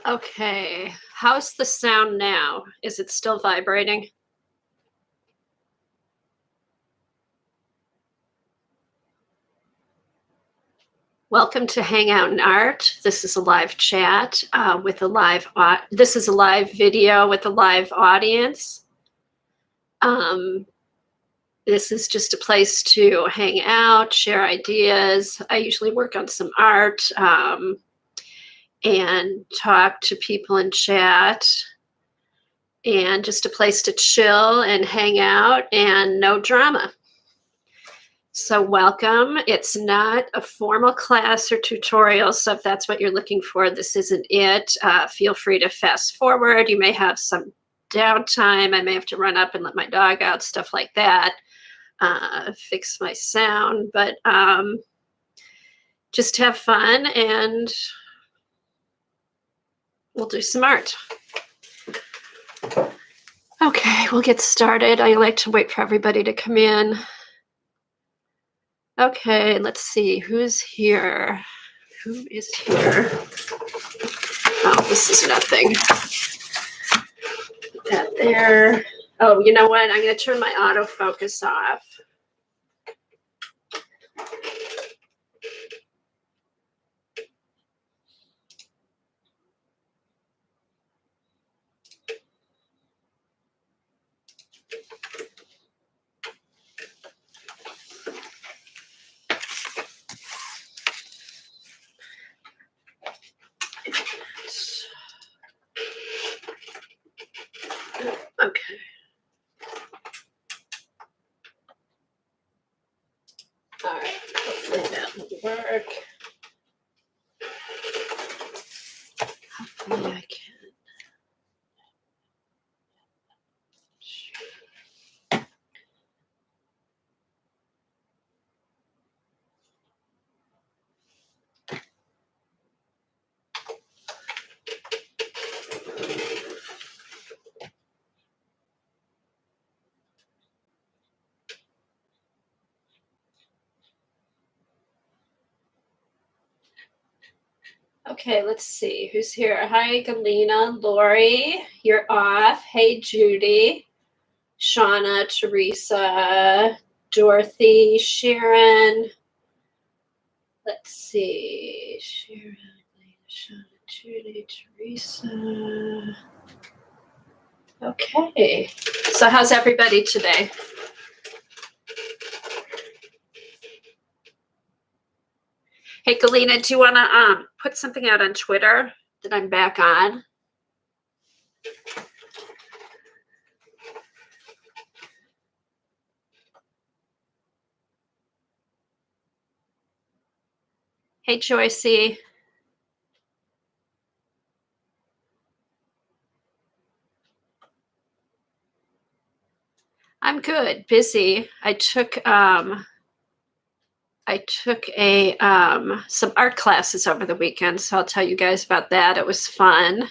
Okay, how's the sound now? Is it still vibrating? Welcome to Hangout and Art. This is a live chat with a live. This is a live video with a live audience. This is just a place to hang out, share ideas. I usually work on some art and talk to people in chat, and just a place to chill and hang out and no drama. So welcome. It's not a formal class or tutorial, so if that's what you're looking for, this isn't it. Feel free to fast forward. You may have some downtime. I may have to run up and let my dog out, stuff like that, fix my sound, but just have fun and we'll do some art. Okay, we'll get started. I like to wait for everybody to come in. Okay, let's see who's here. Who is here? Oh, this is nothing. Put that there. Oh, you know what? I'm going to turn my autofocus off. Okay. All right. Hopefully that will work. Hopefully I can. Okay, let's see who's here. Hi, Galena, Lori, you're off. Hey, Judy, Shauna, Teresa, Dorothy, Sharon. Let's see, Sharon, Shauna, Judy, Teresa. Okay, so how's everybody today? Hey, Galena, do you want to put something out on Twitter that I'm back on? Hey, Joycey. I'm good, busy. I took some art classes over the weekend, so I'll tell you guys about that. It was fun.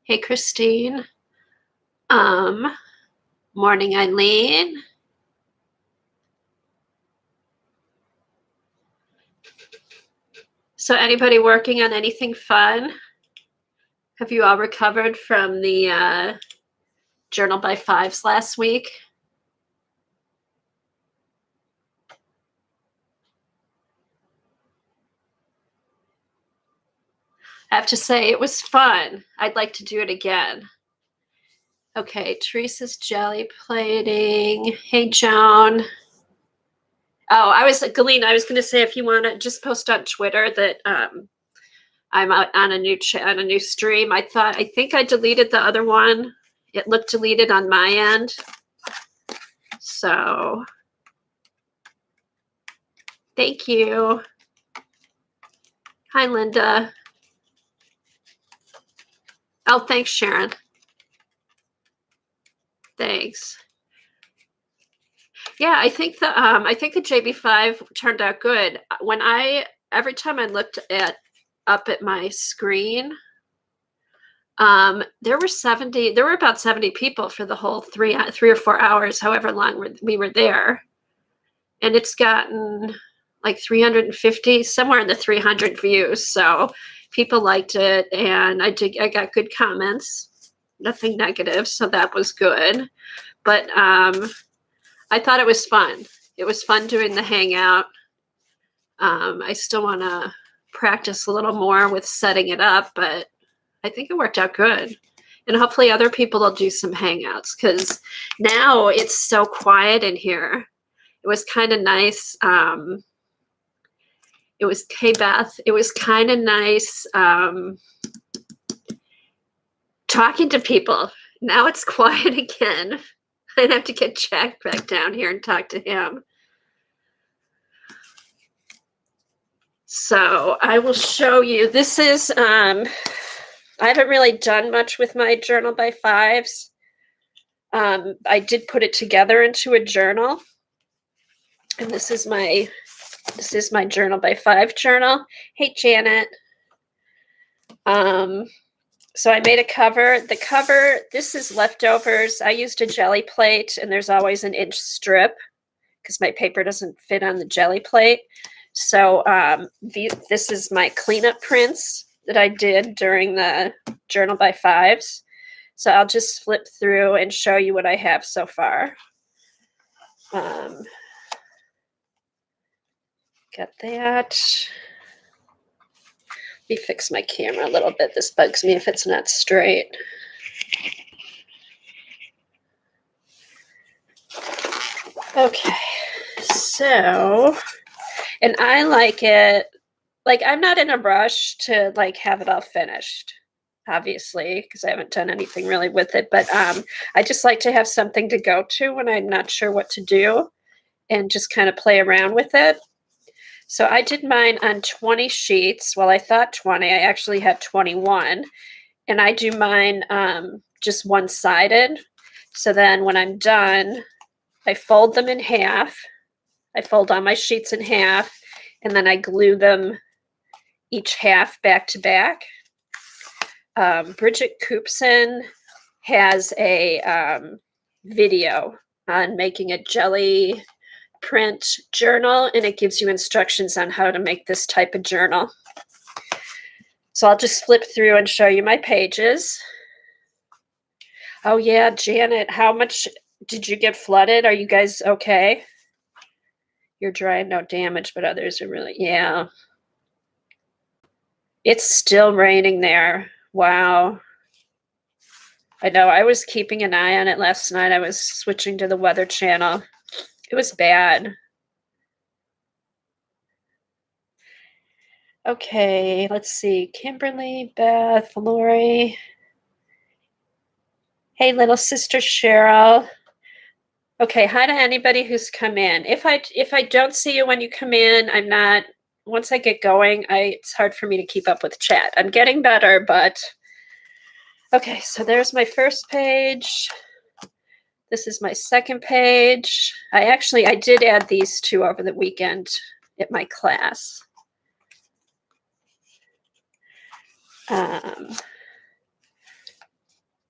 Hey, Christine. Morning, Eileen. So anybody working on anything fun? Have you all recovered from the Journal by Fives last week? I have to say it was fun. I'd like to do it again. Okay, Teresa's jelly plating. Hey, Joan. Oh, Galena, I was going to say if you want to just post on Twitter that I'm out on a new stream. I think I deleted the other one. It looked deleted on my end. So thank you. Hi, Linda. Oh, thanks, Sharon. Thanks. Yeah, I think the JB5 turned out good. Every time I looked up at my screen, There were about 70 people for the whole 3 or 4 hours, however long we were there. And it's gotten like 350, somewhere in the 300 views. So people liked it, and I got good comments, nothing negative. So that was good. But I thought it was fun. It was fun doing the hangout. I still want to practice a little more with setting it up, but I think it worked out good. And hopefully other people will do some hangouts, because now it's so quiet in here. It was kind of nice. Hey Beth, it was kind of nice talking to people. Now it's quiet again. I'd have to get Jack back down here and talk to him. So I will show you. This is, I haven't really done much with my journal by fives. I did put it together into a journal. And this is my journal by five journal. Hey, Janet. So I made a cover. The cover, this is leftovers. I used a jelly plate, and there's always an inch strip because my paper doesn't fit on the jelly plate. So this is my cleanup prints that I did during the journal by fives. So I'll just flip through and show you what I have so far. Got that. Let me fix my camera a little bit. This bugs me if it's not straight. Okay, so, and I like it, like I'm not in a rush to like have it all finished, obviously, because I haven't done anything really with it, but I just like to have something to go to when I'm not sure what to do and just kind of play around with it. So I did mine on 20 sheets. Well, I thought 20. I actually had 21. And I do mine just one-sided. So then when I'm done, I fold them in half. I fold all my sheets in half. And then I glue them each half back to back. Bridget Coopson has a video on making a jelly print journal, and it gives you instructions on how to make this type of journal. So I'll just flip through and show you my pages. Oh yeah, Janet, how much did you get flooded? Are you guys okay? You're dry, no damage, but others are really, yeah. It's still raining there. Wow. I know, I was keeping an eye on it last night. I was switching to the Weather Channel. It was bad. Okay, let's see. Kimberly, Beth, Lori. Hey, little sister Cheryl. Okay, hi to anybody who's come in. If I don't see you when you come in, I'm not. Once I get going, it's hard for me to keep up with chat. I'm getting better, but okay. So there's my first page. This is my second page. I did add these two over the weekend at my class.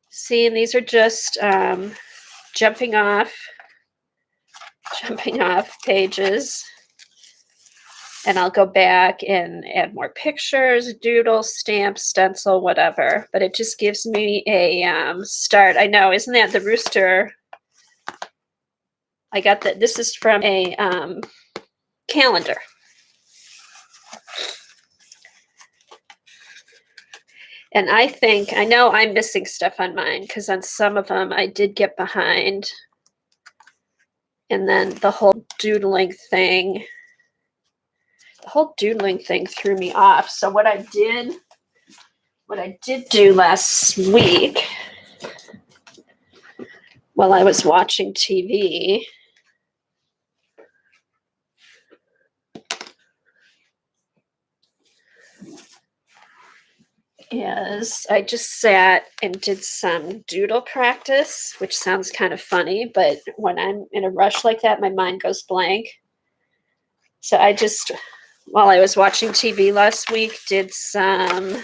See, and these are just jumping off pages. And I'll go back and add more pictures, doodle, stamp, stencil, whatever. But it just gives me a start. I know, isn't that the rooster? I got that. This is from a calendar. And I know I'm missing stuff on mine because on some of them I did get behind. And then the whole doodling thing threw me off. So what I did do last week while I was watching TV is I just sat and did some doodle practice, which sounds kind of funny, but when I'm in a rush like that, my mind goes blank. So I just, while I was watching TV last week, did some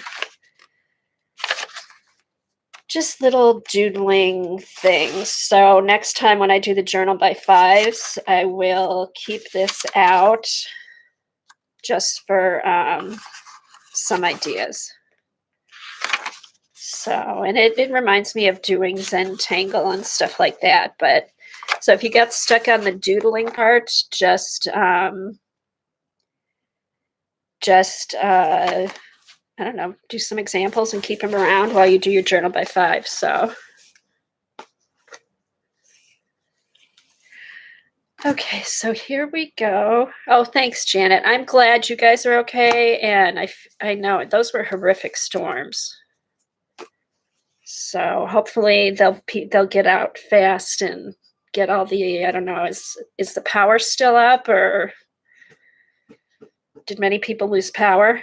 just little doodling things. So next time when I do the journal by fives, I will keep this out just for some ideas. So, and it reminds me of doing Zentangle and stuff like that. But so if you got stuck on the doodling part, just I don't know, do some examples and keep them around while you do your journal by five. So, okay, so here we go. Oh, thanks, Janet. I'm glad you guys are okay. And I know those were horrific storms. So hopefully they'll get out fast and get all the, I don't know, is the power still up, or did many people lose power?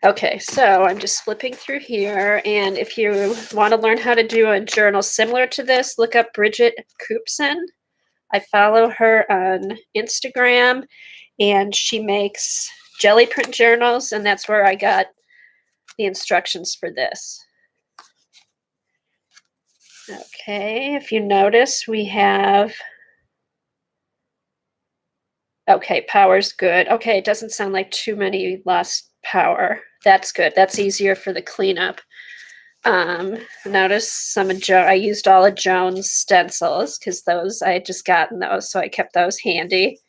Okay, so I'm just flipping through here, and if you want to learn how to do a journal similar to this, look up Bridget Koopson. I follow her on Instagram, and she makes jelly print journals, and that's where I got the instructions for this. Okay, if you notice, we have, okay, power's good. Okay, it doesn't sound like too many lost power. That's good. That's easier for the cleanup. Notice some of I used all of Joan's stencils because those, I had just gotten those, so I kept those handy.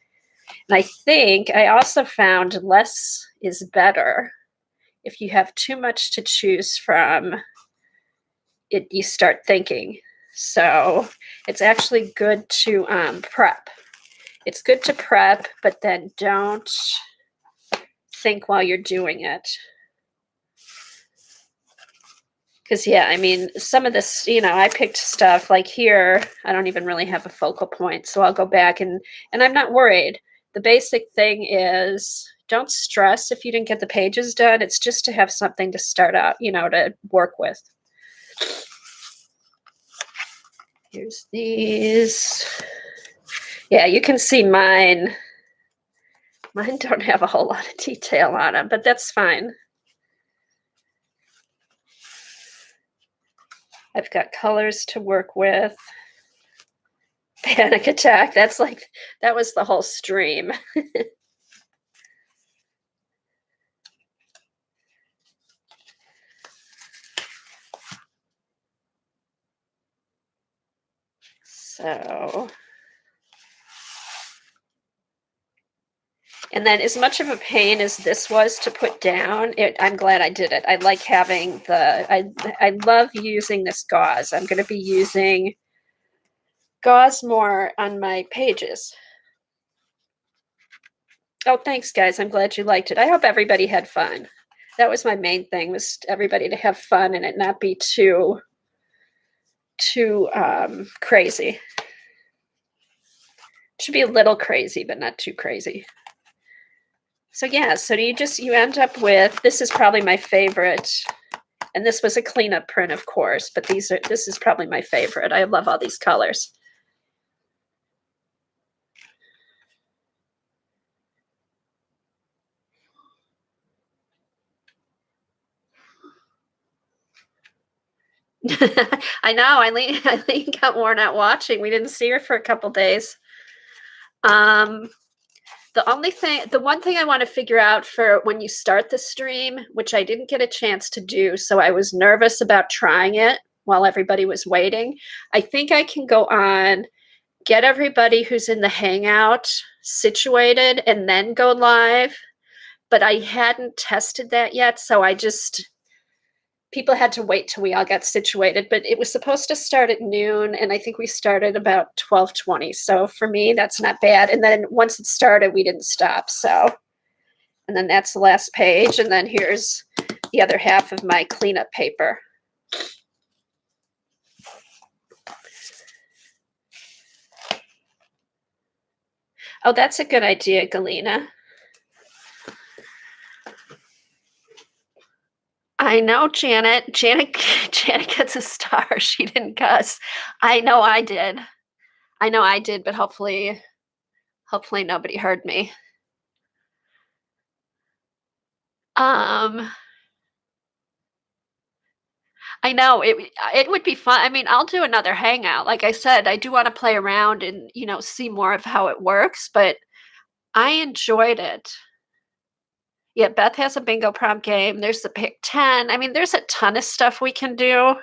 And I think I also found less is better. If you have too much to choose from, you start thinking. So it's actually good to prep. It's good to prep, but then don't think while you're doing it. Because, yeah, I mean, some of this, I picked stuff like here, I don't even really have a focal point. So I'll go back and I'm not worried. The basic thing is don't stress if you didn't get the pages done. It's just to have something to start out, to work with. Here's these. Yeah, you can see mine. Mine don't have a whole lot of detail on them, but that's fine. I've got colors to work with. Panic attack. That was the whole stream. So, and then as much of a pain as this was to put down, I'm glad I did it. I like having I love using this gauze. I'm going to be using gauze more on my pages. Oh, thanks, guys. I'm glad you liked it. I hope everybody had fun. That was my main thing, was everybody to have fun and it not be too crazy. It should be a little crazy, but not too crazy. So yeah, so you end up with, this is probably my favorite, and this was a cleanup print, of course, but this is probably my favorite. I love all these colors. I know, Eileen got worn out watching. We didn't see her for a couple days. The one thing I want to figure out for when you start the stream, which I didn't get a chance to do, so I was nervous about trying it while everybody was waiting. I think I can go on, get everybody who's in the Hangout situated, and then go live. But I hadn't tested that yet, so people had to wait till we all got situated. But it was supposed to start at noon, and I think we started about 12:20. So for me, that's not bad. And then once it started, we didn't stop. So, and then that's the last page. And then here's the other half of my cleanup paper. Oh, that's a good idea, Galena. I know, Janet. Janet gets a star. She didn't cuss. I know I did. I know I did, but hopefully nobody heard me. Um, I know it would be fun. I mean, I'll do another hangout. Like I said, I do want to play around and, see more of how it works, but I enjoyed it. Yeah, Beth has a bingo prompt game. There's the pick 10. I mean, there's a ton of stuff we can do.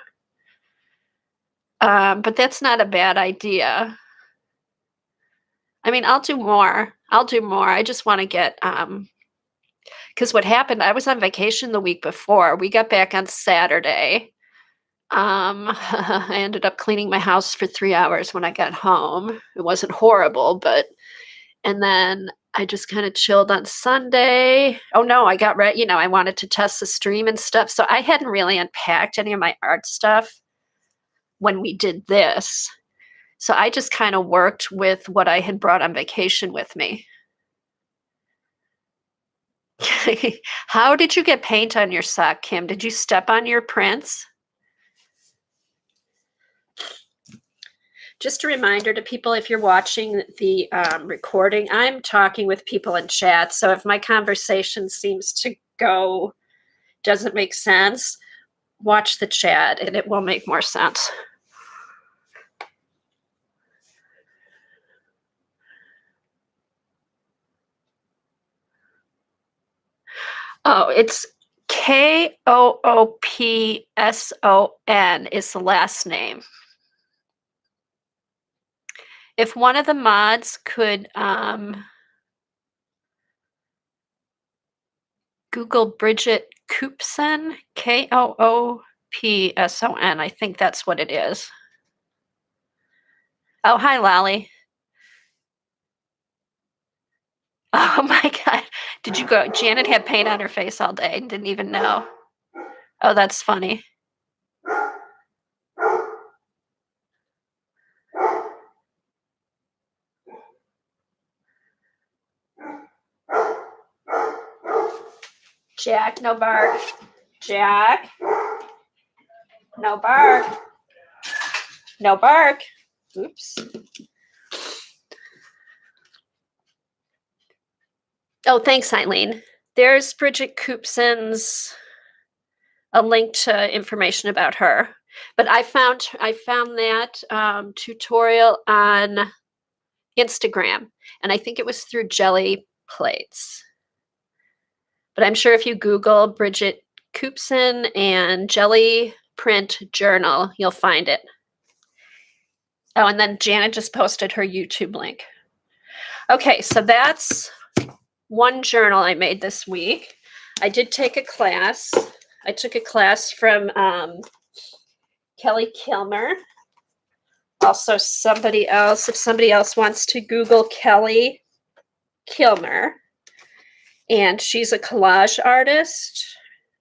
But that's not a bad idea. I mean, I'll do more. I just want to get because what happened, I was on vacation the week before. We got back on Saturday. I ended up cleaning my house for 3 hours when I got home. It wasn't horrible, and then I just kind of chilled on Sunday. Oh no, I got ready. I wanted to test the stream and stuff. So I hadn't really unpacked any of my art stuff when we did this. So I just kind of worked with what I had brought on vacation with me. How did you get paint on your sock, Kim? Did you step on your prints? Just a reminder to people, if you're watching the recording, I'm talking with people in chat. So if my conversation seems to doesn't make sense, watch the chat and it will make more sense. Oh, it's Koopson is the last name. If one of the mods could Google Bridget Koopson, Koopson. I think that's what it is. Oh, hi, Lolly. Oh my God. Did you go? Janet had paint on her face all day and didn't even know. Oh, that's funny. Jack, no bark. Jack, no bark. No bark. Oops. Oh, thanks, Eileen. There's Bridget Koopson's a link to information about her. But I found that tutorial on Instagram, and I think it was through Jelly Plates. But I'm sure if you Google Bridget Koopson and Jelly Print Journal, you'll find it. Oh, and then Janet just posted her YouTube link. Okay, so that's one journal I made this week. I did take a class. I took a class from Kelly Kilmer. Also, somebody else, if somebody else wants to Google Kelly Kilmer, and she's a collage artist,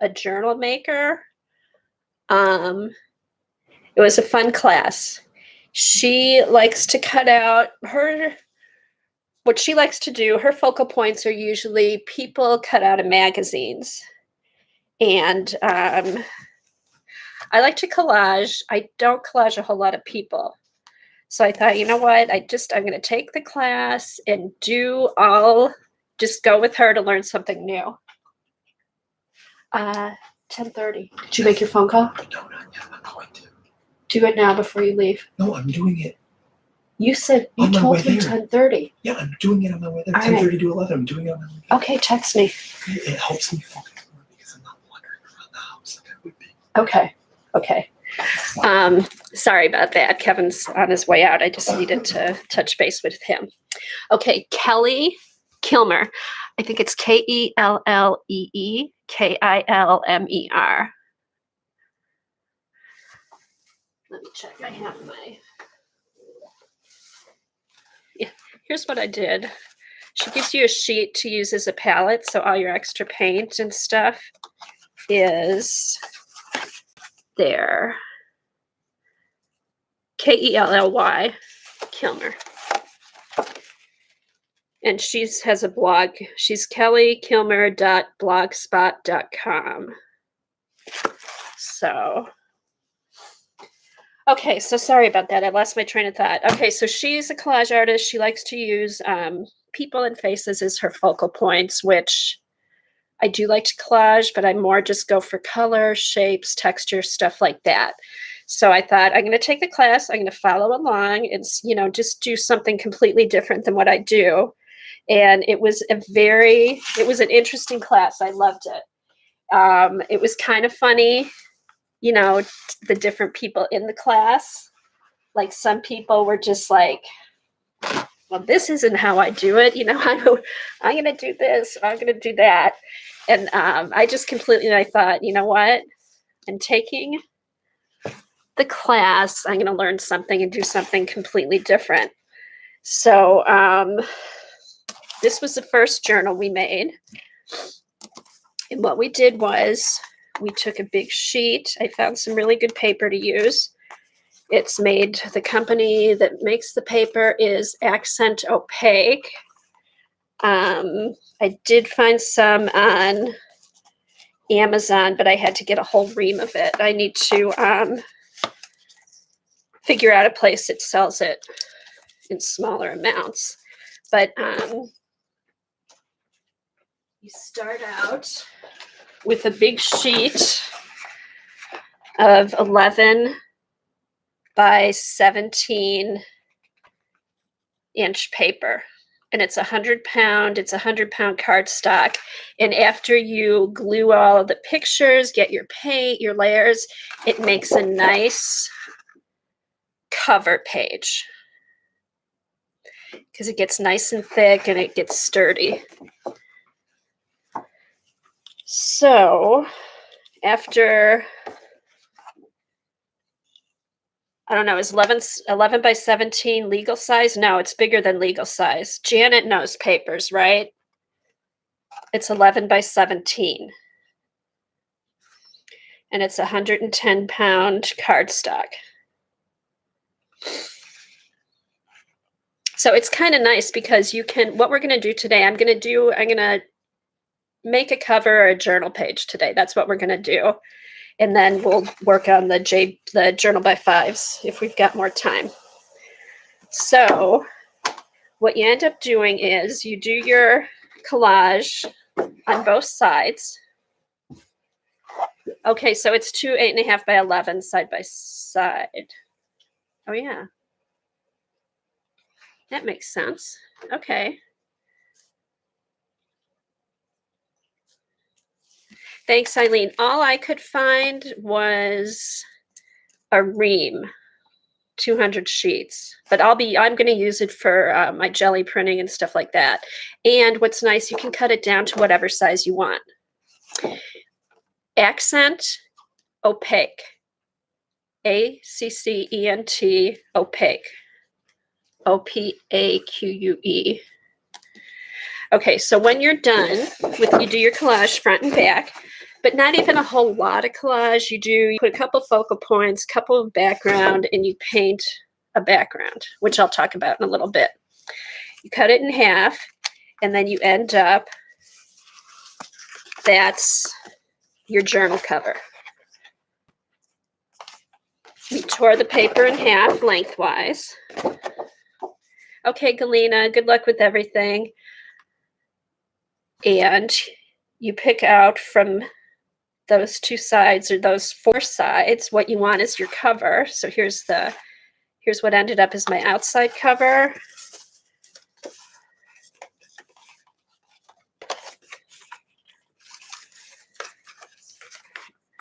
a journal maker. It was a fun class. She likes to cut out what she likes to do. Her focal points are usually people cut out of magazines. And I like to collage. I don't collage a whole lot of people. So I thought, you know what? I'm going to take the class and just go with her to learn something new. 10:30. Did you make your phone call? No, not yet. I'm going to. Do it now before you leave. No, I'm doing it. You said you told me 10:30. Yeah, I'm doing it on my way there. 10:30 to 11. I'm doing it on my way there. Okay, text me. It helps me focus more because I'm not wandering around the house like I would be. Okay. Sorry about that. Kevin's on his way out. I just needed to touch base with him. Okay, Kelly Kilmer. I think it's Kellee Kilmer. Let me check. I have yeah, here's what I did. She gives you a sheet to use as a palette, so all your extra paint and stuff is there. Kelly Kilmer. And she has a blog. She's kellykilmer.blogspot.com. So, okay, so sorry about that. I lost my train of thought. Okay, so she's a collage artist. She likes to use people and faces as her focal points, which I do like to collage, but I more just go for color, shapes, texture, stuff like that. So I thought I'm going to take the class, I'm going to follow along and, just do something completely different than what I do. And it was an interesting class. I loved it. It was kind of funny, the different people in the class. Like some people were just like, well, this isn't how I do it. I'm going to do this, or I'm going to do that. And I thought, you know what? I'm taking the class. I'm going to learn something and do something completely different. So this was the first journal we made. And what we did was we took a big sheet. I found some really good paper to use. The company that makes the paper is Accent Opaque. I did find some on Amazon, but I had to get a whole ream of it. I need to figure out a place that sells it in smaller amounts. But you start out with a big sheet of 11 by 17 inch paper. And it's 100-pound. It's 100-pound cardstock. And after you glue all the pictures, get your paint, your layers, it makes a nice cover page because it gets nice and thick and it gets sturdy. So after, I don't know, is 11 by 17 legal size? No, it's bigger than legal size. Janet knows papers, right? It's 11 by 17. And it's 110-pound cardstock. So it's kind of nice because what we're going to do today, I'm going to make a cover or a journal page today. That's what we're going to do. And then we'll work on the journal by fives if we've got more time. So what you end up doing is you do your collage on both sides. Okay, so it's 2 8.5 by 11 side by side. Oh yeah. That makes sense. Okay. Thanks, Eileen. All I could find was a ream, 200 sheets, but I'm going to use it for my jelly printing and stuff like that. And what's nice, you can cut it down to whatever size you want. Accent Opaque, ACCENT Opaque, OPAQUE. Okay, so when you're done you do your collage front and back, but not even a whole lot of collage. You put a couple focal points, couple of background, and you paint a background, which I'll talk about in a little bit. You cut it in half, and then you end up, that's your journal cover. You tore the paper in half lengthwise. Okay, Galena, good luck with everything. And you pick out from those two sides or those four sides what you want as your cover. So here's what ended up as my outside cover.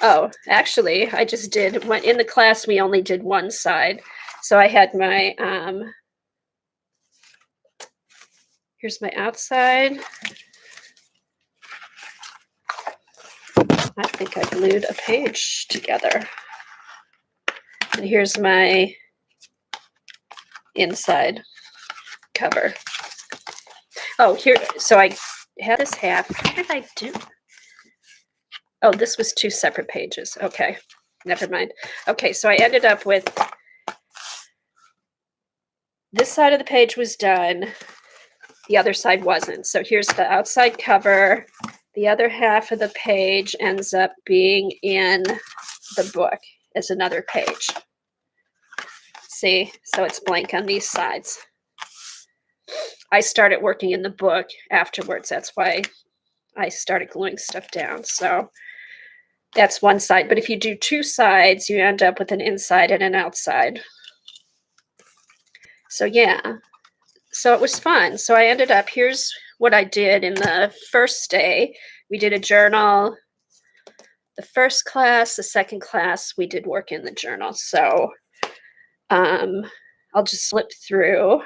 Oh, actually, in the class we only did one side. So I had my here's my outside. I think I glued a page together. And here's my inside cover. Oh, here, so I had this half. What did I do? Oh, this was two separate pages. Okay, never mind. Okay, so I ended up with this side of the page was done. The other side wasn't. So here's the outside cover. The other half of the page ends up being in the book as another page. See, so it's blank on these sides. I started working in the book afterwards. That's why I started gluing stuff down. So that's one side. But if you do two sides, you end up with an inside and an outside. So yeah, so it was fun. So I ended up, here's what I did in the first day. We did a journal. The first class, the second class, we did work in the journal. So I'll just flip through.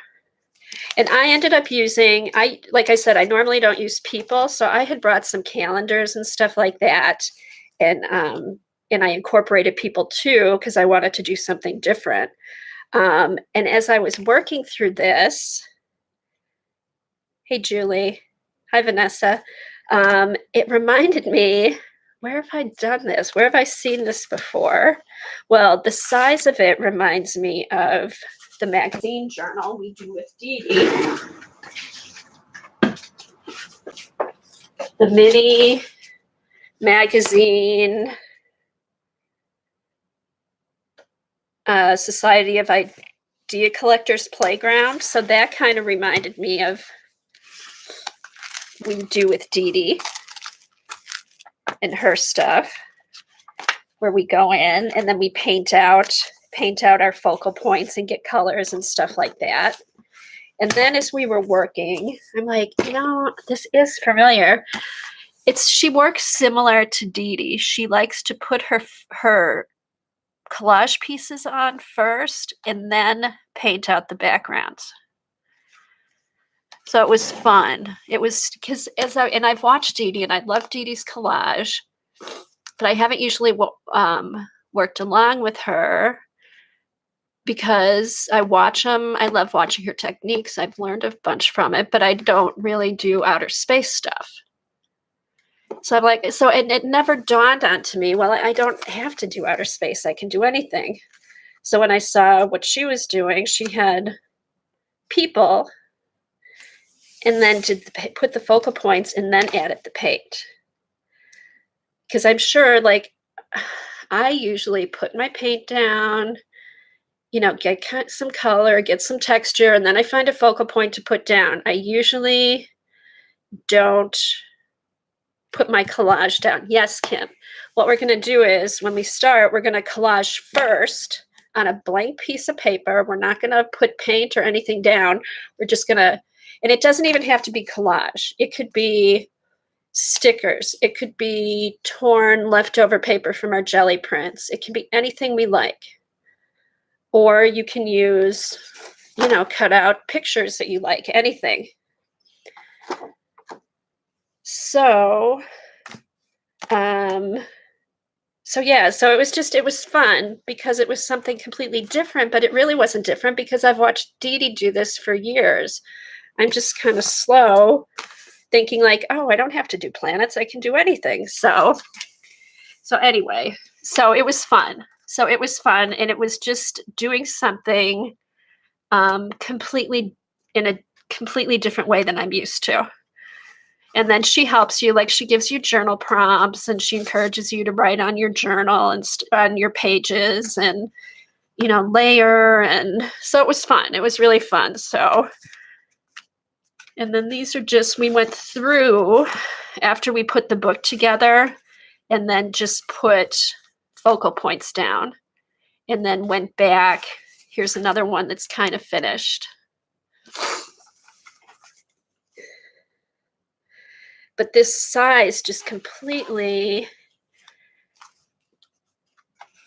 And I ended up using, like I said, I normally don't use people. So I had brought some calendars and stuff like that. And I incorporated people too, because I wanted to do something different. And as I was working through this, hey, Julie, hi, Vanessa. It reminded me, where have I done this? Where have I seen this before? Well, the size of it reminds me of the magazine journal we do with Dee Dee. The mini magazine, Society of Idea Collectors Playground. So that kind of reminded me of we do with Dee Dee and her stuff, where we go in and then we paint out our focal points and get colors and stuff like that. And then as we were working, I'm like, this is familiar. She works similar to Dee Dee. She likes to put her collage pieces on first and then paint out the backgrounds. So it was fun. It was because I've watched Dee Dee and I love Dee Dee's collage, but I haven't usually worked along with her because I watch them. I love watching her techniques. I've learned a bunch from it, but I don't really do outer space stuff. So I'm like, and it never dawned onto me, well, I don't have to do outer space. I can do anything. So when I saw what she was doing, she had people and then put the focal points and then added the paint. Because I'm sure, like, I usually put my paint down, get some color, get some texture, and then I find a focal point to put down. I usually don't put my collage down. Yes, Kim. What we're going to do is when we start, we're going to collage first on a blank piece of paper. We're not going to put paint or anything down. We're just going to, and it doesn't even have to be collage. It could be stickers. It could be torn leftover paper from our jelly prints. It can be anything we like. Or you can use, cut out pictures that you like, anything. So it was fun because it was something completely different, but it really wasn't different because I've watched Dee Dee do this for years. I'm just kind of slow thinking like, oh, I don't have to do planets. I can do anything. So anyway, so it was fun. And it was just doing something completely in a completely different way than I'm used to. And then she helps you, like she gives you journal prompts and she encourages you to write on your journal and on your pages and, layer. And so it was fun. It was really fun. So, and then these are we went through after we put the book together and then just put focal points down and then went back. Here's another one that's kind of finished. But this size just completely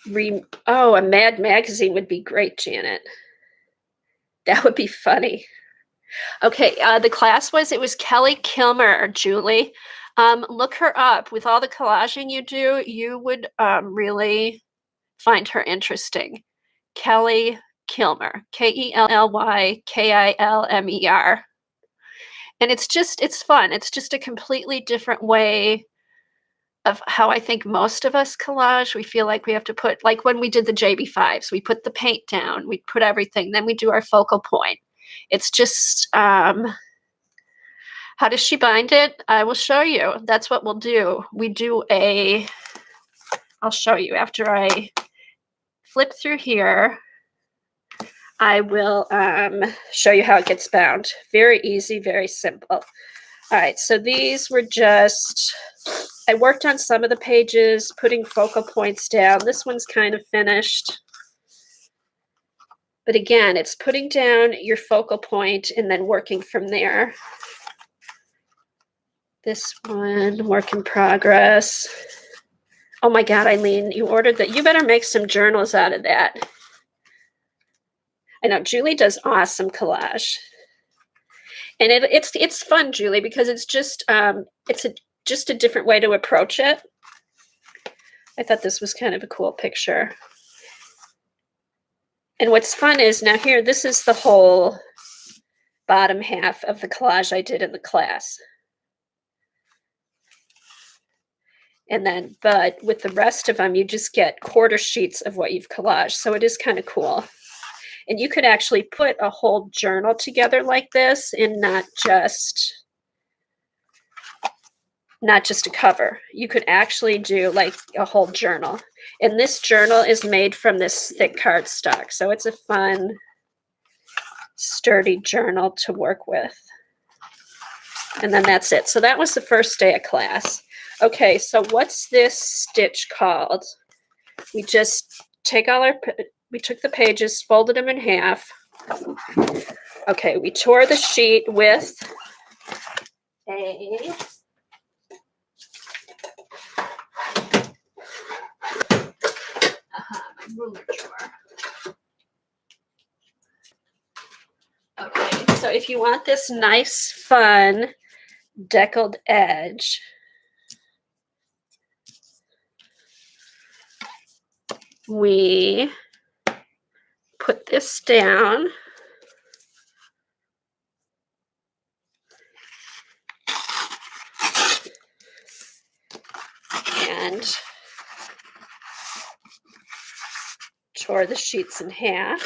a Mad magazine would be great, Janet. That would be funny. Okay, the class it was Kelly Kilmer, Julie. Look her up. With all the collaging you do, you would really find her interesting. Kelly Kilmer, KELLYKILMER. And it's fun. It's just a completely different way of how I think most of us collage. We feel like we have to put, like when we did the JB5s, we put the paint down, we put everything, then we do our focal point. It's just, how does she bind it? I will show you. That's what we'll do. We do I'll show you after I flip through here. I will show you how it gets bound. Very easy, very simple. All right, so these were just, I worked on some of the pages, putting focal points down. This one's kind of finished. But again, it's putting down your focal point and then working from there. This one, work in progress. Oh my God, Eileen, you ordered that. You better make some journals out of that. I know Julie does awesome collage, and it's fun, Julie, because it's just just a different way to approach it. I thought this was kind of a cool picture. And what's fun is now here, this is the whole bottom half of the collage I did in the class. And then, but with the rest of them, you just get quarter sheets of what you've collaged. So it is kind of cool. And you could actually put a whole journal together like this and not just a cover. You could actually do like a whole journal. And this journal is made from this thick cardstock. So it's a fun, sturdy journal to work with. And then that's it. So that was the first day of class. Okay, so what's this stitch called? We just take we took the pages, folded them in half. Okay, we tore the sheet with a my ruler drawer. Okay, so if you want this nice, fun, deckled edge, we put this down and tore the sheets in half.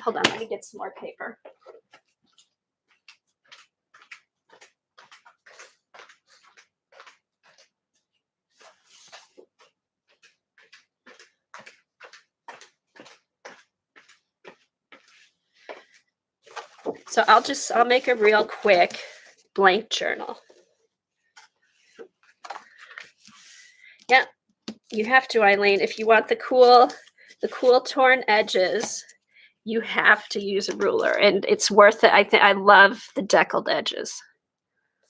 Hold on, let me get some more paper. So I'll make a real quick blank journal. Yeah, you have to, Eileen. If you want the cool torn edges, you have to use a ruler, and it's worth it. I love the deckled edges.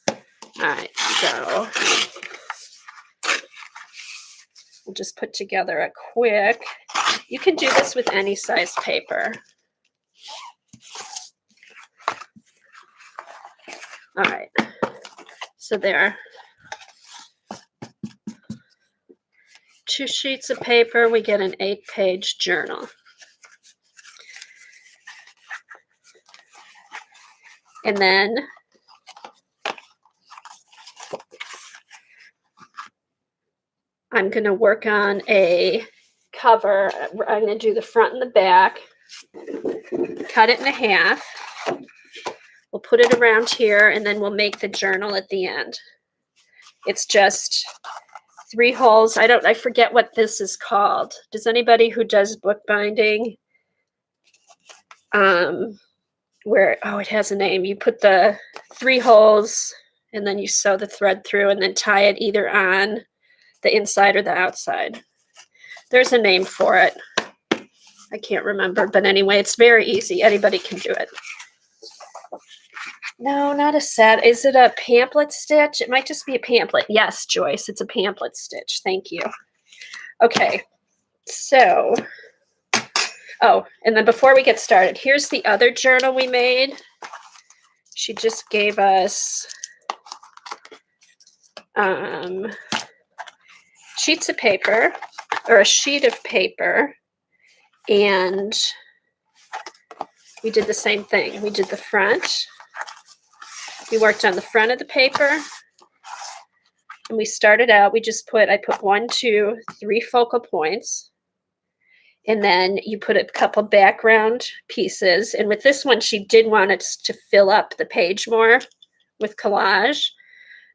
All right, so we'll just put together a quick. You can do this with any size paper. All right, so there. 2 sheets of paper, we get an 8-page journal. And then I'm going to work on a cover. I'm going to do the front and the back, cut it in half. We'll put it around here, and then we'll make the journal at the end. It's just 3 holes. I forget what this is called. Does anybody who does bookbinding, it has a name. You put the 3 holes and then you sew the thread through and then tie it either on the inside or the outside. There's a name for it. I can't remember, but anyway, it's very easy. Anybody can do it. No, not a set. Is it a pamphlet stitch? It might just be a pamphlet. Yes, Joyce, it's a pamphlet stitch. Thank you. Okay, so, and then before we get started, here's the other journal we made. She just gave us sheets of paper, or a sheet of paper, and we did the same thing. We did the front. We worked on the front of the paper, and we started out, I put 1, 2, 3 focal points, and then you put a couple background pieces. And with this one, she did want it to fill up the page more. with collage.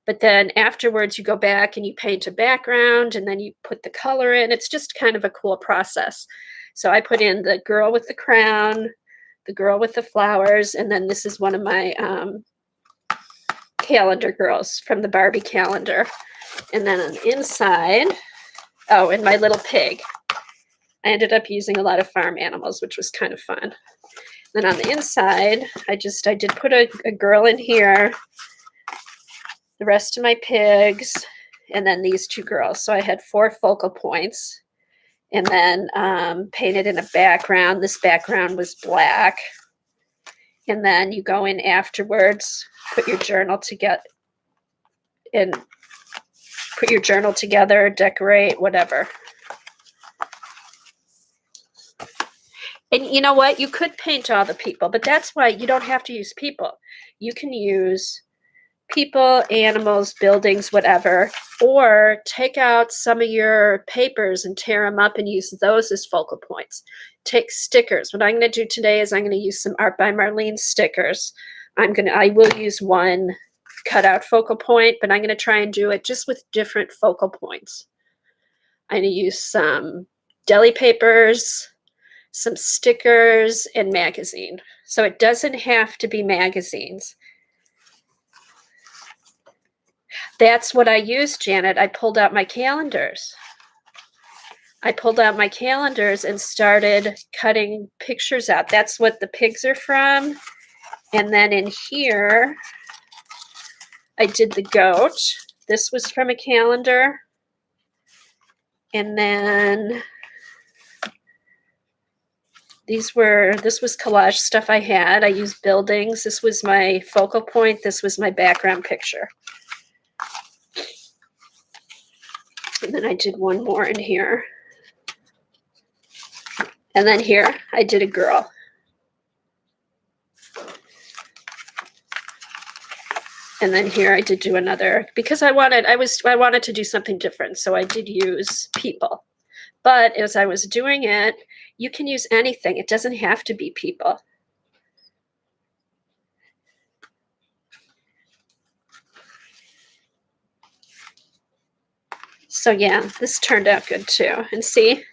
But then afterwards, you go back and you paint a background and then you put the color in. It's just kind of a cool process. So I put in the girl with the crown, the girl with the flowers, and then this is one of my calendar girls from the Barbie calendar. And then on the inside, oh, and my little pig. I ended up using a lot of farm animals, which was kind of fun. Then on the inside, I did put a girl in here, the rest of my pigs, and then these two girls. So I had 4 focal points, and then painted in a background. This background was black. And then you go in afterwards, put your journal together, decorate, whatever. And you know what? You could paint all the people, but that's why you don't have to use people. You can use people, animals, buildings, whatever, or take out some of your papers and tear them up and use those as focal points. Take stickers. What I'm going to do today is I'm going to use some Art by Marlene stickers. I will use one cutout focal point, but I'm going to try and do it just with different focal points. I'm going to use some deli papers, some stickers, and magazine. So it doesn't have to be magazines. That's what I used, Janet. I pulled out my calendars. And started cutting pictures out. That's what the pigs are from. And then in here, I did the goat. This was from a calendar. And then this was collage stuff I had. I used buildings. This was my focal point. This was my background picture. And then I did one more in here. And then here I did a girl. And then here I did do another, because I wanted to do something different. So I did use people. But as I was doing it, you can use anything. It doesn't have to be people. So yeah, this turned out good too. And see,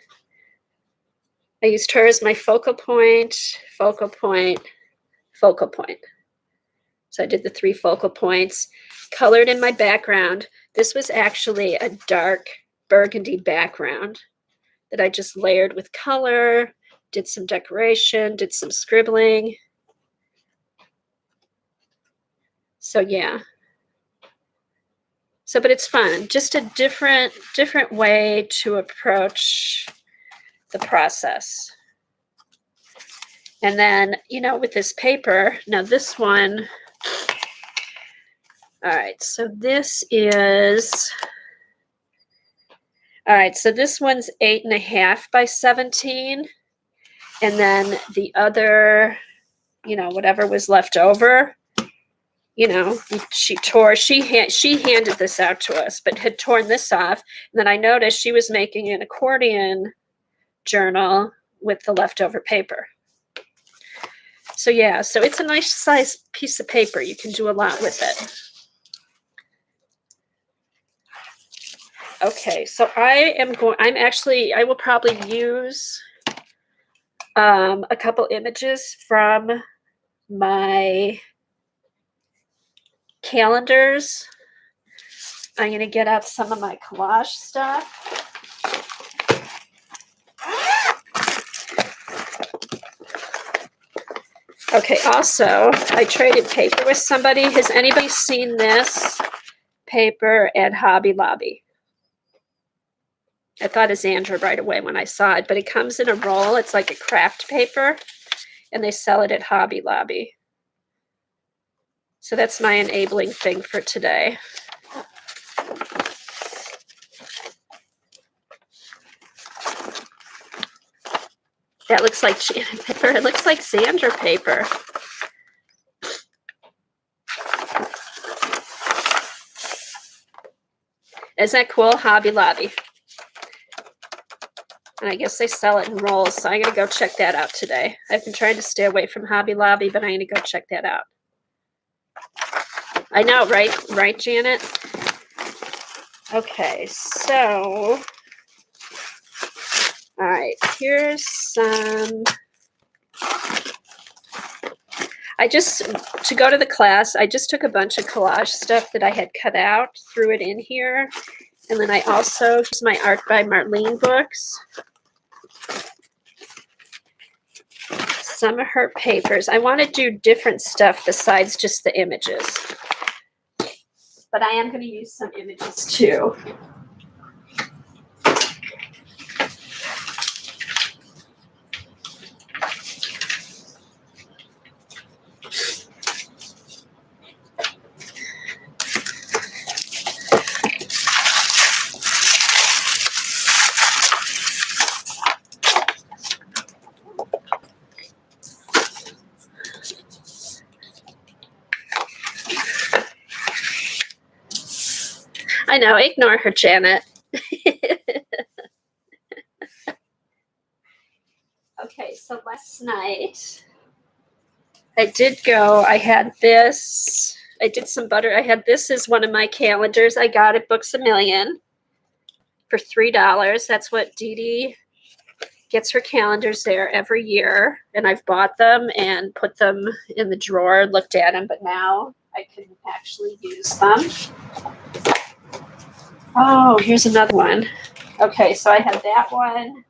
I used her as my focal point, focal point, focal point. So I did the 3 focal points, colored in my background. This was actually a dark burgundy background that I just layered with color, did some decoration, did some scribbling. So yeah. So, but it's fun. Just a different way to approach the process. And then, with this paper, now this one, all right, so this one's 8.5 by 17. And then the other, whatever was left over, she handed this out to us, but had torn this off. And then I noticed she was making an accordion journal with the leftover paper. So yeah, so it's a nice size piece of paper. You can do a lot with it. Okay, so I will probably use a couple images from my calendars. I'm going to get out some of my collage stuff. Okay, also, I traded paper with somebody. Has anybody seen this paper at Hobby Lobby? I thought of Xandra right away when I saw it, but it comes in a roll. It's like a craft paper, and they sell it at Hobby Lobby. So that's my enabling thing for today. That looks like Janet paper. It looks like Xandra paper. Isn't that cool? Hobby Lobby. And I guess they sell it in rolls, so I'm going to go check that out today. I've been trying to stay away from Hobby Lobby, but I'm going to go check that out. I know, right? Right, Janet? Okay, so, all right, here's some. To go to the class, I just took a bunch of collage stuff that I had cut out, threw it in here. And then I also use my Art by Marlene books. Some of her papers. I want to do different stuff besides just the images. But I am going to use some images too. I know, ignore her, Janet. Okay, so last night I had this. I did some butter. I had this as one of my calendars. I got at Books A Million for $3. That's what Dee Dee gets her calendars there every year. And I've bought them and put them in the drawer, looked at them, but now I can actually use them. Oh, here's another one. Okay, so I have that one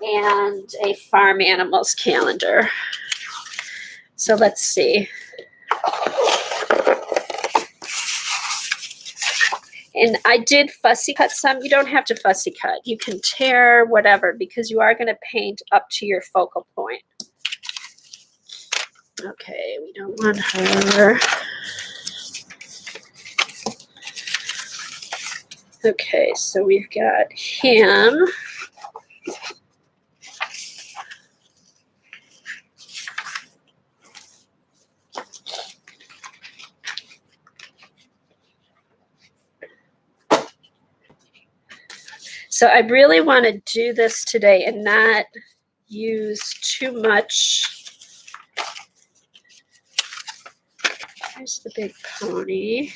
and a farm animals calendar. So let's see. And I did fussy cut some. You don't have to fussy cut. You can tear whatever because you are going to paint up to your focal point. Okay, we don't want her. Okay, so we've got him. So I really want to do this today and not use too much. Here's the big pony.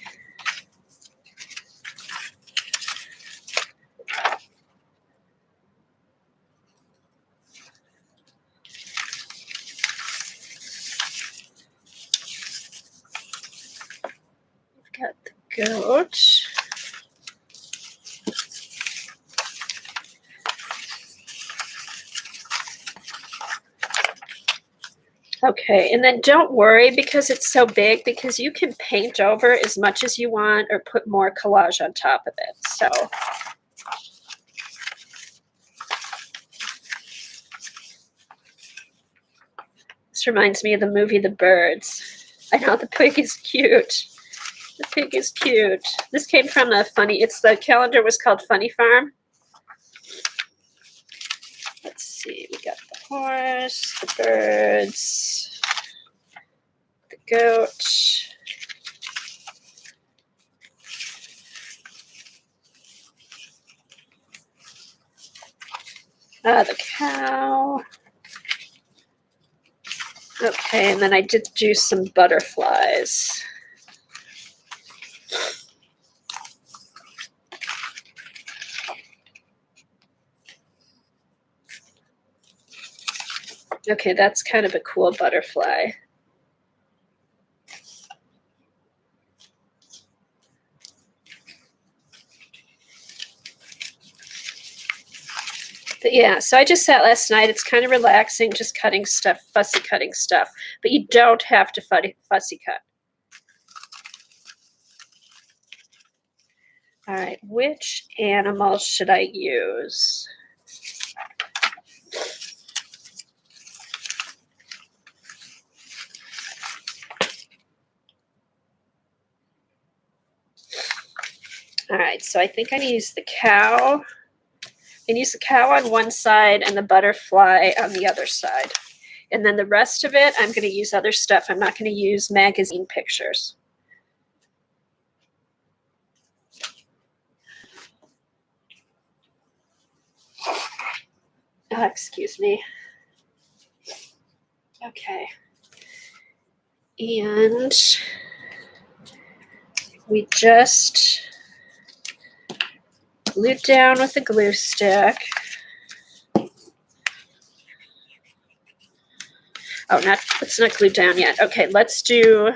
We've got the goat. Okay, and then don't worry because it's so big because you can paint over as much as you want or put more collage on top of it. So this reminds me of the movie The Birds. I know the pig is cute. The pig is cute. This came from the calendar was called Funny Farm. Let's see, we got the horse, the birds, the goat. The cow. Okay, and then I did do some butterflies. Okay, that's kind of a cool butterfly. But yeah, so I just sat last night. It's kind of relaxing, just cutting stuff, fussy cutting stuff. But you don't have to fussy cut. All right, which animal should I use? All right, so I think I need to use the cow. And use the cow on one side and the butterfly on the other side. And then the rest of it, I'm going to use other stuff. I'm not going to use magazine pictures. Excuse me. Okay. And we just glued down with a glue stick. Oh, it's not glued down yet. Okay, let's do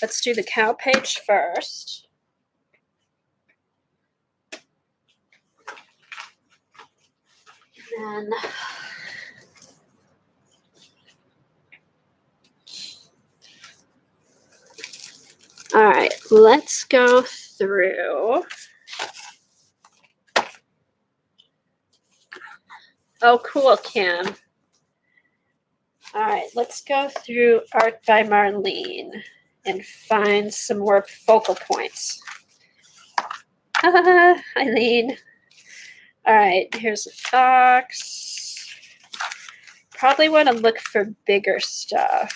the cow page first. And then all right, let's go through. Oh, cool, Kim. All right, let's go through Art by Marlene and find some more focal points. Eileen. All right, here's a fox. Probably want to look for bigger stuff.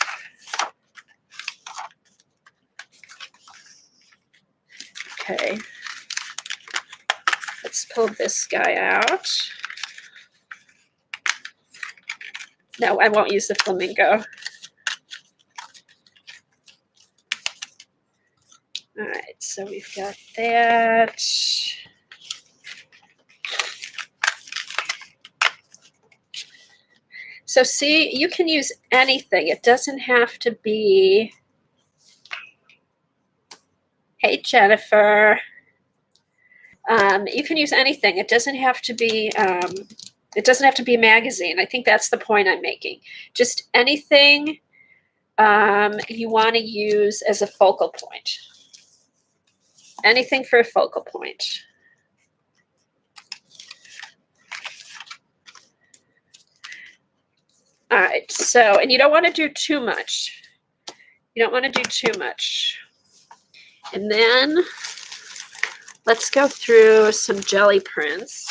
Okay. Let's pull this guy out. No, I won't use the flamingo. All right, so we've got that. So see, you can use anything. It doesn't have to be, hey, Jennifer. You can use anything. It doesn't have to be a magazine. I think that's the point I'm making. Just anything you want to use as a focal point. Anything for a focal point. All right, so, and you don't want to do too much. You don't want to do too much. And then let's go through some jelly prints.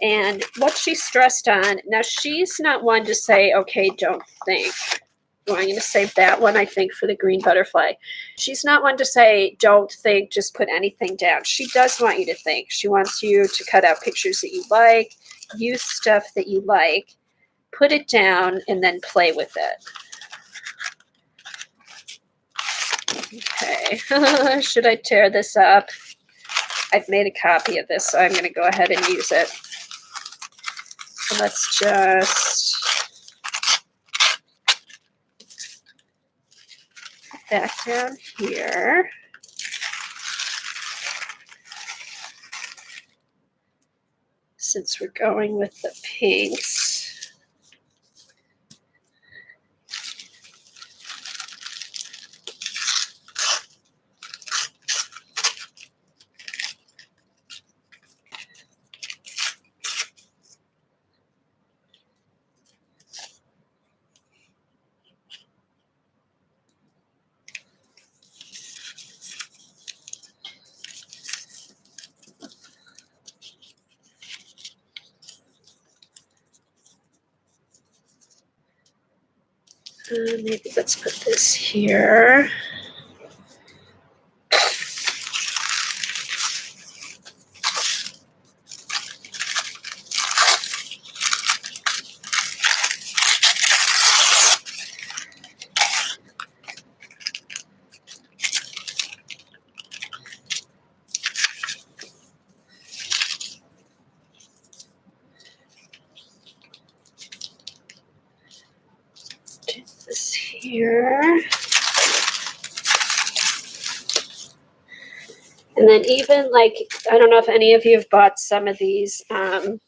And what she stressed on, now she's not one to say, okay, don't think. Well, I'm going to save that one, I think, for the green butterfly. She's not one to say, don't think, just put anything down. She does want you to think. She wants you to cut out pictures that you like, use stuff that you like, put it down, and then play with it. Okay. Should I tear this up? I've made a copy of this, so I'm going to go ahead and use it. So let's just put that down here. Since we're going with the pinks. Maybe let's put this here. Do this here. And then even like, I don't know if any of you have bought some of these, the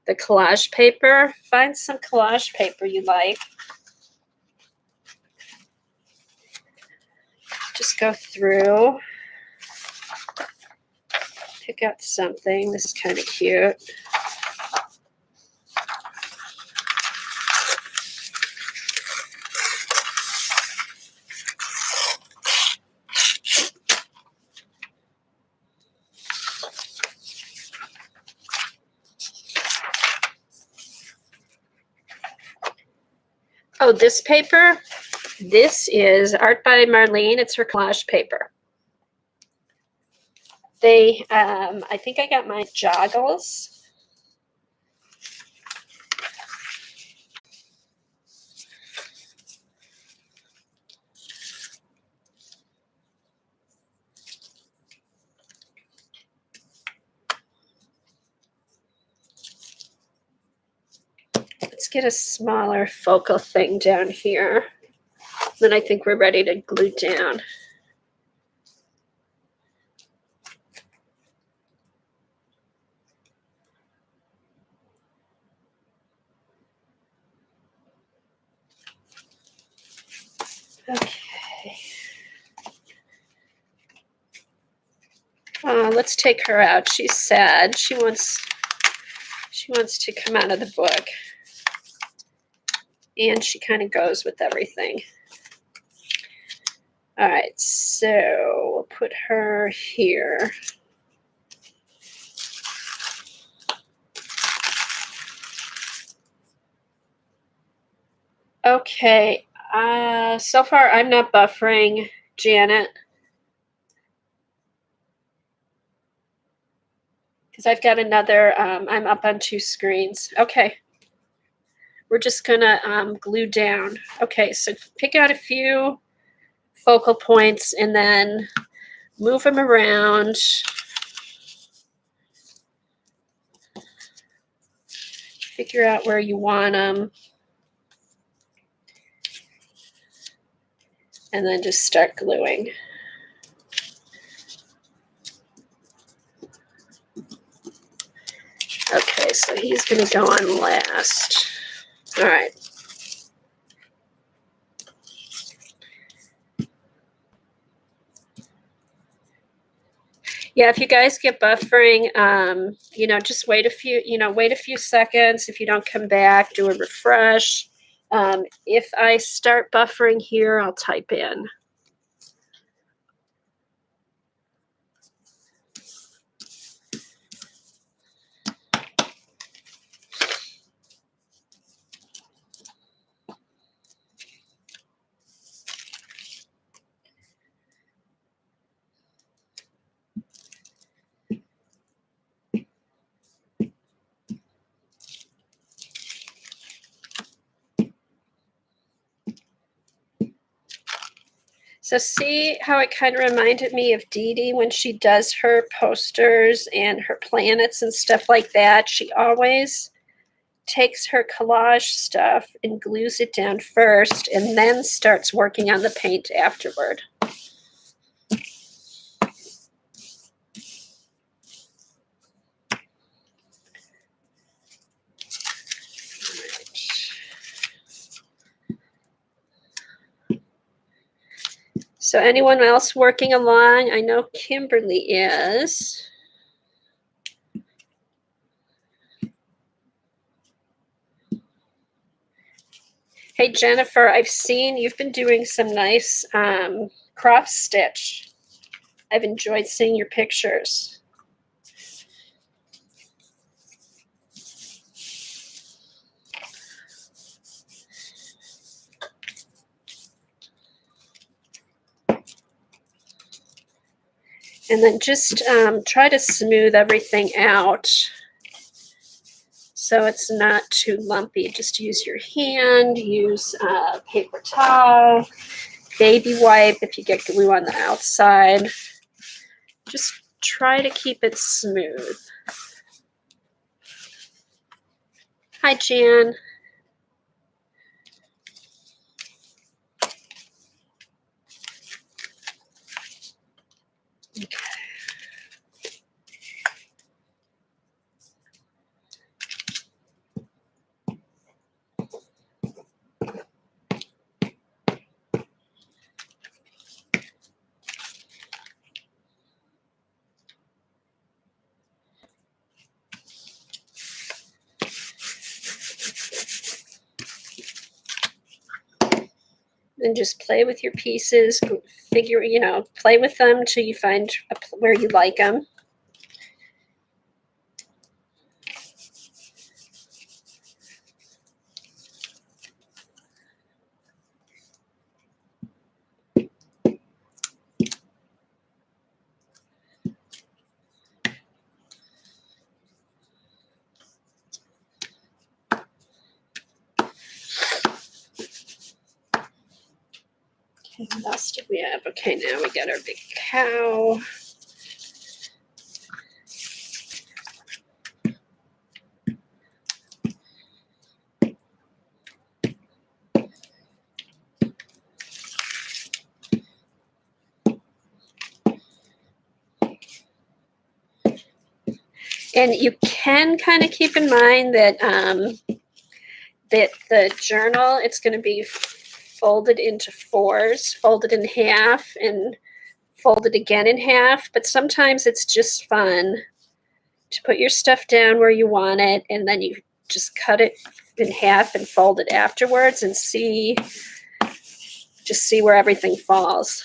collage paper. Find some collage paper you like. Just go through. Pick out something. This is kind of cute. Oh, this paper? This is Art by Marlene. It's her collage paper. I think I got my Joggles. get a smaller focal thing down here. Then I think we're ready to glue down. Okay. Let's take her out. She's sad. She wants to come out of the book. And she kind of goes with everything. All right, so we'll put her here. Okay, so far I'm not buffering Janet because I've got another, I'm up on 2 screens. Okay, we're just gonna glue down. Okay, so pick out a few focal points and then move them around. Figure out where you want them. And then just start gluing. Okay, so he's going to go on last. All right. Yeah, if you guys get buffering, just wait a few seconds. If you don't come back, do a refresh. If I start buffering here, I'll type in. So see how it kind of reminded me of Dee Dee when she does her posters and her planets and stuff like that. She always takes her collage stuff and glues it down first and then starts working on the paint afterward. So anyone else working along? I know Kimberly is. Hey, Jennifer, I've seen you've been doing some nice cross stitch. I've enjoyed seeing your pictures. And then just try to smooth everything out so it's not too lumpy. Just use your hand, use a paper towel, baby wipe if you get glue on the outside. Just try to keep it smooth. Hi, Jan. Okay. And just play with your pieces, play with them till you find where you like them. Okay, what else did we have? Okay, now we got our big cow. And you can kind of keep in mind that that the journal, it's going to be folded into fours, folded in half and folded again in half. But sometimes it's just fun to put your stuff down where you want it, and then you just cut it in half and fold it afterwards and see where everything falls.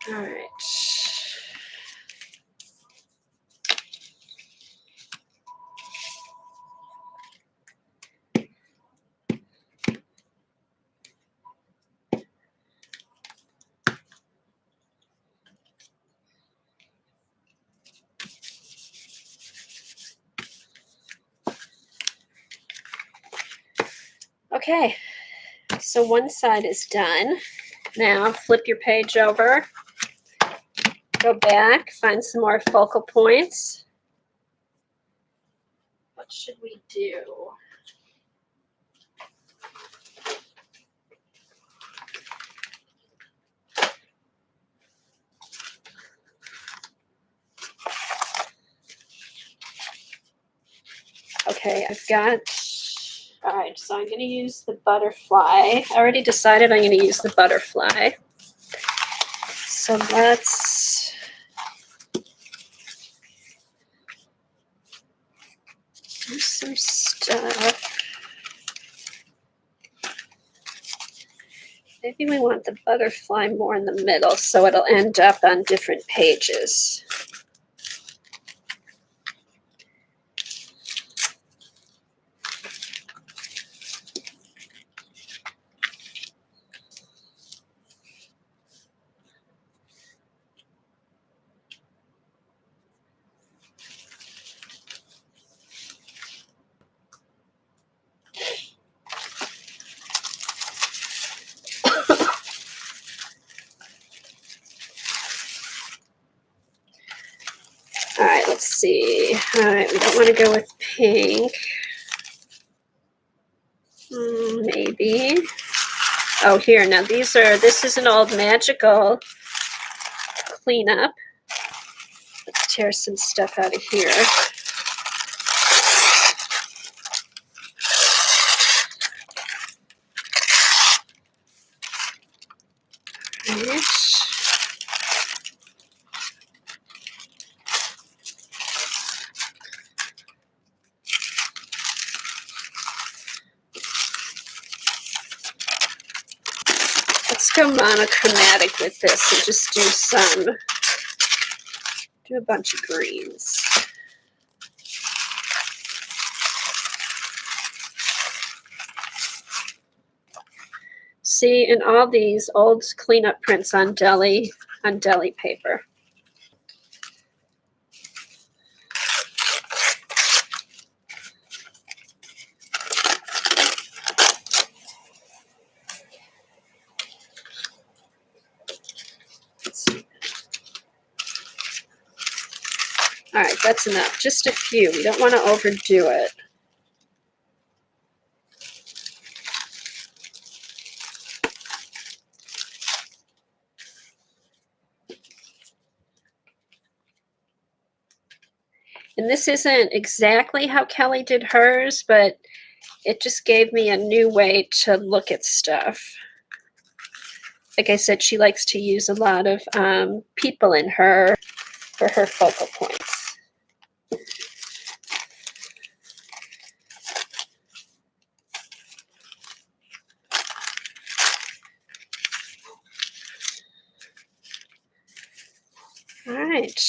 All right. Okay, so one side is done. Now flip your page over, go back, find some more focal points. What should we do? Okay, I've got, all right, so I'm going to use the butterfly. I already decided I'm going to use the butterfly. So let's do some stuff. Maybe we want the butterfly more in the middle so it'll end up on different pages. All right, let's see. All right, we don't want to go with pink. Maybe. Oh, here, now this is an old magical cleanup. Let's tear some stuff out of here. Right. Let's go monochromatic with this and just do a bunch of greens. See, and all these old cleanup prints on deli paper. All right, that's enough. Just a few. We don't want to overdo it. And this isn't exactly how Kelly did hers, but it just gave me a new way to look at stuff. Like I said, she likes to use a lot of people in her for her focal points. All right.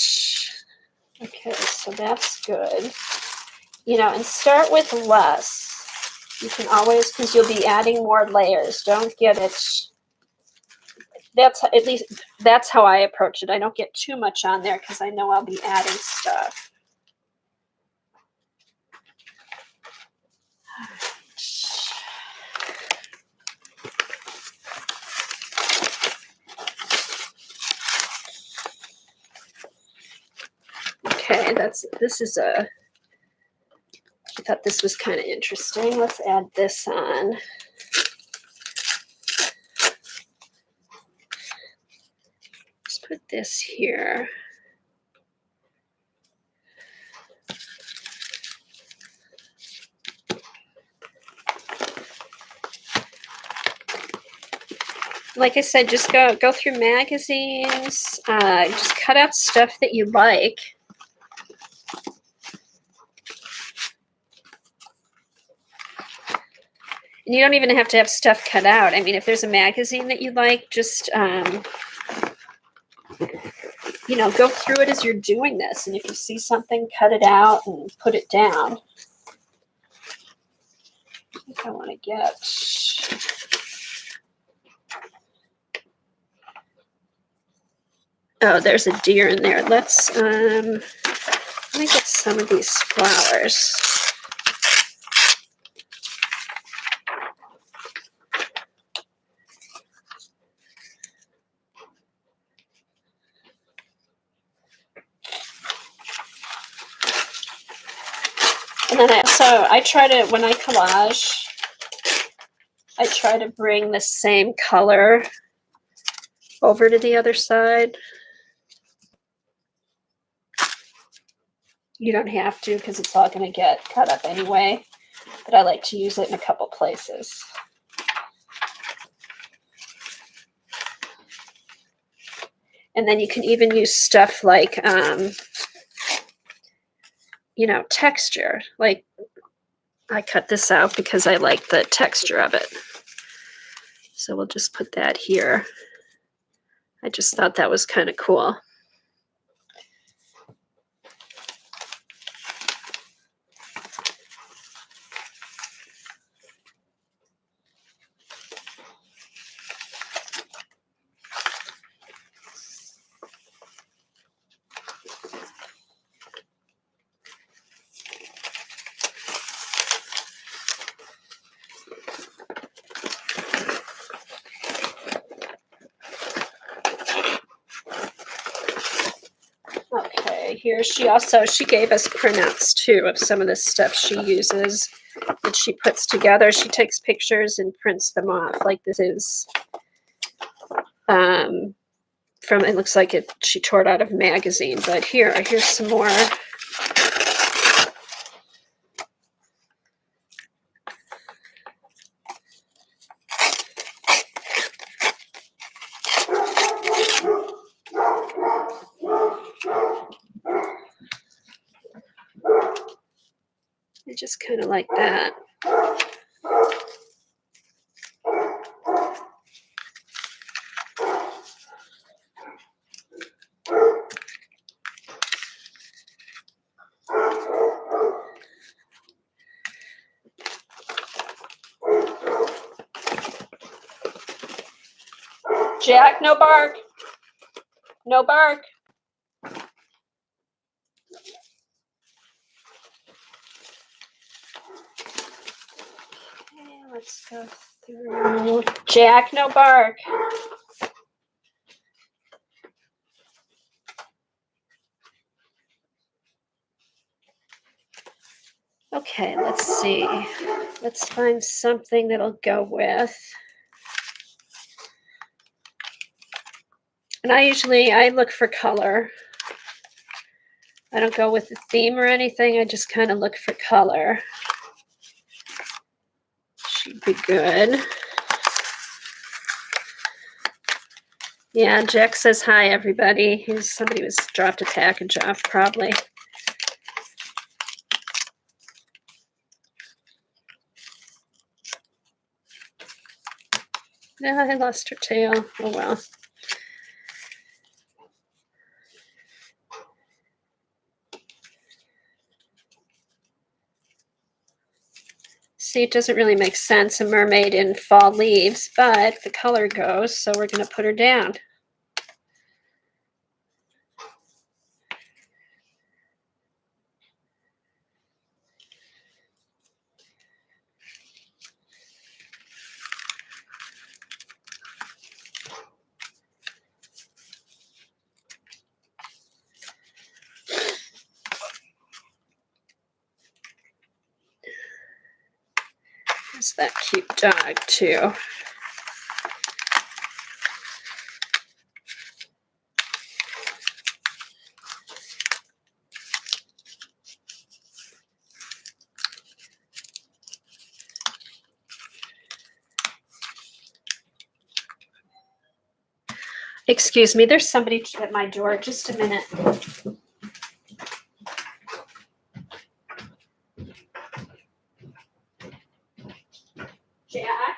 Okay, so that's good. You know, and start with less. You can always, because you'll be adding more layers. Don't get it. That's at least that's how I approach it. I don't get too much on there because I know I'll be adding stuff. Okay, this is a, I thought this was kind of interesting. Let's add this on. Let's put this here. Like I said, just go through magazines, just cut out stuff that you like. And you don't even have to have stuff cut out. I mean, if there's a magazine that you like, just, you know, go through it as you're doing this. And if you see something, cut it out and put it down. I think I want to get... Oh, there's a deer in there. Let me get some of these flowers. And then I try to, when I collage, I try to bring the same color over to the other side. You don't have to because it's all going to get cut up anyway, but I like to use it in a couple places. And then you can even use stuff like, you know, texture. Like I cut this out because I like the texture of it. So we'll just put that here. I just thought that was kind of cool. Okay, here she gave us printouts too of some of the stuff she uses that she puts together. She takes pictures and prints them off. Like this is from, it looks like it, she tore it out of a magazine, but here's some more. I just kind of like that. Jack, no bark. No bark. Okay, let's go through. Jack, no bark. Okay, let's see. Let's find something that'll go with. And I look for color. I don't go with the theme or anything. I just kind of look for color. Should be good. Yeah, Jack says hi, everybody. Somebody was dropped a package off, probably. Yeah, I lost her tail. Oh well. See, it doesn't really make sense, a mermaid in fall leaves, but the color goes, so we're going to put her down. There's that cute dog too. Excuse me, there's somebody at my door. Just a minute. Jack?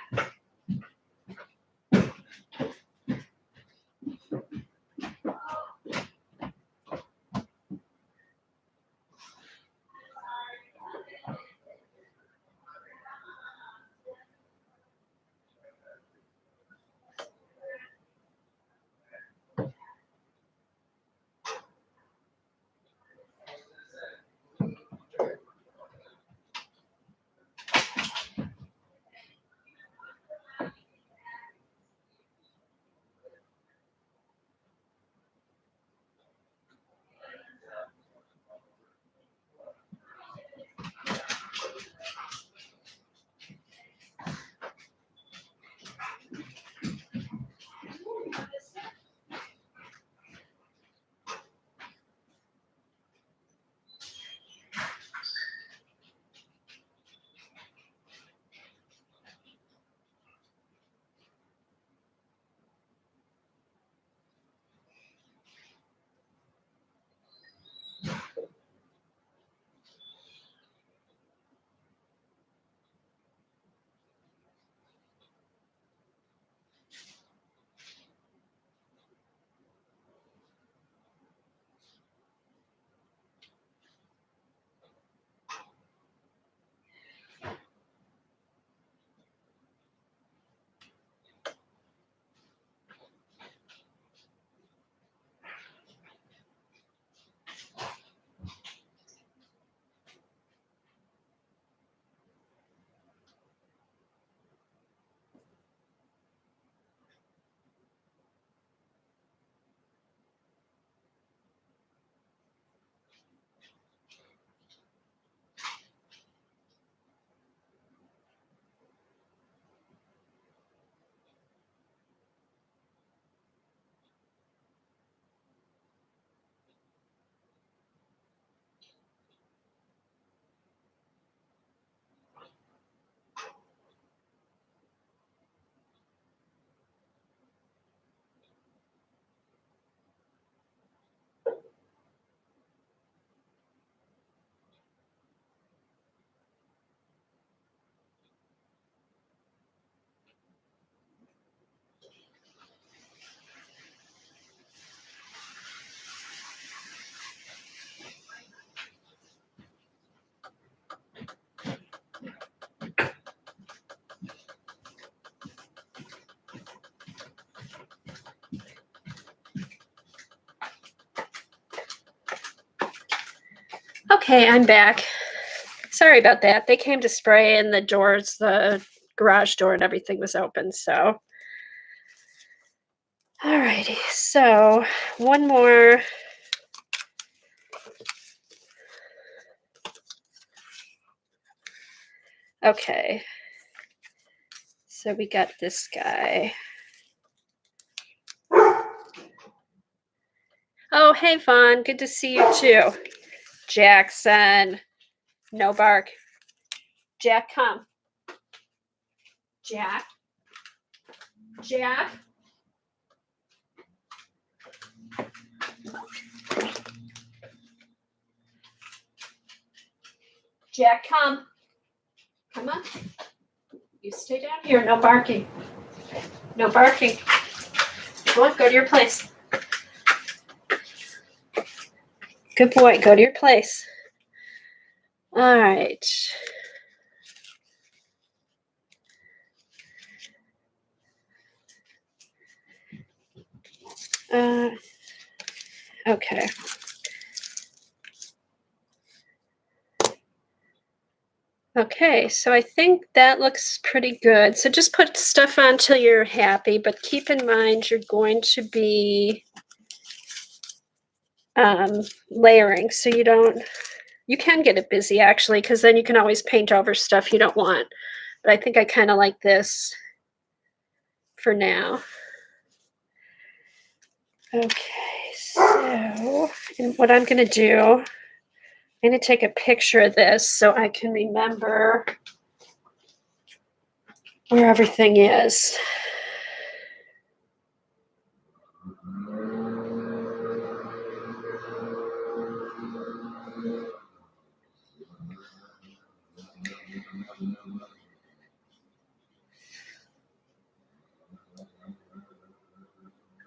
Okay, I'm back. Sorry about that. They came to spray and the doors, the garage door and everything was open, so. Alrighty, so one more. Okay. So we got this guy. Oh, hey, Vaughn. Good to see you too. Jackson. No bark. Jack, come. Jack. Jack. Jack, come. Come on. You stay down here. No barking. No barking. Come on, go to your place. Good boy. Go to your place. All right. Okay. Okay, so I think that looks pretty good. So just put stuff on till you're happy, but keep in mind you're going to be layering, so you can get it busy actually, because then you can always paint over stuff you don't want. but I think I kind of like this for now. Okay, so and what I'm going to do, I'm going to take a picture of this so I can remember where everything is.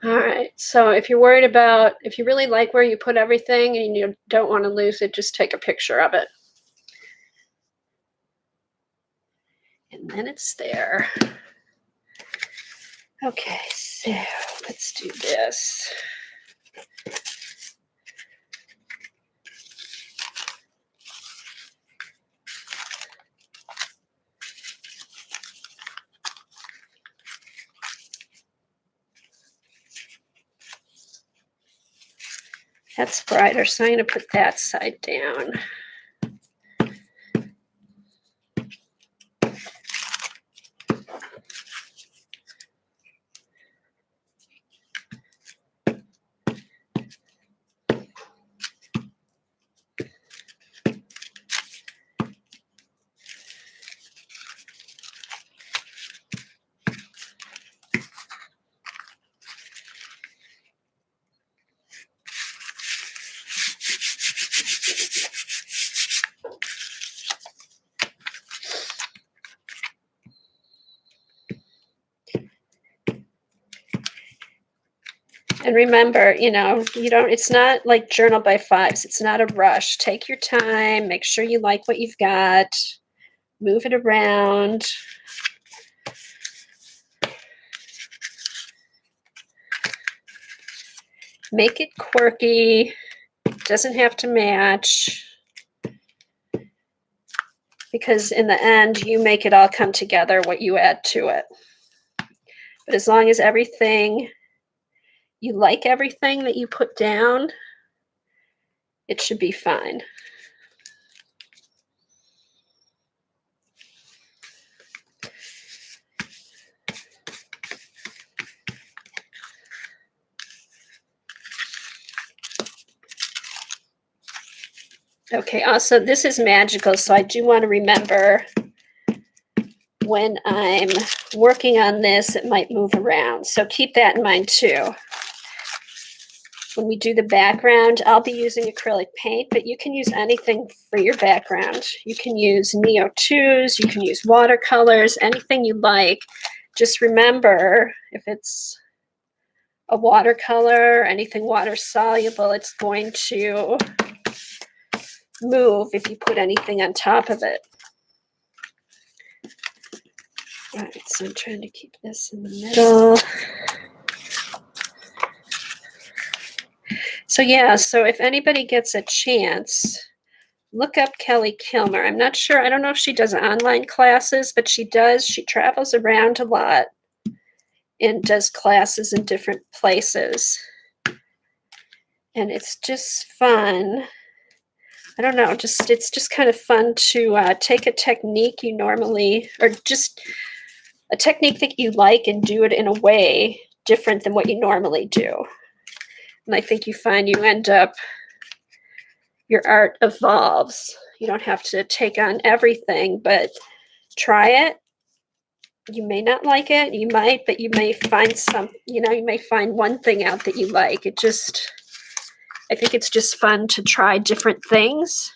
All right, so if you're worried about, if you really like where you put everything and you don't want to lose it, just take a picture of it. And then it's there. Okay, so let's do this. That's brighter, so I'm going to put that side down. And remember, you don't, it's not like journal by fives. It's not a rush. Take your time. Make sure you like what you've got. Move it around. Make it quirky. It doesn't have to match. Because in the end, you make it all come together, what you add to it. But as long as you like everything that you put down, it should be fine. Okay, also this is magical, so I do want to remember when I'm working on this, it might move around. So keep that in mind too. When we do the background, I'll be using acrylic paint, but you can use anything for your background. You can use Neo2s, you can use watercolors, anything you like. Just remember, if it's a watercolor, anything water soluble, it's going to move if you put anything on top of it. All right, so I'm trying to keep this in the middle. So yeah, so if anybody gets a chance, look up Kelly Kilmer. I'm not sure, I don't know if she does online classes, but she does. She travels around a lot and does classes in different places. And it's just fun. I don't know, it's just kind of fun to take a technique you normally, or just a technique that you like and do it in a way different than what you normally do. And I think you find you end up, your art evolves. You don't have to take on everything, but try it. You may not like it, you might, but you may find you may find one thing out that you like. I think it's just fun to try different things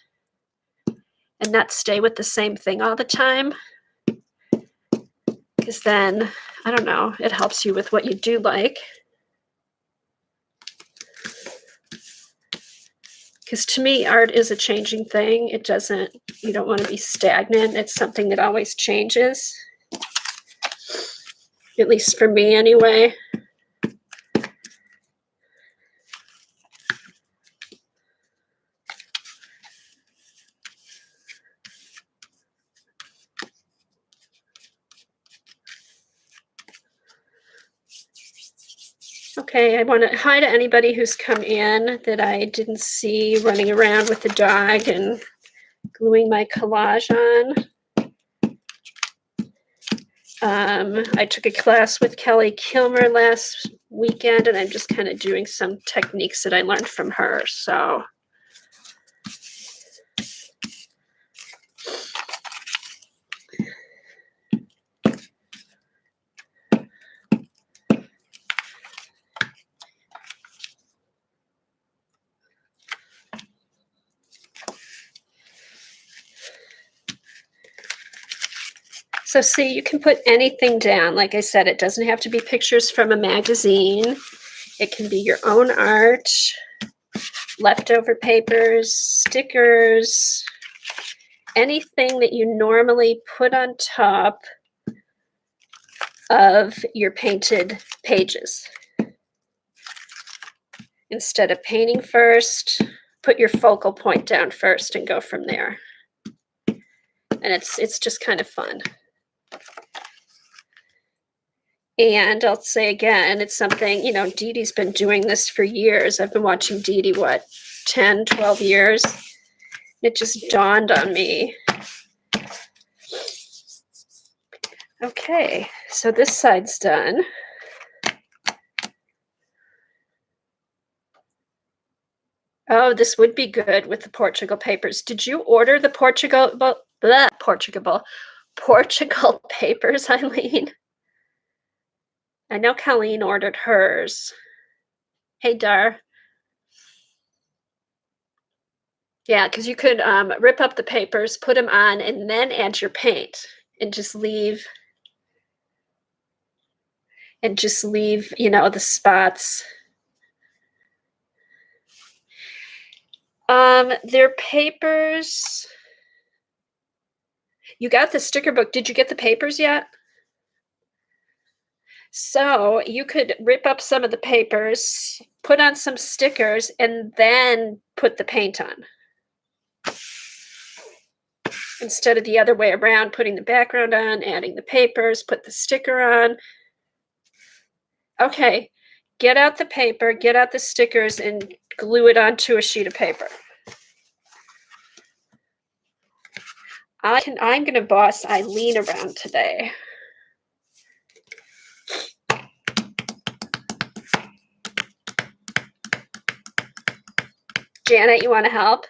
and not stay with the same thing all the time. Because then, I don't know, it helps you with what you do like. Because to me, art is a changing thing. You don't want to be stagnant. It's something that always changes. At least for me anyway. Okay, I want to hi to anybody who's come in that I didn't see running around with the dog and gluing my collage on. I took a class with Kelly Kilmer last weekend, and I'm just kind of doing some techniques that I learned from her. So see, you can put anything down. Like I said, it doesn't have to be pictures from a magazine. It can be your own art, leftover papers, stickers, anything that you normally put on top of your painted pages. Instead of painting first, put your focal point down first and go from there. And it's just kind of fun. And I'll say again, it's something, you know, Dee Dee's been doing this for years. I've been watching Dee Dee, 10, 12 years? It just dawned on me. Okay, so this side's done. Oh, this would be good with the Portugal papers. Did you order the Portugal papers, Eileen? I know Colleen ordered hers. Hey, Dar. Yeah, because you could rip up the papers, put them on, and then add your paint, and just leave, you know, the spots. Their papers. You got the sticker book. Did you get the papers yet? So you could rip up some of the papers, put on some stickers, and then put the paint on. Instead of the other way around, putting the background on, adding the papers, put the sticker on. Okay, get out the paper, get out the stickers, and glue it onto a sheet of paper. I'm going to boss Eileen around today. Janet, you want to help?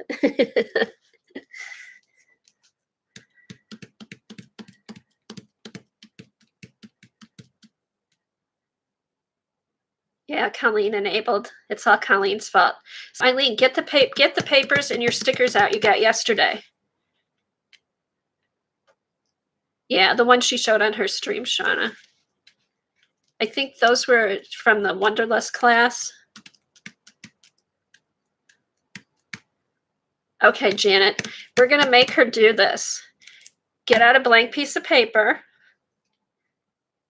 Yeah, Colleen enabled. It's all Colleen's fault. So Eileen, get the papers and your stickers out you got yesterday. Yeah, the one she showed on her stream, Shauna. I think those were from the Wonderlust class. Okay, Janet, we're going to make her do this. Get out a blank piece of paper,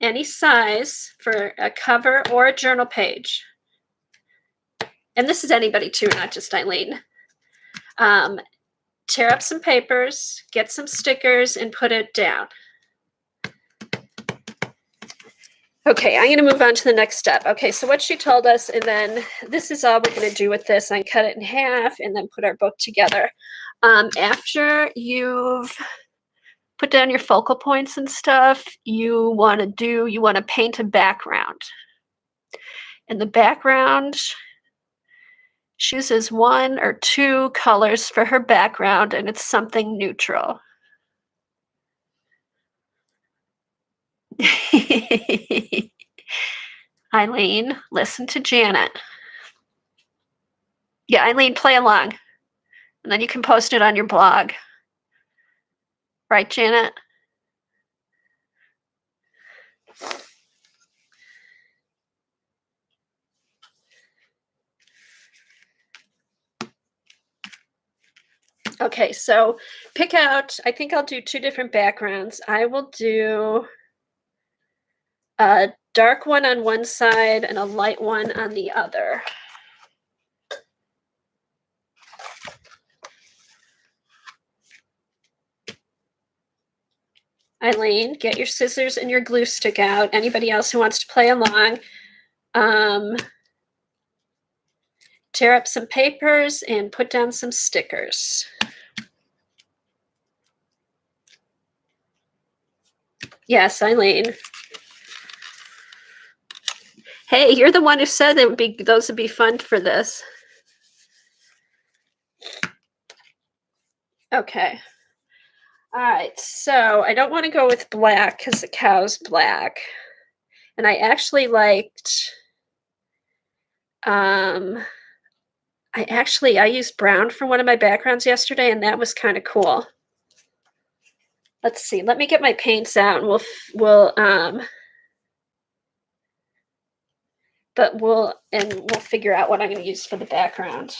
any size, for a cover or a journal page. And this is anybody too, not just Eileen. Tear up some papers, get some stickers, and put it down. Okay, I'm going to move on to the next step. Okay, so what she told us, and then this is all we're going to do with this. I cut it in half and then put our book together. After you've put down your focal points and stuff, you want to paint a background. And the background, she uses 1 or 2 colors for her background, and it's something neutral. Eileen, listen to Janet. Yeah, Eileen, play along. And then you can post it on your blog. Right, Janet? Okay, so pick out, I think I'll do 2 different backgrounds. I will do a dark one on one side and a light one on the other. Eileen, get your scissors and your glue stick out. Anybody else who wants to play along, tear up some papers and put down some stickers. Yes, Eileen. Hey, you're the one who said those would be fun for this. Okay. All right, so I don't want to go with black because the cow's black. And I actually liked, I used brown for one of my backgrounds yesterday, and that was kind of cool. Let's see, let me get my paints out and we'll figure out what I'm going to use for the background.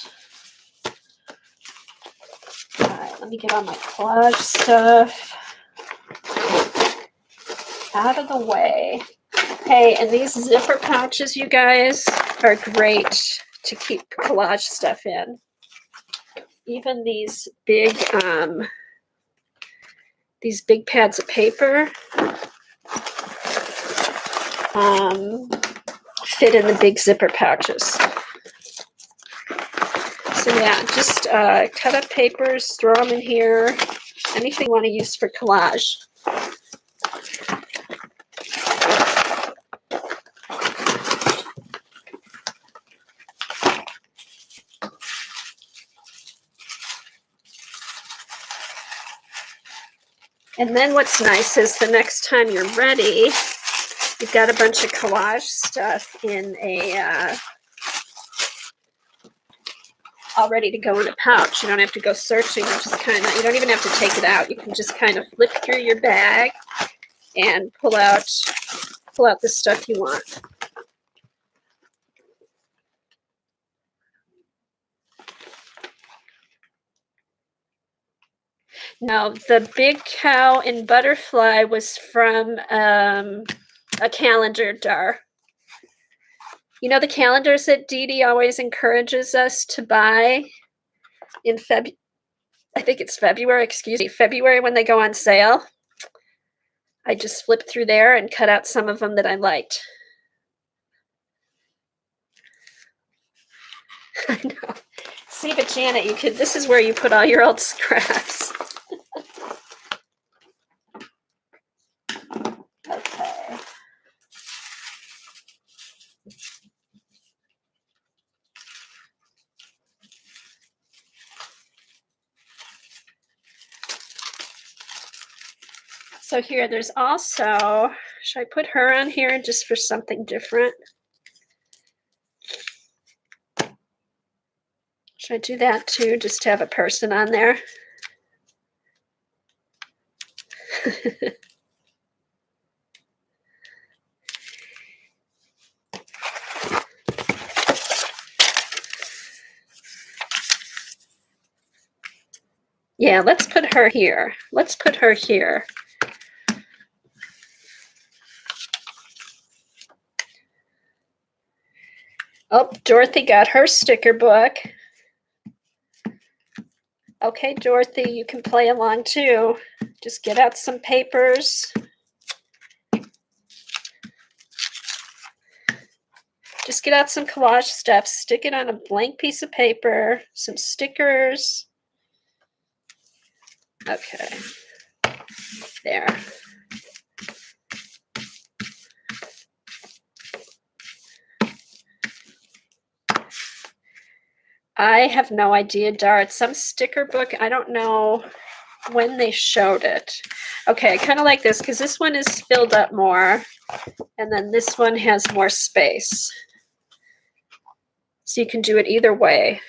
All right, let me get all my collage stuff out of the way. Hey, and these zipper pouches, you guys, are great to keep collage stuff in. Even these big pads of paper fit in the big zipper pouches. So yeah, just cut up papers, throw them in here. Anything you want to use for collage. And then what's nice is the next time you're ready, you've got a bunch of collage stuff in a all ready to go in a pouch. You don't have to go searching. You don't even have to take it out. You can just kind of flip through your bag and pull out the stuff you want. Now, the big cow and butterfly was from a calendar jar. You know the calendars that Dee Dee always encourages us to buy in February when they go on sale? I just flipped through there and cut out some of them that I liked. I know. See, but Janet, this is where you put all your old scraps. Okay. So here, there's also, should I put her on here just for something different? Should I do that too, just to have a person on there? Yeah, let's put her here. Oh, Dorothy got her sticker book. Okay, Dorothy, you can play along too. Just get out some papers. Just get out some collage stuff, stick it on a blank piece of paper, some stickers. Okay, there. I have no idea, Dart. Some sticker book, I don't know when they showed it. Okay, I kind of like this because this one is filled up more, and then this one has more space. So you can do it either way.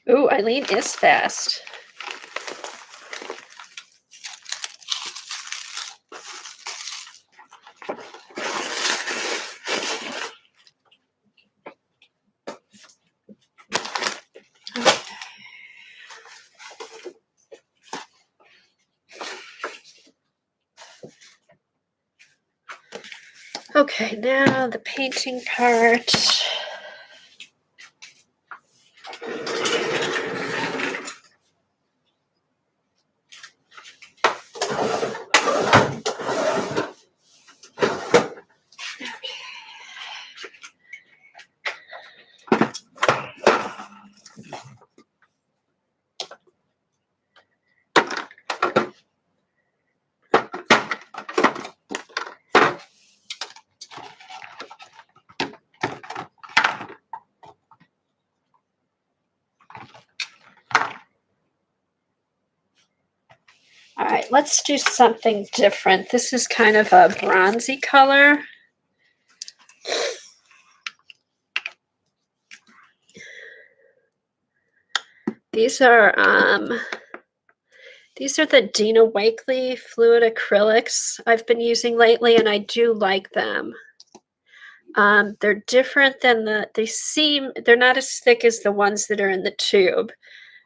Ooh, Eileen is fast. Okay, now the painting part. right, let's do something different. This is kind of a bronzy color. These are the Dina Wakley fluid acrylics I've been using lately, and I do like them. They're different than they're not as thick as the ones that are in the tube.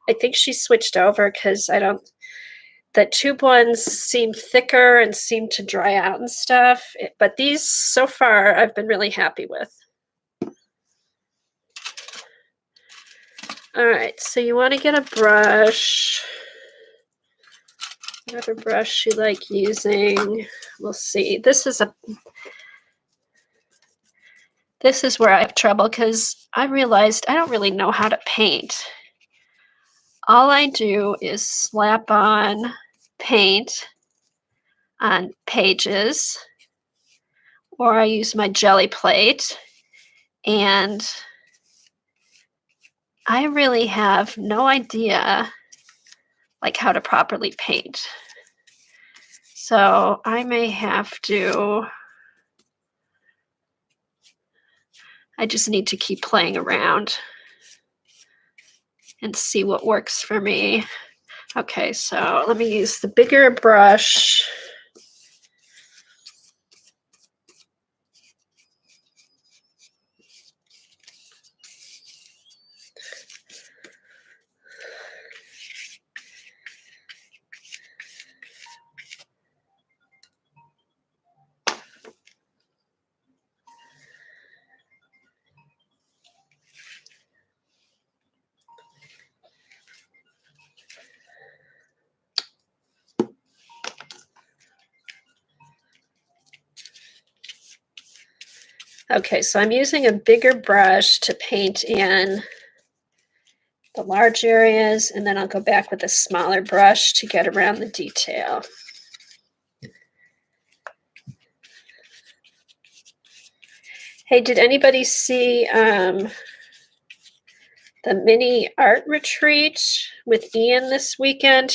I think she switched over because the tube ones seem thicker and seem to dry out and stuff. But these so far I've been really happy with. All right, so you want to get a brush. Whatever brush you like using. We'll see. This is where I have trouble because I realized I don't really know how to paint. All I do is slap on paint on pages, or I use my jelly plate, and I really have no idea like how to properly paint. So I may have to, I just need to keep playing around and see what works for me. Okay, so let me use the bigger brush. Okay, so I'm using a bigger brush to paint in the large areas, and then I'll go back with a smaller brush to get around the detail. Hey, did anybody see the mini art retreat with Ian this weekend?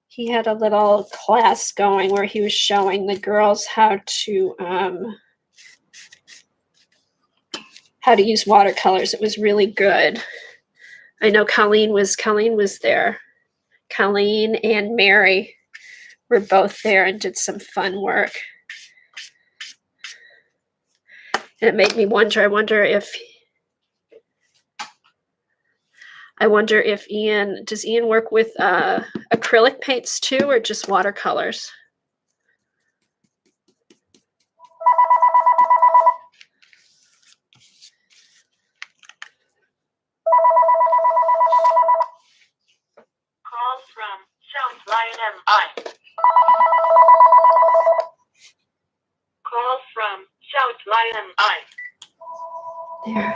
He had a little class going where he was showing the girls how to use watercolors. It was really good. I know Colleen was there. Colleen and Mary were both there and did some fun work. And it made me wonder, I wonder if does Ian work with acrylic paints too, or just watercolors? Call from South Lion MI. Call from South Lion MI. There.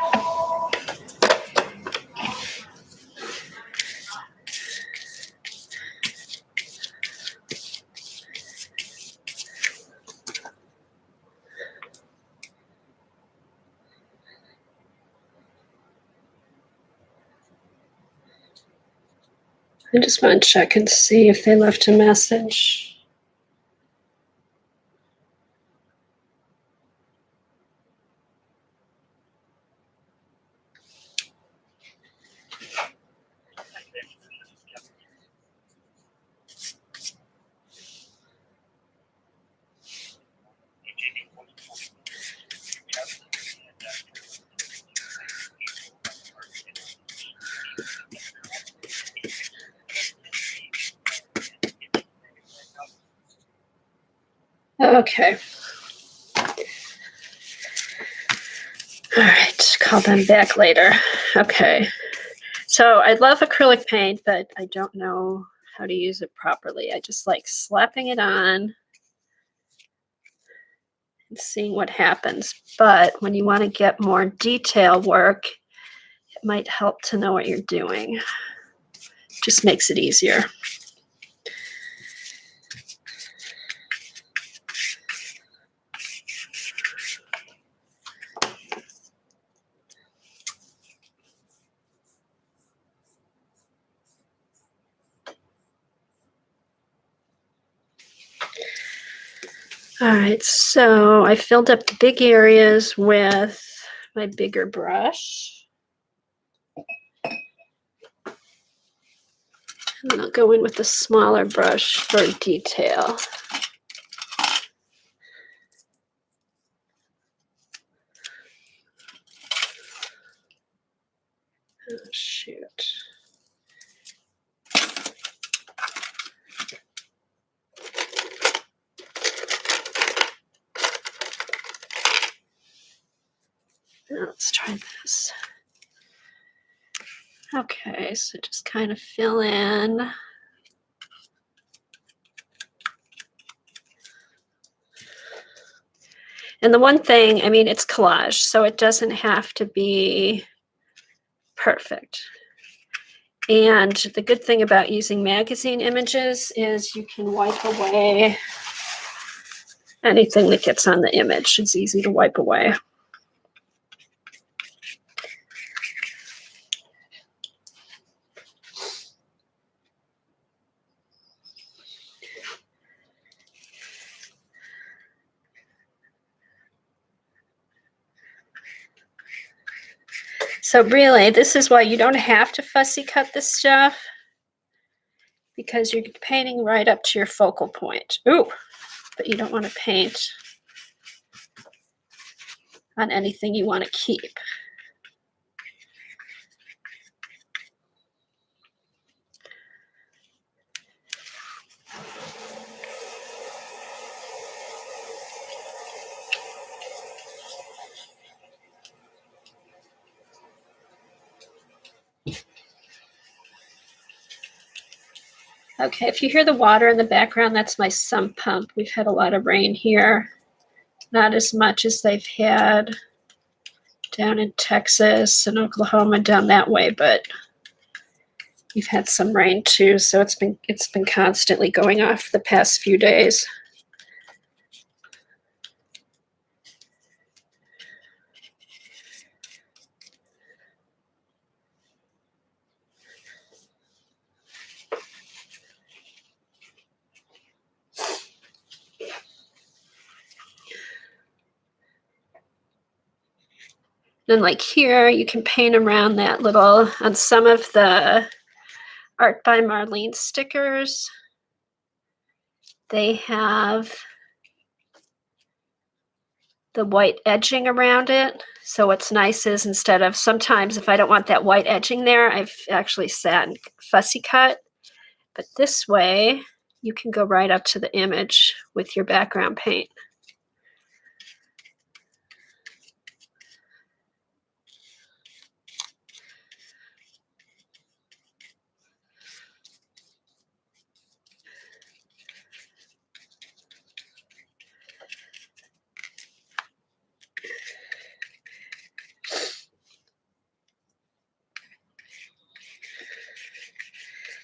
I just want to check and see if they left a message. Okay. All right, call them back later. Okay. So I love acrylic paint, but I don't know how to use it properly. I just like slapping it on and seeing what happens. But when you want to get more detail work, it might help to know what you're doing. Just makes it easier. All right, so I filled up the big areas with my bigger brush. And then I'll go in with the smaller brush for detail. Oh, shoot. Now let's try this. Okay, so just kind of fill in. And the one thing, I mean, it's collage, so it doesn't have to be perfect. And the good thing about using magazine images is you can wipe away anything that gets on the image. It's easy to wipe away. So really, this is why you don't have to fussy cut this stuff, because you're painting right up to your focal point. Ooh, but you don't want to paint on anything you want to keep. Okay, if you hear the water in the background, that's my sump pump. We've had a lot of rain here. Not as much as they've had down in Texas and Oklahoma down that way, but we've had some rain too, so it's been constantly going off the past few days. Then like here, you can paint around that little, on some of the Art by Marlene stickers, they have the white edging around it. So what's nice is, instead of, sometimes if I don't want that white edging there, I've actually sat and fussy cut. But this way, you can go right up to the image with your background paint.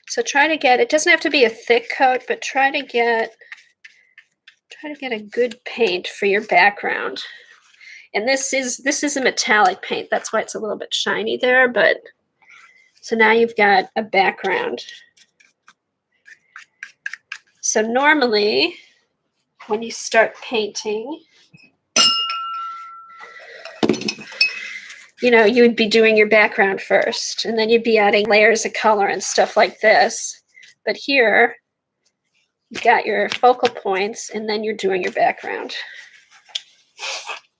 So try to get, it doesn't have to be a thick coat, but try to get a good paint for your background. And this is a metallic paint. That's why it's a little bit shiny there, but so now you've got a background. So normally when you start painting, you know, you would be doing your background first, and then you'd be adding layers of color and stuff like this. But here, you've got your focal points, and then you're doing your background.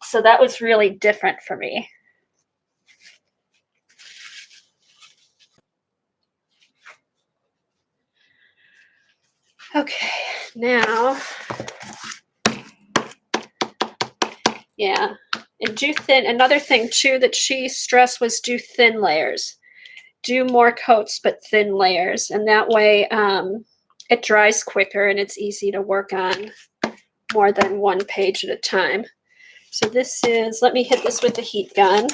So that was really different for me. Okay, now, yeah, and do thin. Another thing too that she stressed was do thin layers. Do more coats, but thin layers, and that way it dries quicker and it's easy to work on more than one page at a time. So this is, let me hit this with the heat gun.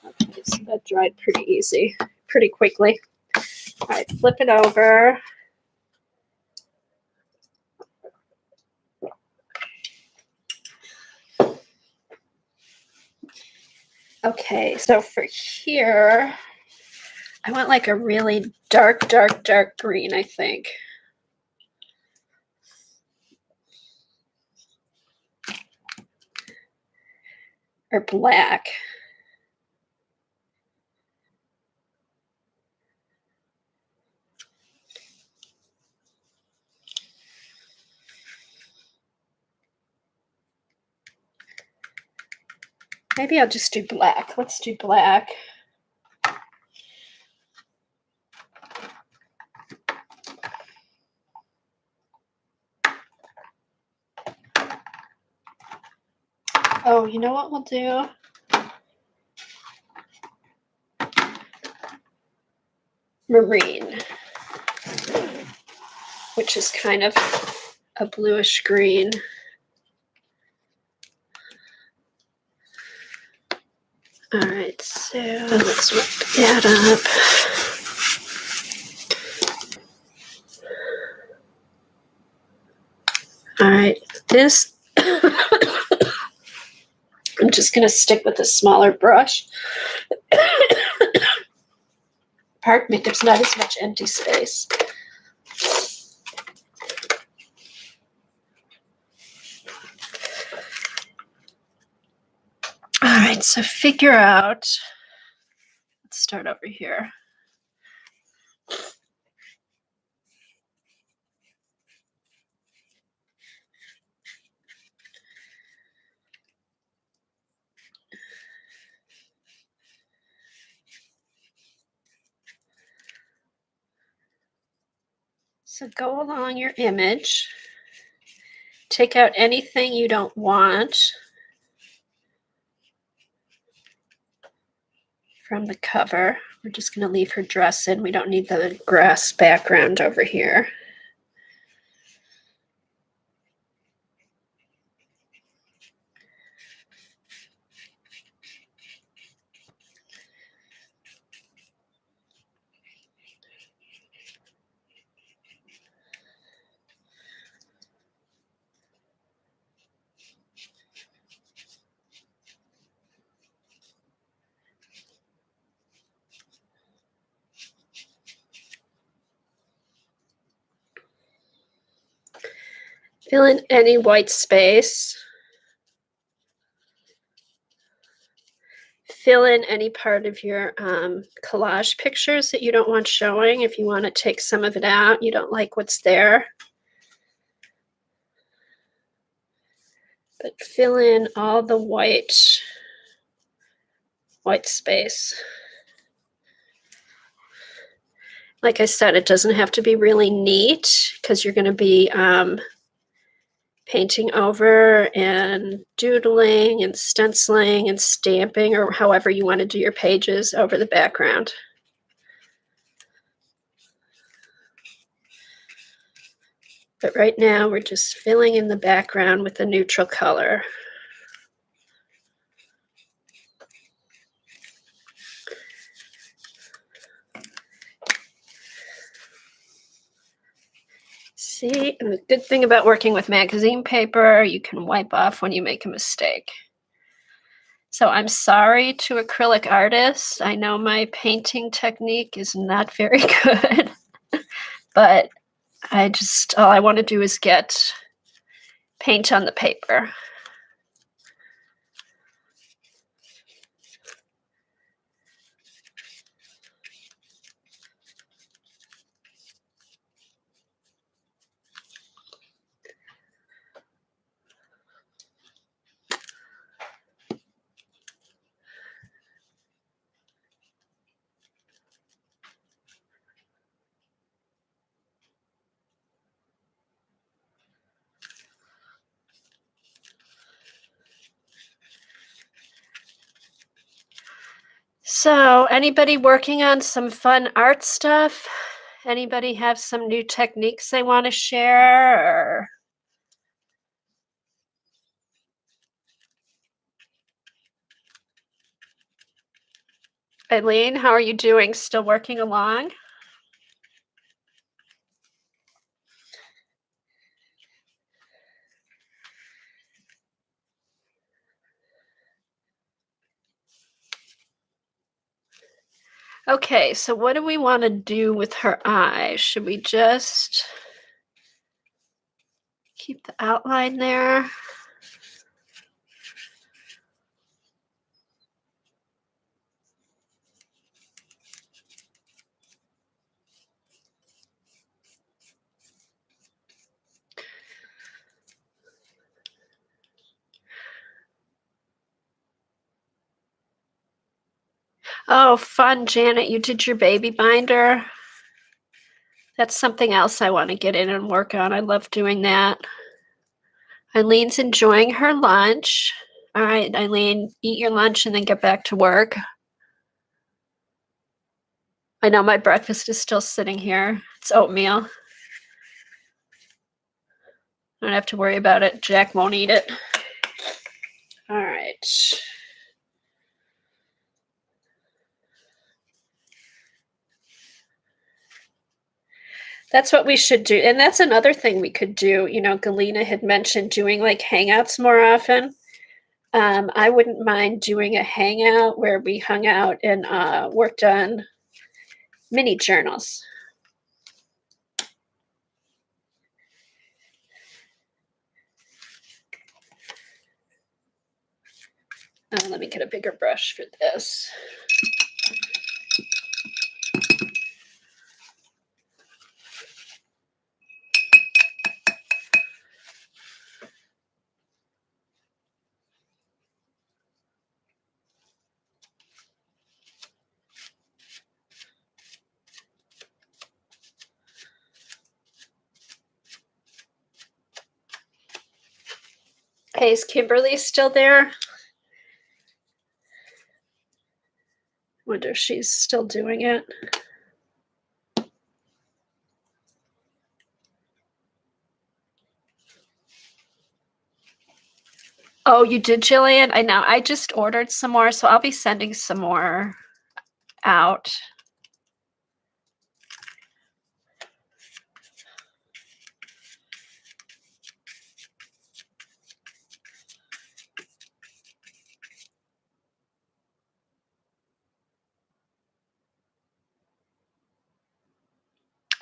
Okay, so that dried pretty easy, pretty quickly. All right, flip it over. Okay, so for here, I want like a really dark, dark, dark green, I think. Or black. Maybe I'll just do black. Let's do black. Oh, you know what we'll do? Marine, which is kind of a bluish green. All right, so let's wrap that up. All right, this, I'm just going to stick with a smaller brush. Pardon me, there's not as much empty space. All right, so figure out, let's start over here. So go along your image, take out anything you don't want from the cover. We're just going to leave her dress in. We don't need the grass background over here. Fill in any white space. Fill in any part of your collage pictures that you don't want showing. If you want to take some of it out, you don't like what's there. But fill in all the white space. Like I said, it doesn't have to be really neat because you're going to be painting over and doodling and stenciling and stamping, or however you want to do your pages, over the background. But right now we're just filling in the background with a neutral color. See, and the good thing about working with magazine paper, you can wipe off when you make a mistake. So I'm sorry to acrylic artists. I know my painting technique is not very good, but all I want to do is get paint on the paper. So anybody working on some fun art stuff? Anybody have some new techniques they want to share? Or Eileen, how are you doing? Still working along? Okay, so what do we want to do with her eye? Should we just keep the outline there? Oh, fun, Janet. You did your baby binder. That's something else I want to get in and work on. I love doing that. Eileen's enjoying her lunch. All right, Eileen, eat your lunch and then get back to work. I know my breakfast is still sitting here. It's oatmeal. I don't have to worry about it. Jack won't eat it. All right. That's what we should do. And that's another thing we could do. You know, Galena had mentioned doing like hangouts more often. I wouldn't mind doing a hangout where we hung out and worked on mini journals. Let me get a bigger brush for this. Hey, is Kimberly still there? Wonder if she's still doing it. Oh, you did, Jillian? I know. I just ordered some more, so I'll be sending some more out.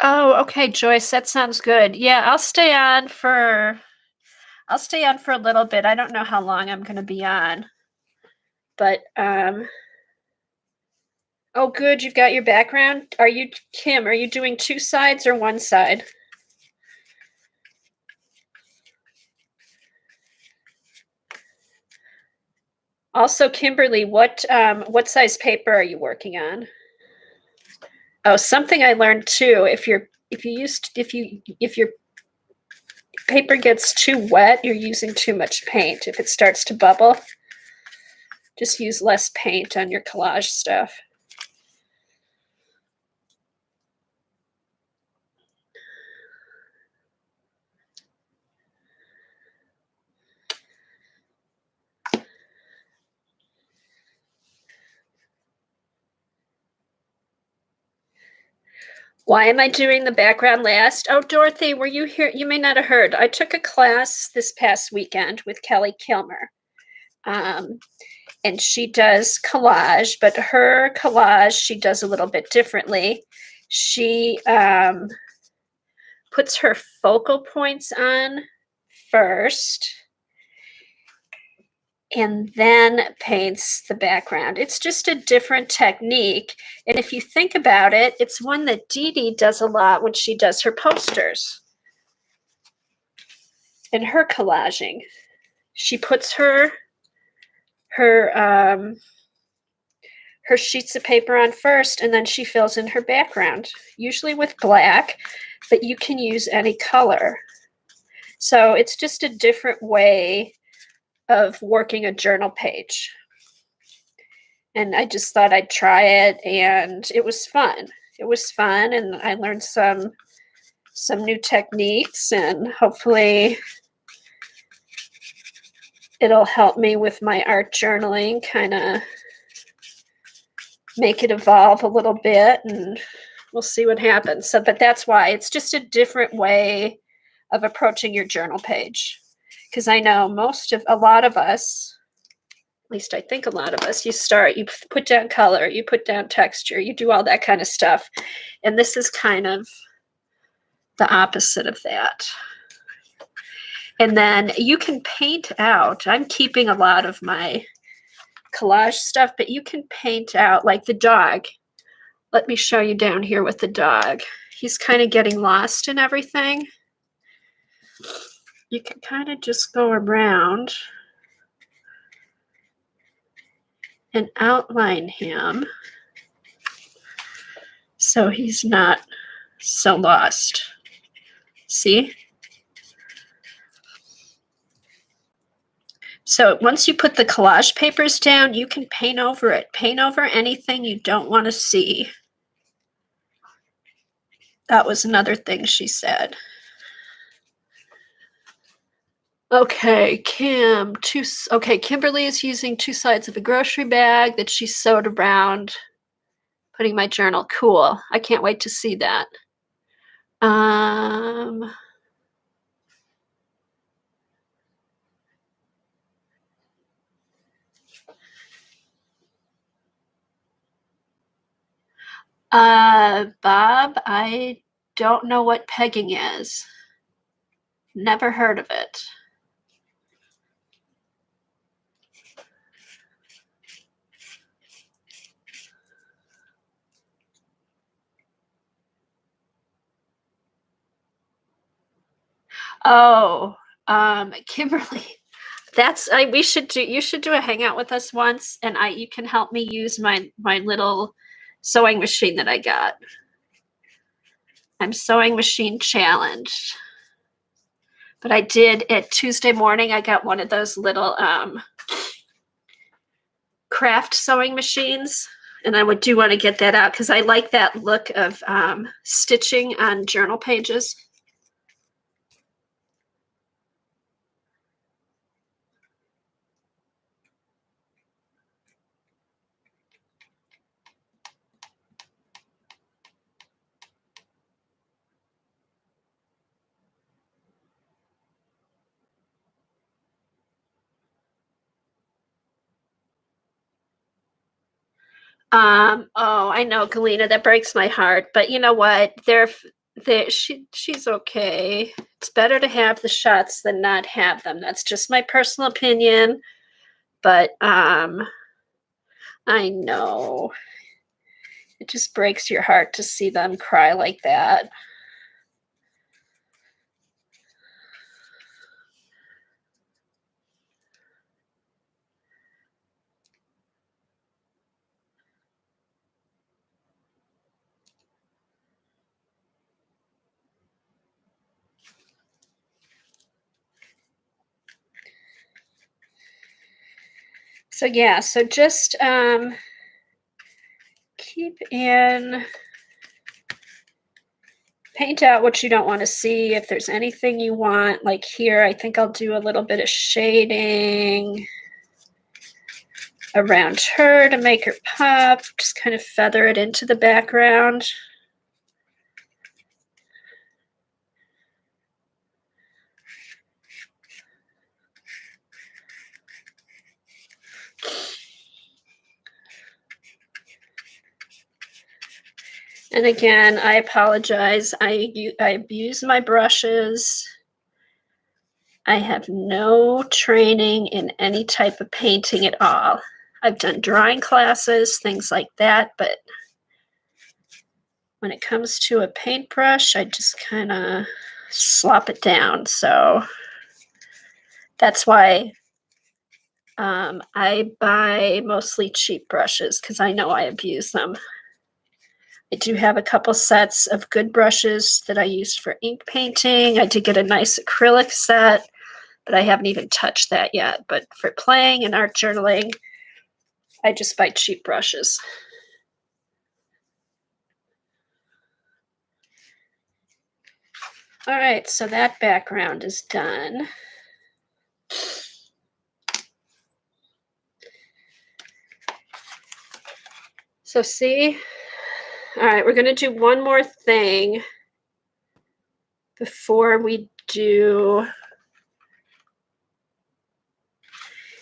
Oh, okay, Joyce, that sounds good. Yeah, I'll stay on for a little bit. I don't know how long I'm going to be on. But oh, good, you've got your background. Are you Kim, are you doing two sides or one side? Also, Kimberly, what size paper are you working on? Oh, something I learned too. If your paper gets too wet, you're using too much paint. If it starts to bubble, just use less paint on your collage stuff. Why am I doing the background last? Oh, Dorothy, were you here? You may not have heard. I took a class this past weekend with Kelly Kilmer. And she does collage, but her collage she does a little bit differently. She puts her focal points on first and then paints the background. It's just a different technique. And if you think about it, it's one that Dee Dee does a lot when she does her posters and her collaging. She puts her sheets of paper on first, and then she fills in her background, usually with black, but you can use any color. So it's just a different way of working a journal page. And I just thought I'd try it, and it was fun. It was fun, and I learned some new techniques, and hopefully it'll help me with my art journaling, kind of make it evolve a little bit, and we'll see what happens. So, but that's why it's just a different way of approaching your journal page. Because I know a lot of us, at least I think a lot of us, you put down color, you put down texture, you do all that kind of stuff. And this is kind of the opposite of that. And then you can paint out. I'm keeping a lot of my collage stuff, but you can paint out like the dog. Let me show you down here with the dog. He's kind of getting lost in everything. You can kind of just go around and outline him so he's not so lost. See? So once you put the collage papers down, you can paint over it. Paint over anything you don't want to see. That was another thing she said. Okay, Kimberly is using 2 sides of a grocery bag that she sewed around putting my journal. Cool. I can't wait to see that. Bob, I don't know what pegging is. Never heard of it. Oh, Kimberly, you should do a hangout with us once, and you can help me use my little sewing machine that I got. I'm sewing machine challenged. But I did it Tuesday morning. I got one of those little craft sewing machines, and I do want to get that out because I like that look of stitching on journal pages. Oh, I know, Galena, that breaks my heart. But you know what? She's okay. It's better to have the shots than not have them. That's just my personal opinion. But I know. It just breaks your heart to see them cry like that. So yeah, so just paint out what you don't want to see. If there's anything you want, like here, I think I'll do a little bit of shading around her to make her pop. Just kind of feather it into the background. And again, I apologize. I abuse my brushes. I have no training in any type of painting at all. I've done drawing classes, things like that, but when it comes to a paintbrush, I just kind of slop it down. So that's why I buy mostly cheap brushes because I know I abuse them. I do have a couple sets of good brushes that I use for ink painting. I did get a nice acrylic set, but I haven't even touched that yet. But for playing and art journaling, I just buy cheap brushes. All right, so that background is done. So see, all right, we're going to do one more thing before we do.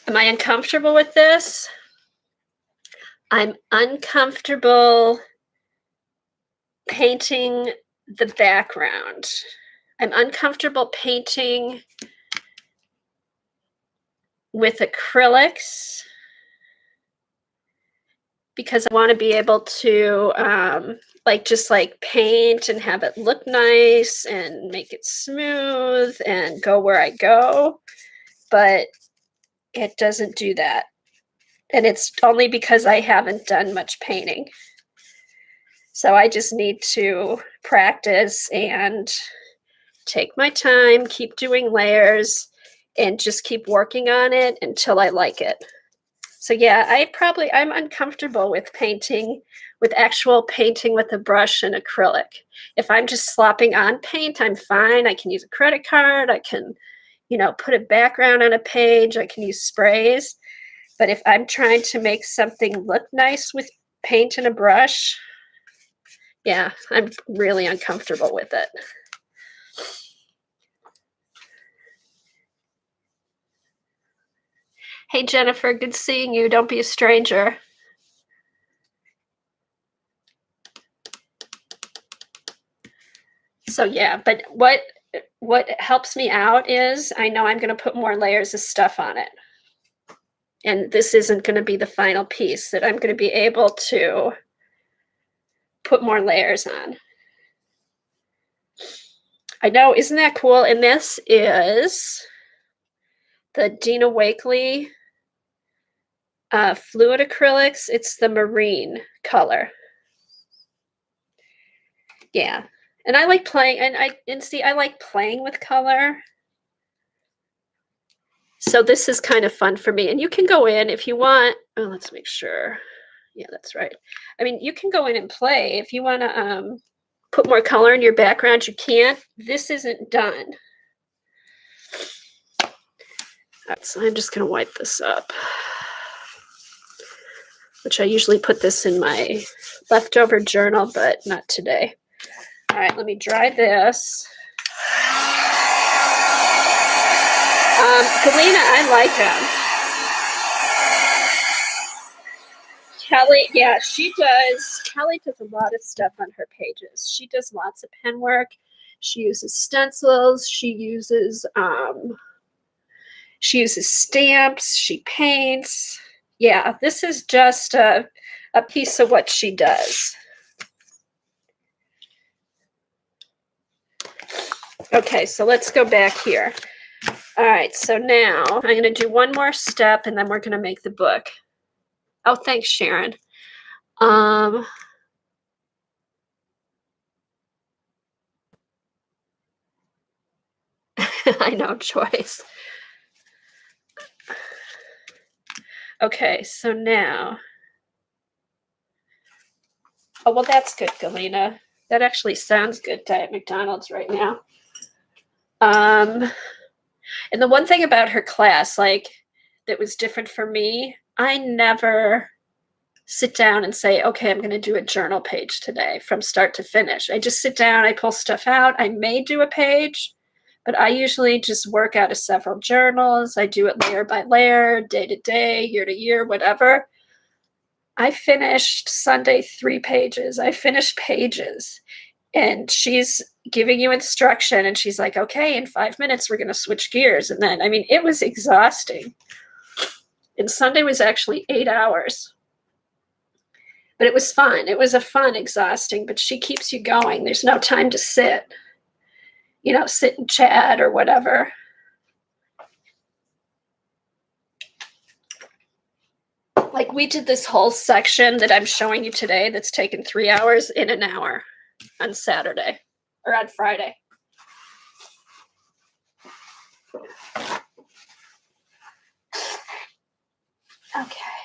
Am I uncomfortable with this? I'm uncomfortable painting the background. I'm uncomfortable painting with acrylics because I want to be able to just paint and have it look nice and make it smooth and go where I go. But it doesn't do that. And it's only because I haven't done much painting. So I just need to practice and take my time, keep doing layers, and just keep working on it until I like it. So yeah, I'm uncomfortable with painting, with actual painting with a brush and acrylic. If I'm just slopping on paint, I'm fine. I can use a credit card. I can, put a background on a page. I can use sprays. But if I'm trying to make something look nice with paint and a brush, yeah, I'm really uncomfortable with it. Hey, Jennifer, good seeing you. Don't be a stranger. So yeah, but what helps me out is I know I'm going to put more layers of stuff on it. And this isn't going to be the final piece, that I'm going to be able to put more layers on. I know, isn't that cool? And this is the Dina Wakley fluid acrylics. It's the marine color. Yeah. And I like playing, and I like playing with color. So this is kind of fun for me. And you can go in if you want. Oh, let's make sure. Yeah, that's right. I mean, you can go in and play. If you want to put more color in your background, you can. This isn't done. All right, so I'm just going to wipe this up, which I usually put this in my leftover journal, but not today. All right, let me dry this. Galena, I like him. Kelly, yeah, she does. Kelly does a lot of stuff on her pages. She does lots of pen work. She uses stencils. She uses stamps. She paints. Yeah, this is just a piece of what she does. Okay, so let's go back here. All right, so now I'm going to do one more step and then we're going to make the book. Oh, thanks, Sharon. I know, Joyce. Okay, so now. Oh, well, that's good, Galena. That actually sounds good, Diet McDonald's right now. And the one thing about her class, that was different for me, I never sit down and say, okay, I'm going to do a journal page today from start to finish. I just sit down, I pull stuff out. I may do a page, but I usually just work out of several journals. I do it layer by layer, day to day, year to year, whatever. I finished Sunday 3 pages. I finished pages. And she's giving you instruction and she's like, okay, in 5 minutes, we're going to switch gears. And then, it was exhausting. And Sunday was actually 8 hours. But it was fun. It was a fun, exhausting, but she keeps you going. There's no time to sit, sit and chat or whatever. Like we did this whole section that I'm showing you today that's taken 3 hours in an hour on Saturday or on Friday. Okay.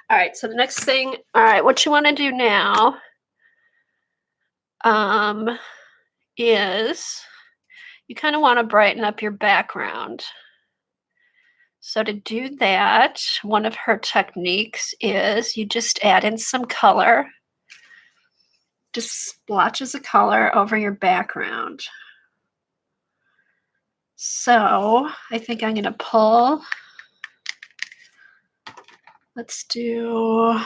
All right, so the next thing, all right, what you want to do now is you kind of want to brighten up your background. So to do that, one of her techniques is you just add in some color, just splotches of color over your background. So I think I'm going to pull, let's do,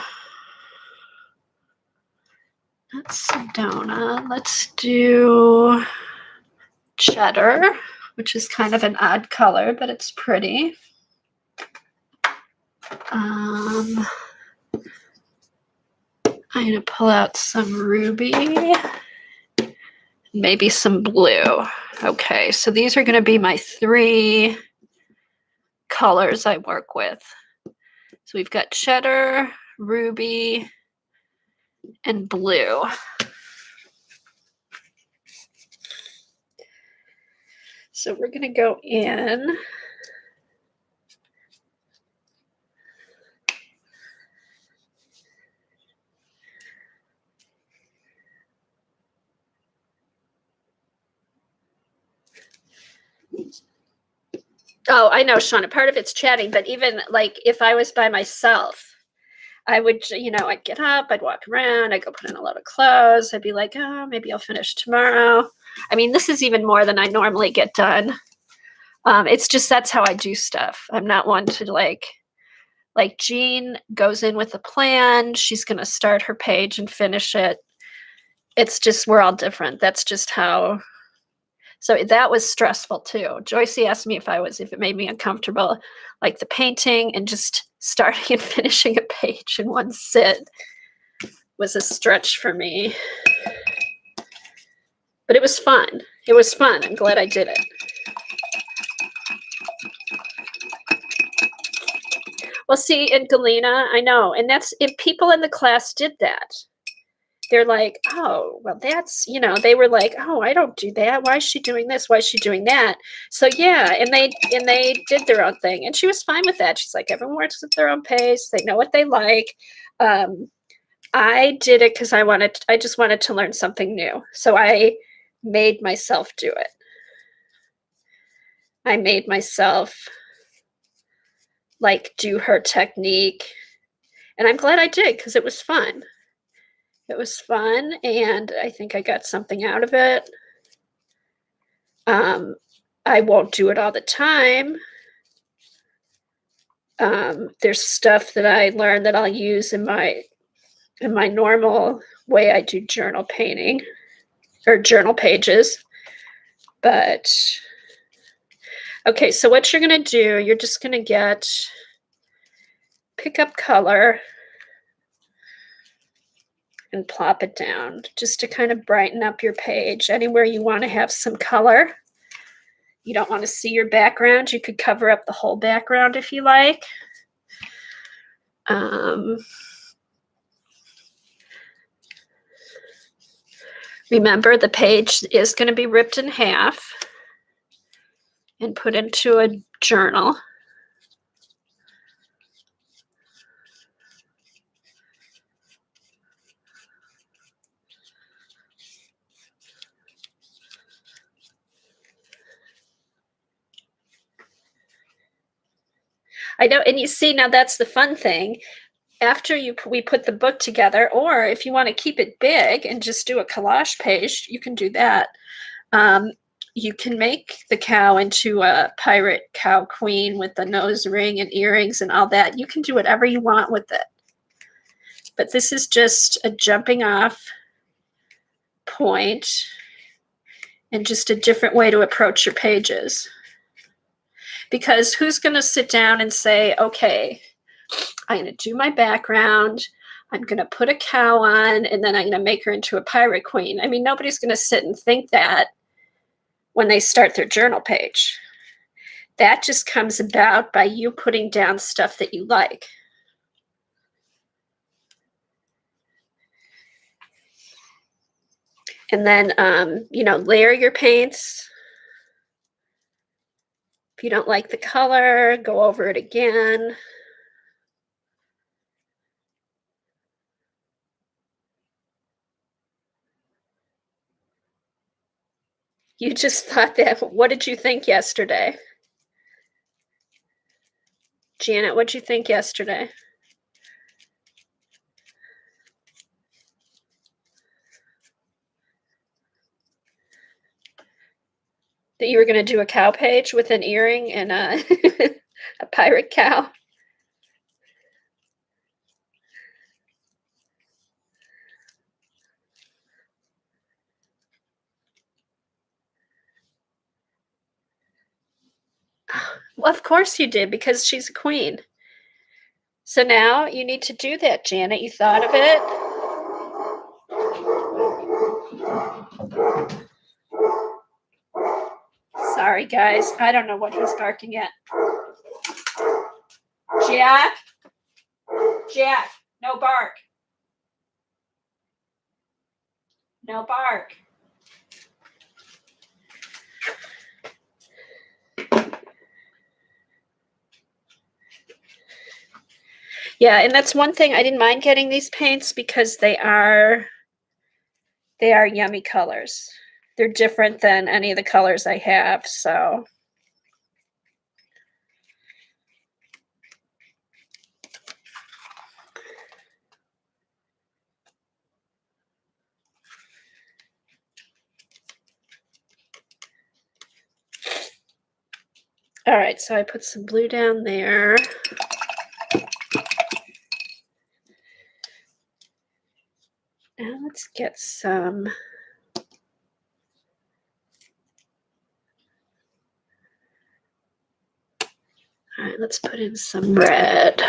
not Sedona, let's do cheddar, which is kind of an odd color, but it's pretty. I'm going to pull out some ruby, maybe some blue. Okay, so these are going to be my 3 colors I work with. So we've got cheddar, ruby, and blue. So we're going to go in. Oh, I know, Shauna, part of it's chatting, but even like if I was by myself, I would, I'd get up, I'd walk around, I'd go put in a load of clothes. I'd be like, oh, maybe I'll finish tomorrow. I mean, this is even more than I normally get done. It's just that's how I do stuff. I'm not one to like Jean goes in with a plan. She's going to start her page and finish it. It's just, we're all different. That's just how. So that was stressful too. Joyce asked me if it made me uncomfortable, like the painting and just starting and finishing a page in one sit was a stretch for me. But it was fun. It was fun. I'm glad I did it. Well, see, in Galena, I know. And that's, if people in the class did that, they're like, oh, well, that's, they were like, oh, I don't do that. Why is she doing this? Why is she doing that? So yeah, and they did their own thing. And she was fine with that. She's like, everyone works at their own pace. They know what they like. I did it because I just wanted to learn something new. So I made myself do it. I made myself like do her technique. And I'm glad I did because it was fun. It was fun, and I think I got something out of it. I won't do it all the time. There's stuff that I learned that I'll use in my normal way I do journal painting or journal pages. But okay, so what you're going to do, you're just going to pick up color and plop it down just to kind of brighten up your page. Anywhere you want to have some color. You don't want to see your background. You could cover up the whole background if you like. Remember, the page is going to be ripped in half and put into a journal. I know, and you see, now that's the fun thing. After we put the book together, or if you want to keep it big and just do a collage page, you can do that. You can make the cow into a pirate cow queen with the nose ring and earrings and all that. You can do whatever you want with it. But this is just a jumping off point and just a different way to approach your pages. Because who's going to sit down and say, okay, I'm going to do my background, I'm going to put a cow on, and then I'm going to make her into a pirate queen. I mean, nobody's going to sit and think that when they start their journal page. That just comes about by you putting down stuff that you like. And then, layer your paints. If you don't like the color, go over it again. You just thought that, what did you think yesterday? Janet, what'd you think yesterday? That you were going to do a cow page with an earring and a, a pirate cow? Well, of course you did, because she's a queen. So now you need to do that, Janet. You thought of it? Sorry, guys. I don't know what he's barking at. Jack? Jack, no bark. No bark. Yeah, and that's one thing I didn't mind getting these paints, because they are yummy colors. They're different than any of the colors I have, so. All right, so I put some blue down there. Now let's get some. All right, let's put in some red.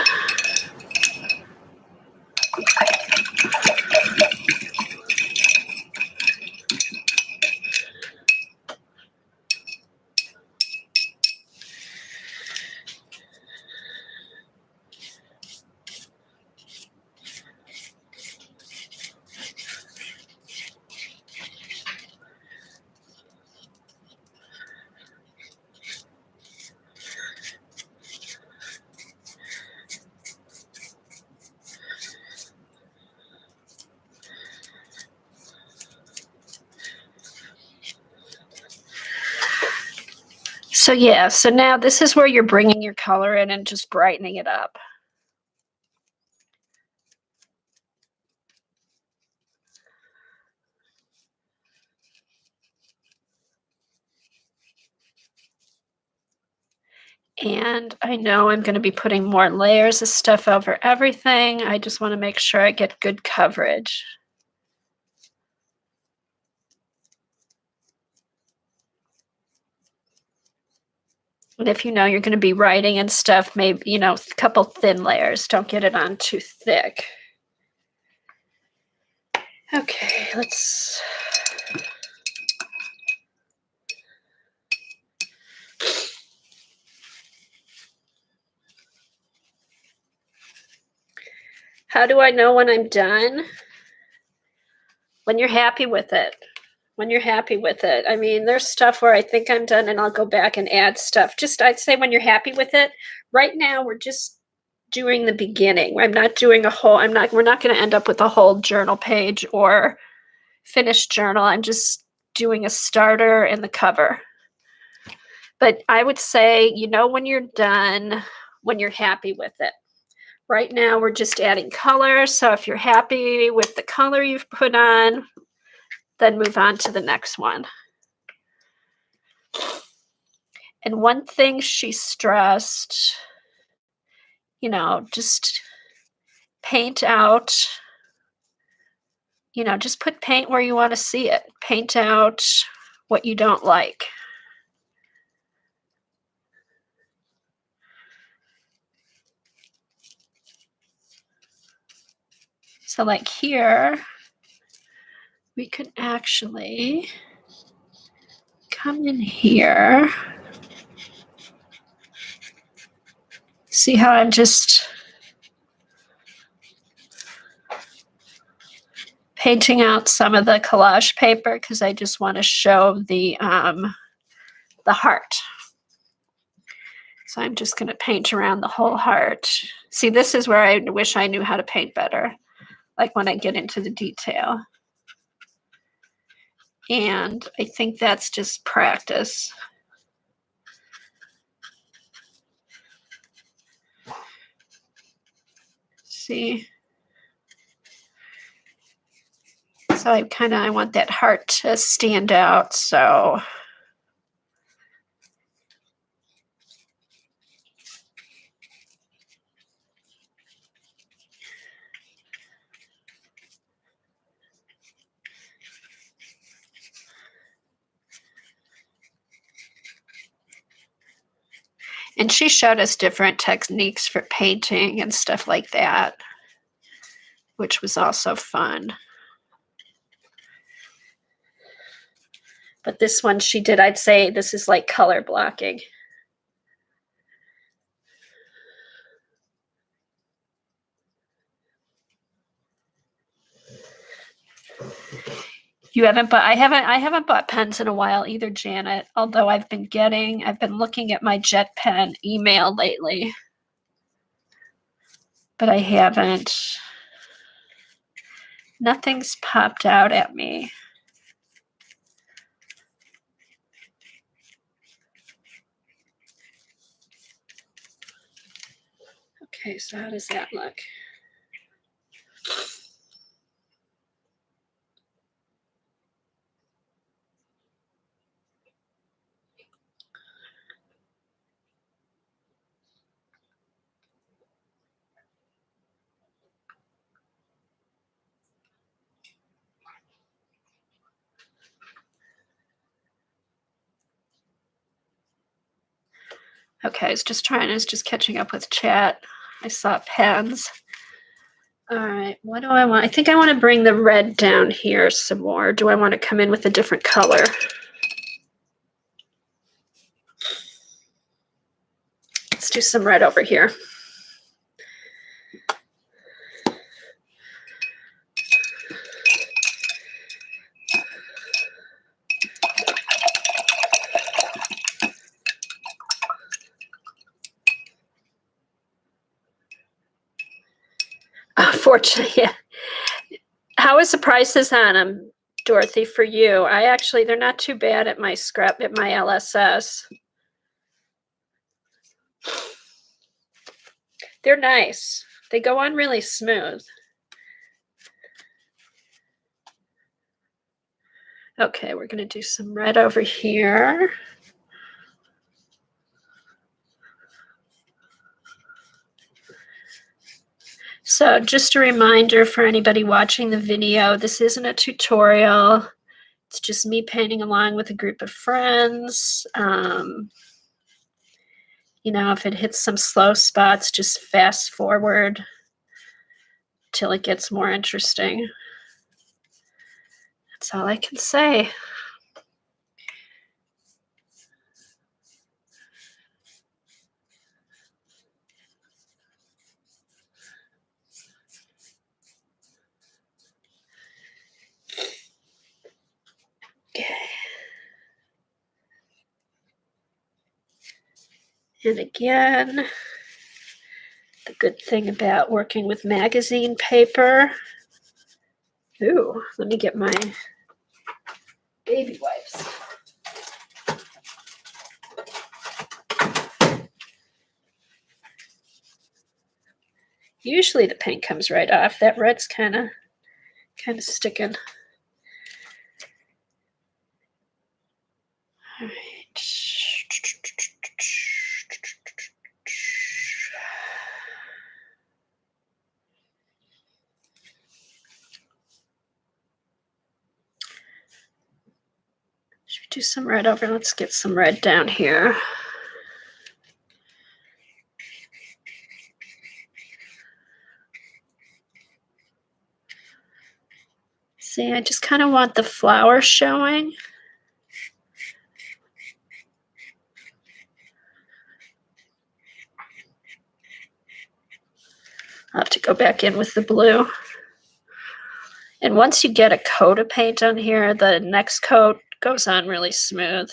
So yeah, so now this is where you're bringing your color in and just brightening it up. And I know I'm going to be putting more layers of stuff over everything. I just want to make sure I get good coverage. And if you know you're going to be writing and stuff, maybe, a couple thin layers. Don't get it on too thick. Okay, let's. How do I know when I'm done? When you're happy with it. When you're happy with it. I mean, there's stuff where I think I'm done and I'll go back and add stuff. Just, I'd say when you're happy with it. Right now, we're just doing the beginning. I'm not doing we're not going to end up with a whole journal page or finished journal. I'm just doing a starter and the cover. But I would say, when you're done, when you're happy with it. Right now, we're just adding color. So if you're happy with the color you've put on, then move on to the next one. And one thing she stressed, just paint out, just put paint where you want to see it. Paint out what you don't like. So like here, we could actually come in here. See how I'm just painting out some of the collage paper because I just want to show the heart. So I'm just going to paint around the whole heart. See, this is where I wish I knew how to paint better, like when I get into the detail. And I think that's just practice. See? So I want that heart to stand out, so. And she showed us different techniques for painting and stuff like that, which was also fun. But this one she did, I'd say this is like color blocking. You haven't, but I haven't bought pens in a while either, Janet. Although I've been looking at my Jet Pen email lately. But I haven't. Nothing's popped out at me. Okay, so how does that look? Okay, I was just catching up with chat. I saw pens. All right, what do I want? I think I want to bring the red down here some more. Do I want to come in with a different color? Let's do some red over here. Fortunately, yeah. How is the prices on them, Dorothy, for you? They're not too bad at my LSS. They're nice. They go on really smooth. Okay, we're going to do some red over here. So just a reminder for anybody watching the video, this isn't a tutorial. It's just me painting along with a group of friends. You know, if it hits some slow spots, just fast forward till it gets more interesting. That's all I can say. And again, the good thing about working with magazine paper. Ooh, let me get my baby wipes. Usually the paint comes right off. That red's kind of sticking. All right. Should we do some red over? Let's get some red down here. See, I just kind of want the flower showing. I'll have to go back in with the blue. And once you get a coat of paint on here, the next coat goes on really smooth.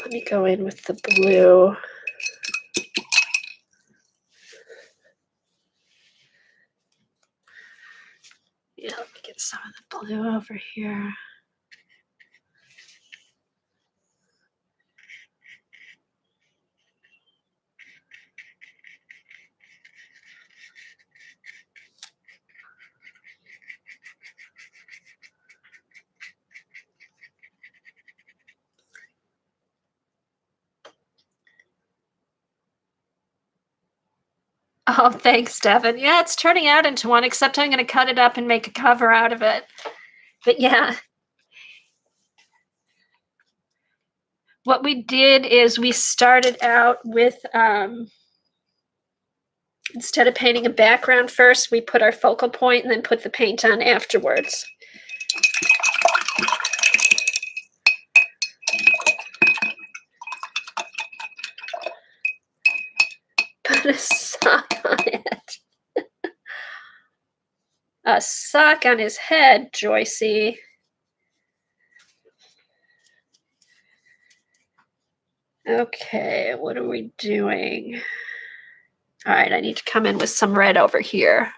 Let me go in with the blue. Yeah, let me get some of the blue over here. Oh, thanks, Devin. Yeah, it's turning out into one, except I'm going to cut it up and make a cover out of it. But yeah. What we did is we started out with, instead of painting a background first, we put our focal point and then put the paint on afterwards. Put a sock on it. A sock on his head, Joycey. Okay, what are we doing? All right, I need to come in with some red over here.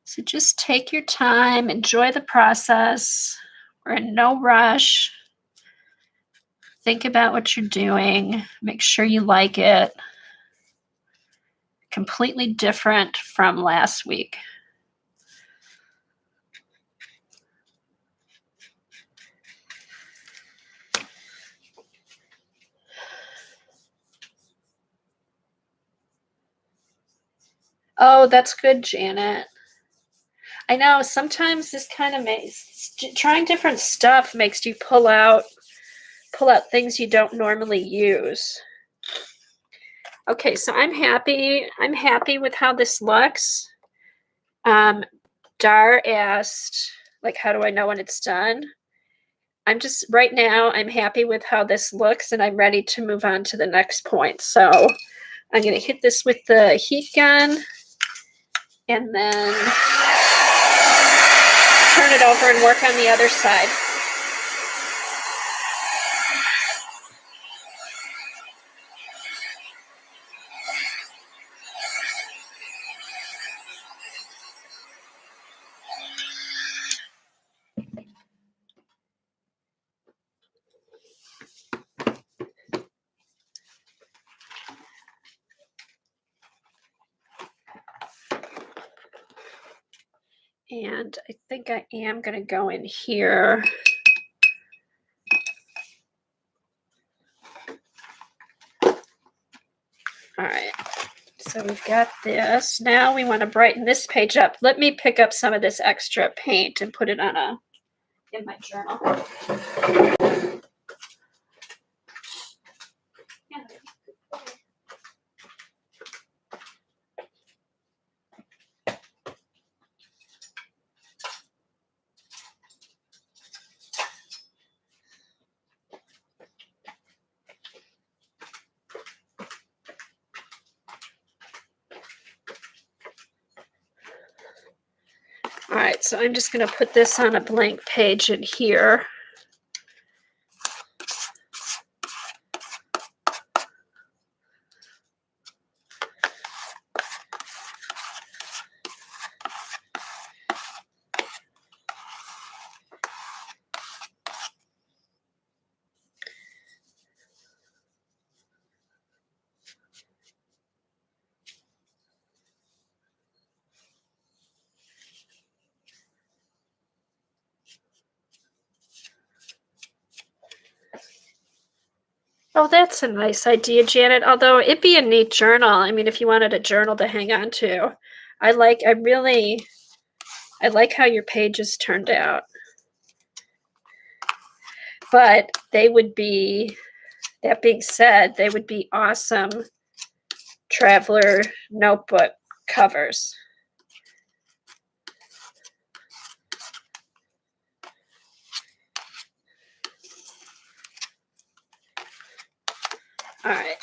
So just take your time, enjoy the process. We're in no rush. Think about what you're doing. Make sure you like it. Completely different from last week. Oh, that's good, Janet. I know sometimes this kind of makes trying different stuff makes you pull out things you don't normally use. Okay, so I'm happy. I'm happy with how this looks. Dar asked, like, how do I know when it's done? I'm just right now, I'm happy with how this looks and I'm ready to move on to the next point. So I'm going to hit this with the heat gun and then turn it over and work on the other side. And I think I am going to go in here. All right, so we've got this. Now we want to brighten this page up. Let me pick up some of this extra paint and put it on in my journal. All right, so I'm just going to put this on a blank page in here. Oh, that's a nice idea, Janet. Although it'd be a neat journal. I mean, if you wanted a journal to hang on to. I like how your pages turned out. But they would be, that being said, they would be awesome traveler notebook covers. All right.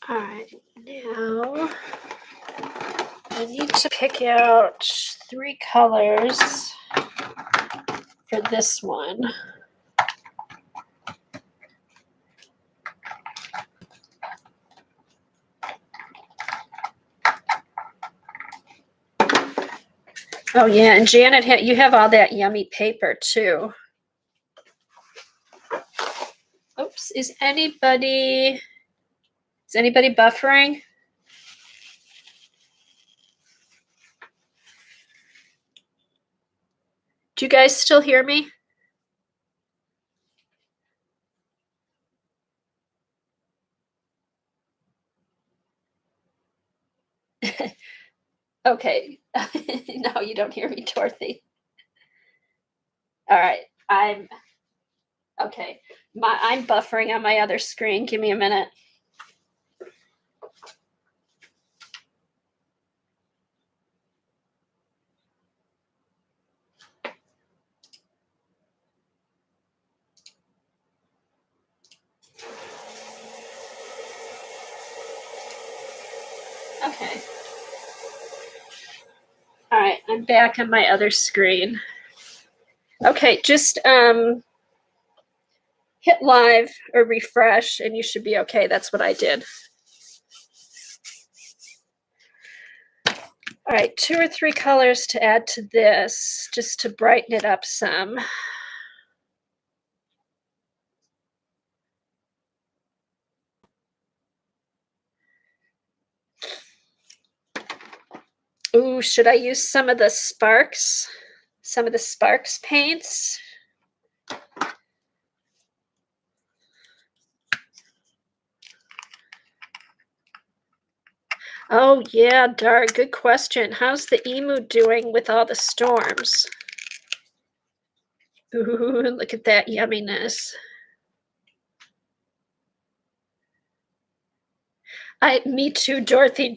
All right, now I need to pick out 3 colors for this one. Oh yeah, and Janet, you have all that yummy paper too. Oops, is anybody buffering? Do you guys still hear me? Okay. No, you don't hear me, Dorothy. All right. I'm okay. I'm buffering on my other screen. Give me a minute. Okay. All right, I'm back on my other screen. Okay, just hit live or refresh and you should be okay. That's what I did. All right, 2 or 3 colors to add to this just to brighten it up some. Ooh, should I use some of the Sparks? Some of the Sparks paints? Oh yeah, Dar, good question. How's the emu doing with all the storms? Ooh, look at that yumminess. Me too, Dorothy.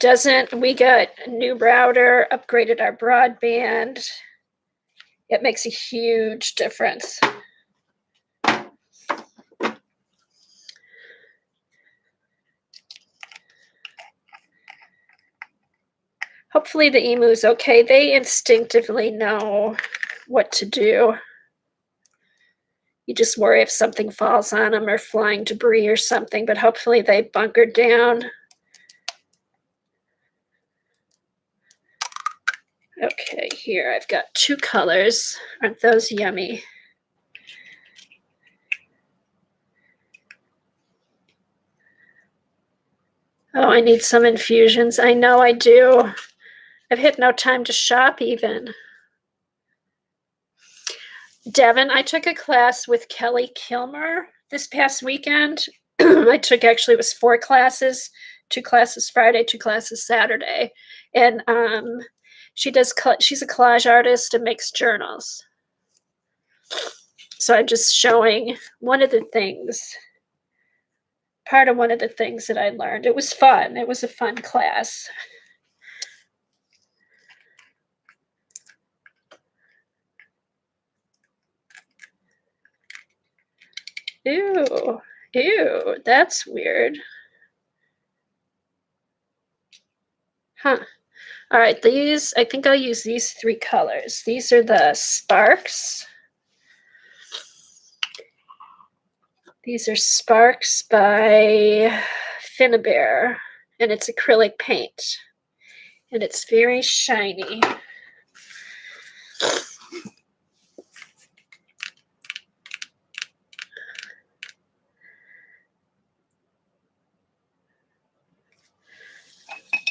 We got a new router, upgraded our broadband. It makes a huge difference. Hopefully the emu's okay. They instinctively know what to do. You just worry if something falls on them or flying debris or something, but hopefully they bunkered down. Okay, here I've got 2 colors. Aren't those yummy? Oh, I need some infusions. I know I do. I've had no time to shop even. Devin, I took a class with Kelly Kilmer this past weekend. It was 4 classes, 2 classes Friday, 2 classes Saturday. And she's a collage artist and makes journals. So I'm just showing part of one of the things that I learned. It was fun. It was a fun class. Ew, that's weird. Huh. All right, I think I'll use these 3 colors. These are the Sparks. These are Sparks by Finnabair, and it's acrylic paint. And it's very shiny.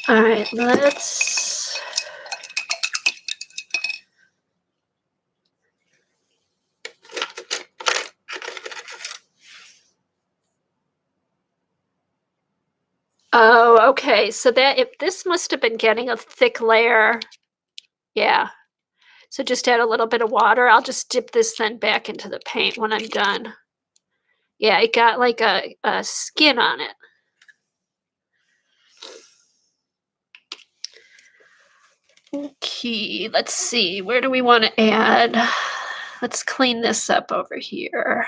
All right, let's Okay, so that if this must have been getting a thick layer. Yeah. So just add a little bit of water. I'll just dip this then back into the paint when I'm done. Yeah, it got like a skin on it. Okay, let's see. Where do we want to add? Let's clean this up over here.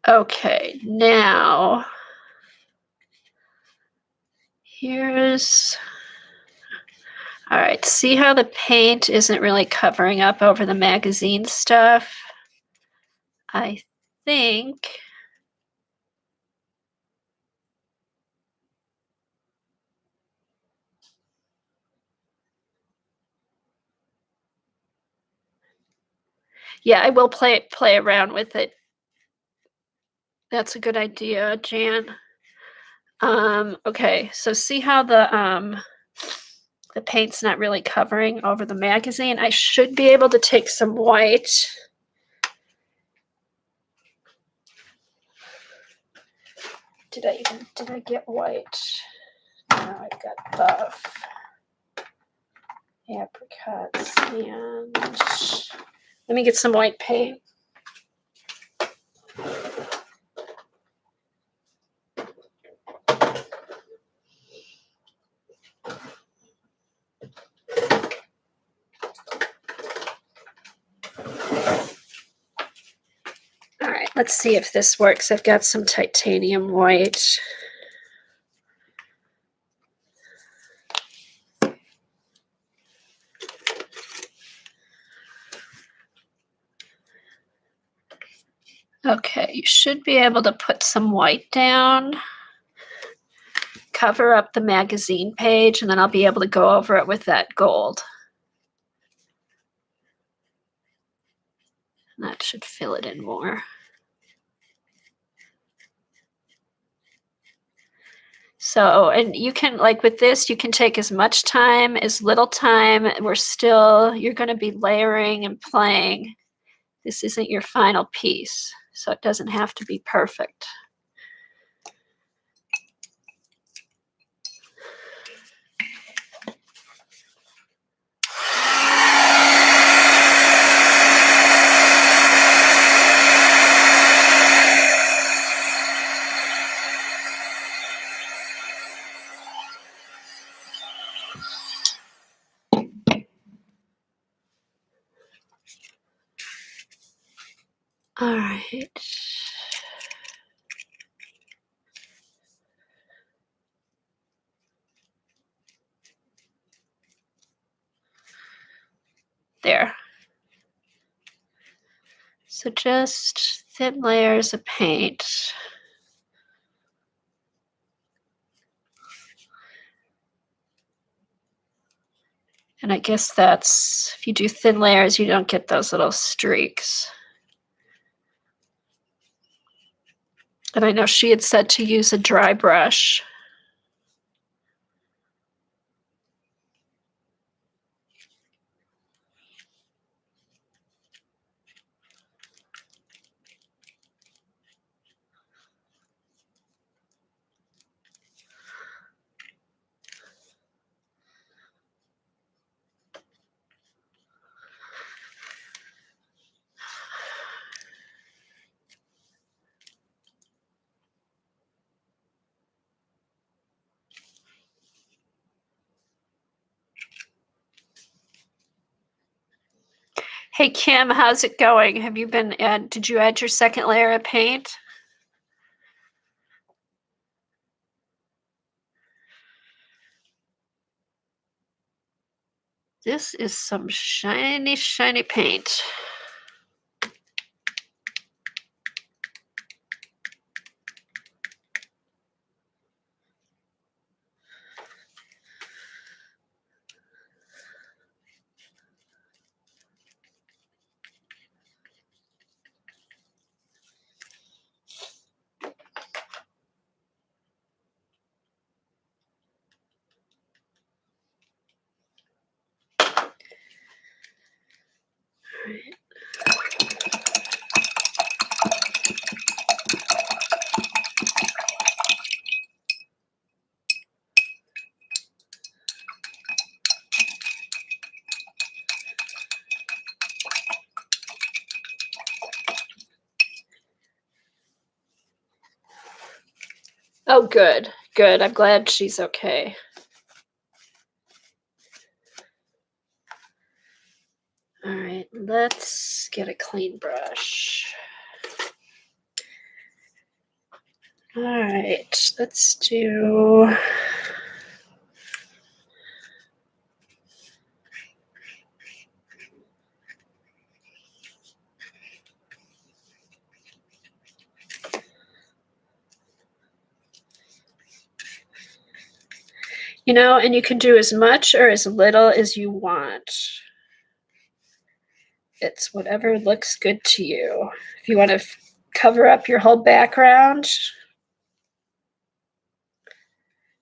Okay, now here's, all right, see how the paint isn't really covering up over the magazine stuff? I think, yeah, I will play around with it. That's a good idea, Jan. Okay, so see how the paint's not really covering over the magazine? I should be able to take some white. Did I get white? No, I've got buff, apricots, and let me get some white paint. All right, let's see if this works. I've got some titanium white. Okay, you should be able to put some white down, cover up the magazine page, and then I'll be able to go over it with that gold. And that should fill it in more. So, and you can, like with this, you can take as much time, as little time. You're going to be layering and playing. This isn't your final piece, so it doesn't have to be perfect. All right. There. So just thin layers of paint. And I guess that's, if you do thin layers, you don't get those little streaks. And I know she had said to use a dry brush. Hey Kim, how's it going? Did you add your second layer of paint? This is some shiny, shiny paint. right. Oh, good, good. I'm glad she's okay. All right, let's get a clean brush. All right, let's do. You know, and you can do as much or as little as you want. It's whatever looks good to you. If you want to cover up your whole background,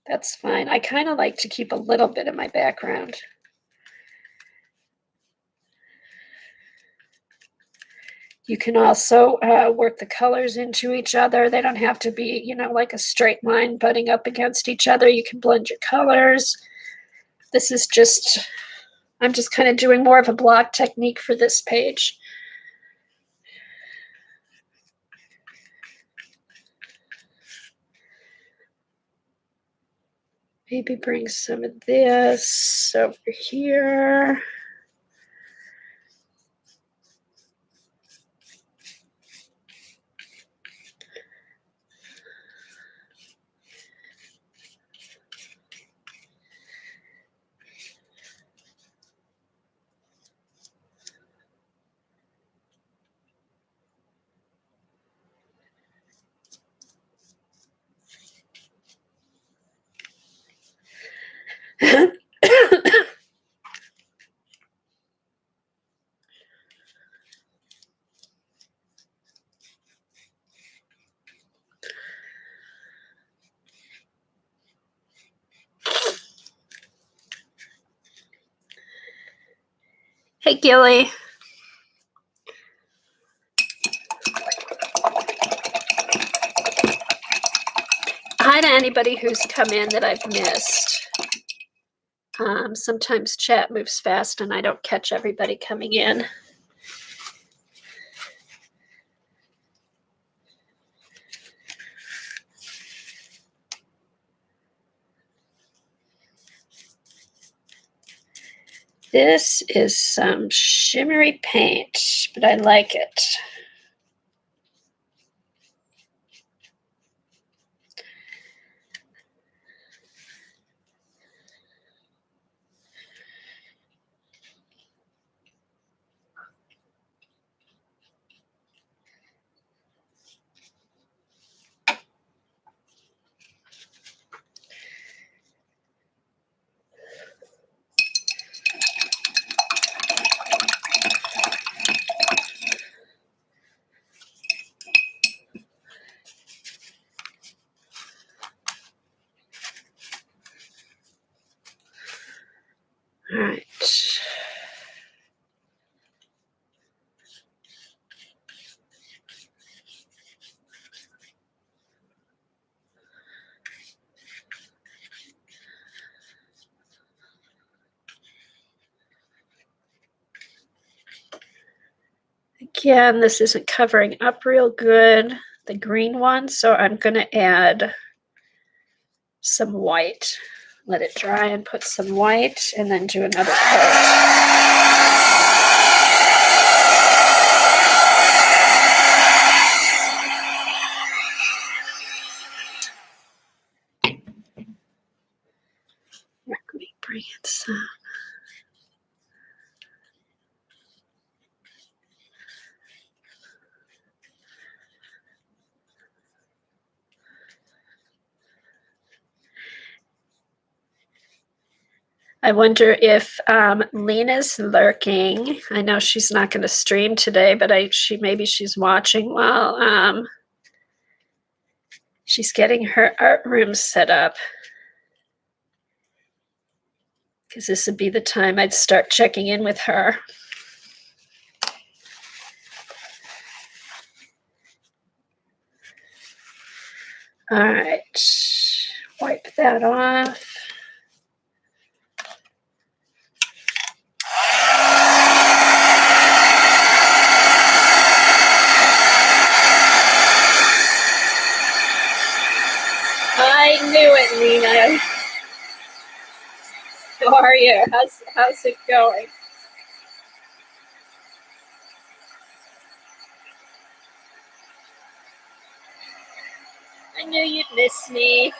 that's fine. I kind of like to keep a little bit of my background. You can also work the colors into each other. They don't have to be, you know, like a straight line butting up against each other. You can blend your colors. This is just, I'm just kind of doing more of a block technique for this page. Maybe bring some of this over here. Hey, Gilly. Hi to anybody who's come in that I've missed. Sometimes chat moves fast and I don't catch everybody coming in. This is some shimmery paint, but I like it. All right. Again, this isn't covering up real good, the green one, so I'm going to add some white. Let it dry and put some white and then do another coat. Let me bring in some. I wonder if Lena's lurking. I know she's not going to stream today, but maybe she's watching while she's getting her art room set up. Because this would be the time I'd start checking in with her. All right, wipe that off. I knew it, Lena. How are you? How's it going? I knew you'd miss me.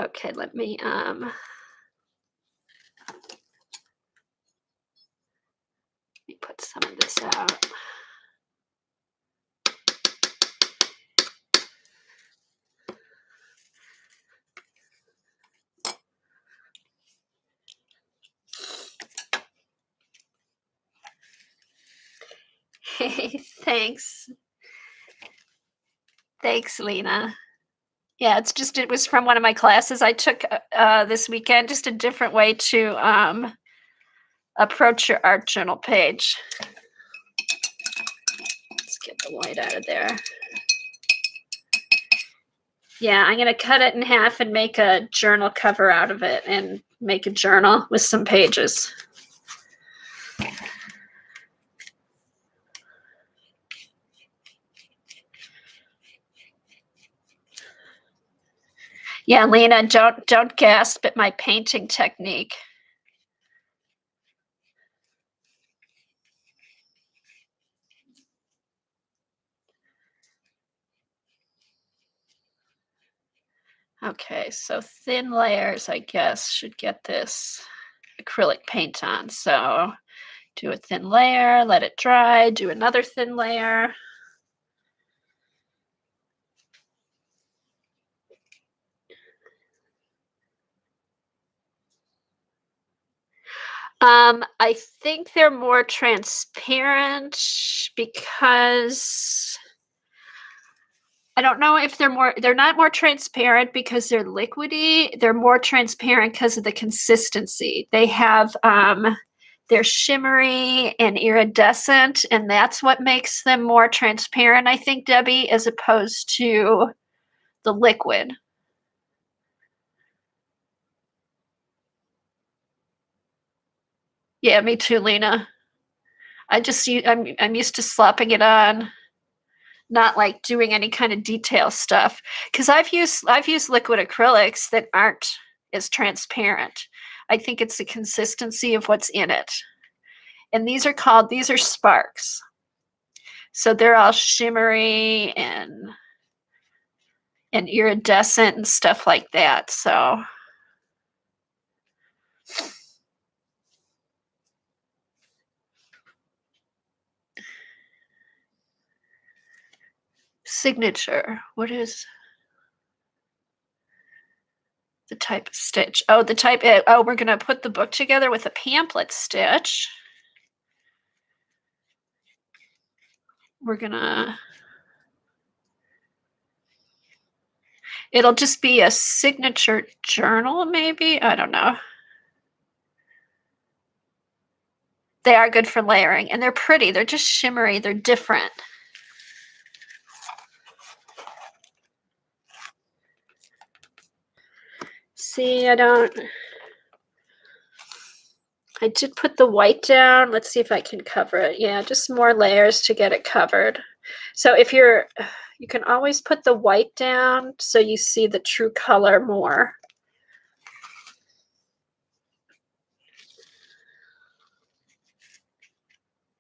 Okay, let me put some of this out. Hey, thanks. Thanks, Lena. Yeah, it was from one of my classes I took this weekend, just a different way to approach your art journal page. Let's get the white out of there. Yeah, I'm going to cut it in half and make a journal cover out of it and make a journal with some pages. Yeah, Lena, don't gasp at my painting technique. Okay, so thin layers, I guess, should get this acrylic paint on. So do a thin layer, let it dry, do another thin layer. I think they're more transparent because I don't know if they're not more transparent because they're liquidy. They're more transparent because of the consistency. They have, they're shimmery and iridescent, and that's what makes them more transparent, I think, Debbie, as opposed to the liquid. Yeah, me too, Lena. I'm used to slopping it on, not like doing any kind of detail stuff. Because I've used liquid acrylics that aren't as transparent. I think it's the consistency of what's in it. And these are sparks. So they're all shimmery and iridescent and stuff like that. So signature. What is the type of stitch? Oh, we're going to put the book together with a pamphlet stitch. We're going to, it'll just be a signature journal, maybe. I don't know. They are good for layering, and they're pretty. They're just shimmery. They're different. See, I did put the white down. Let's see if I can cover it. Yeah, just more layers to get it covered. So you can always put the white down so you see the true color more.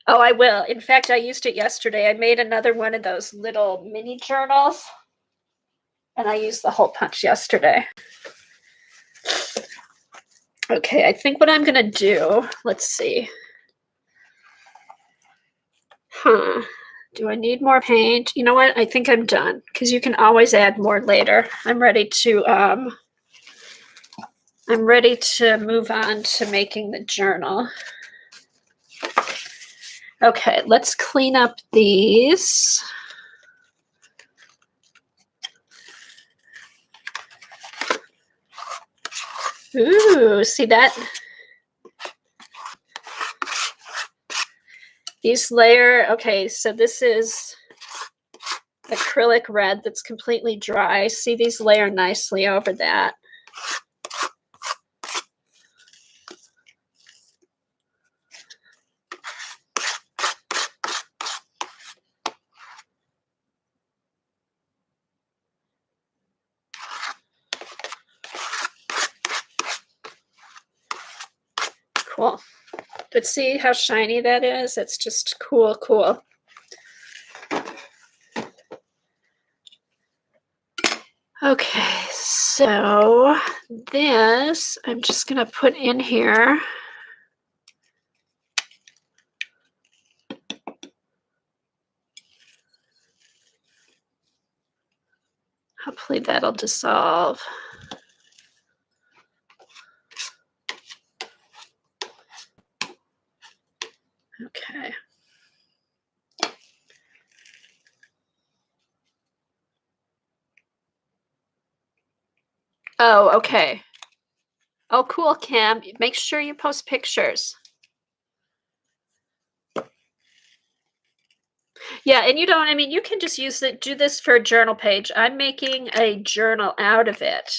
Oh, I will. In fact, I used it yesterday. I made another one of those little mini journals, and I used the hole punch yesterday. Okay, I think what I'm going to do, let's see. Do I need more paint? You know what? I think I'm done because you can always add more later. I'm ready to move on to making the journal. Okay, let's clean up these. Ooh, see that? These layer, okay, so this is acrylic red that's completely dry. See, these layer nicely over that. Cool. But see how shiny that is? It's just cool, cool. Okay, so this I'm just going to put in here. Hopefully that'll dissolve. Okay. Oh, okay. Oh, cool, Kim. Make sure you post pictures. Yeah, and you don't, I mean, you can just use it, do this for a journal page. I'm making a journal out of it.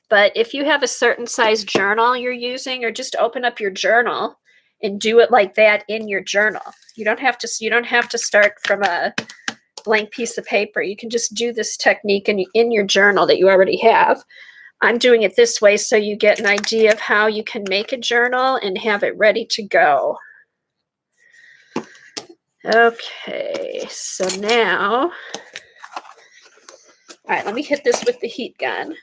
But if you have a certain size journal you're using, or just open up your journal and do it like that in your journal. You don't have to start from a blank piece of paper. You can just do this technique in your journal that you already have. I'm doing it this way so you get an idea of how you can make a journal and have it ready to go. Okay, so now, all right, let me hit this with the heat gun.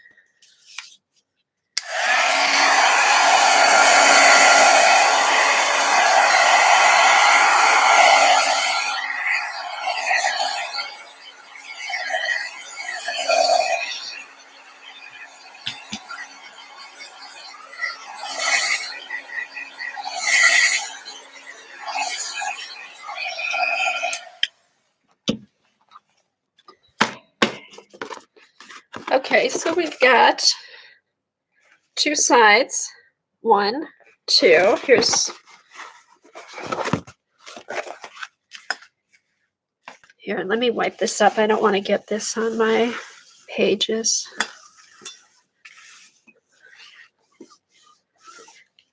Okay, so we've got two sides. 1, 2. Here, let me wipe this up. I don't want to get this on my pages.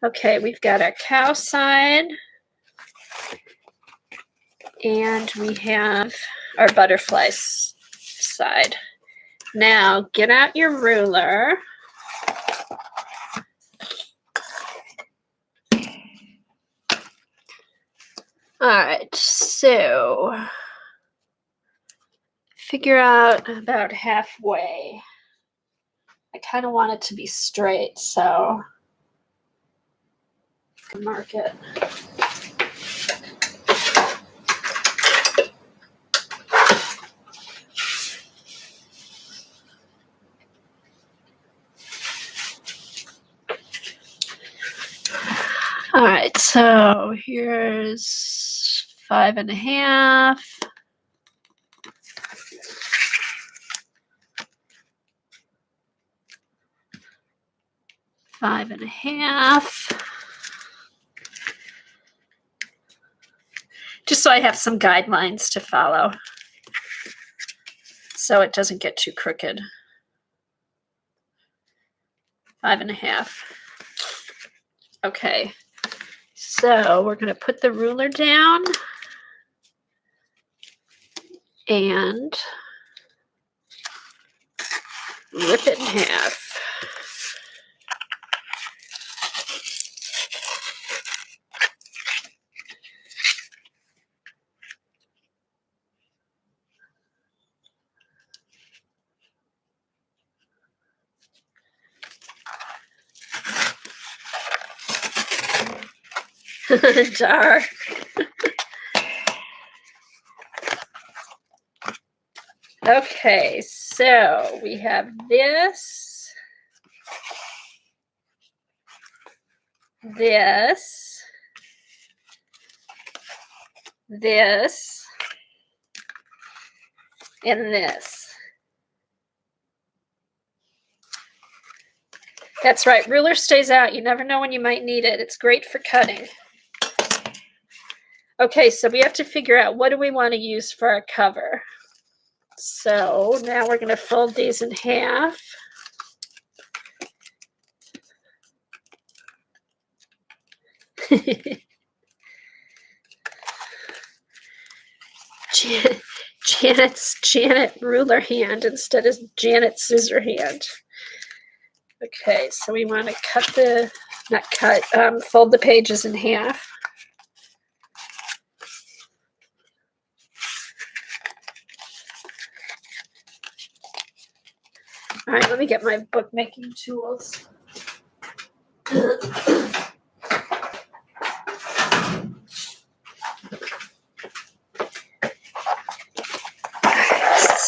Okay, we've got our cow side. And we have our butterfly side. Now, get out your ruler. All right, so figure out about halfway. I kind of want it to be straight, so I can mark it. All right, so here's 5.5. Five and a half. Just so I have some guidelines to follow, so it doesn't get too crooked. 5.5. Okay, so we're going to put the ruler down and rip it in half. Dark. Okay, so we have this, this, this, and this. That's right, ruler stays out. You never know when you might need it. It's great for cutting. Okay, so we have to figure out what do we want to use for our cover. So now we're going to fold these in half. Janet ruler hand instead of Janet scissor hand. Okay, so we want to fold the pages in half. All right, let me get my bookmaking tools.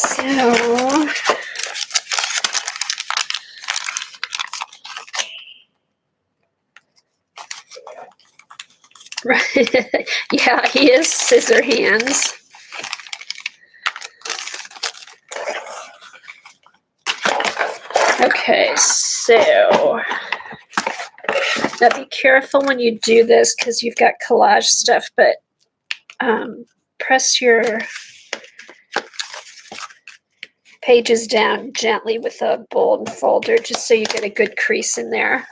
So, right. Yeah, he is scissor hands. Okay, so now be careful when you do this because you've got collage stuff, but press your pages down gently with a bold folder just so you get a good crease in there.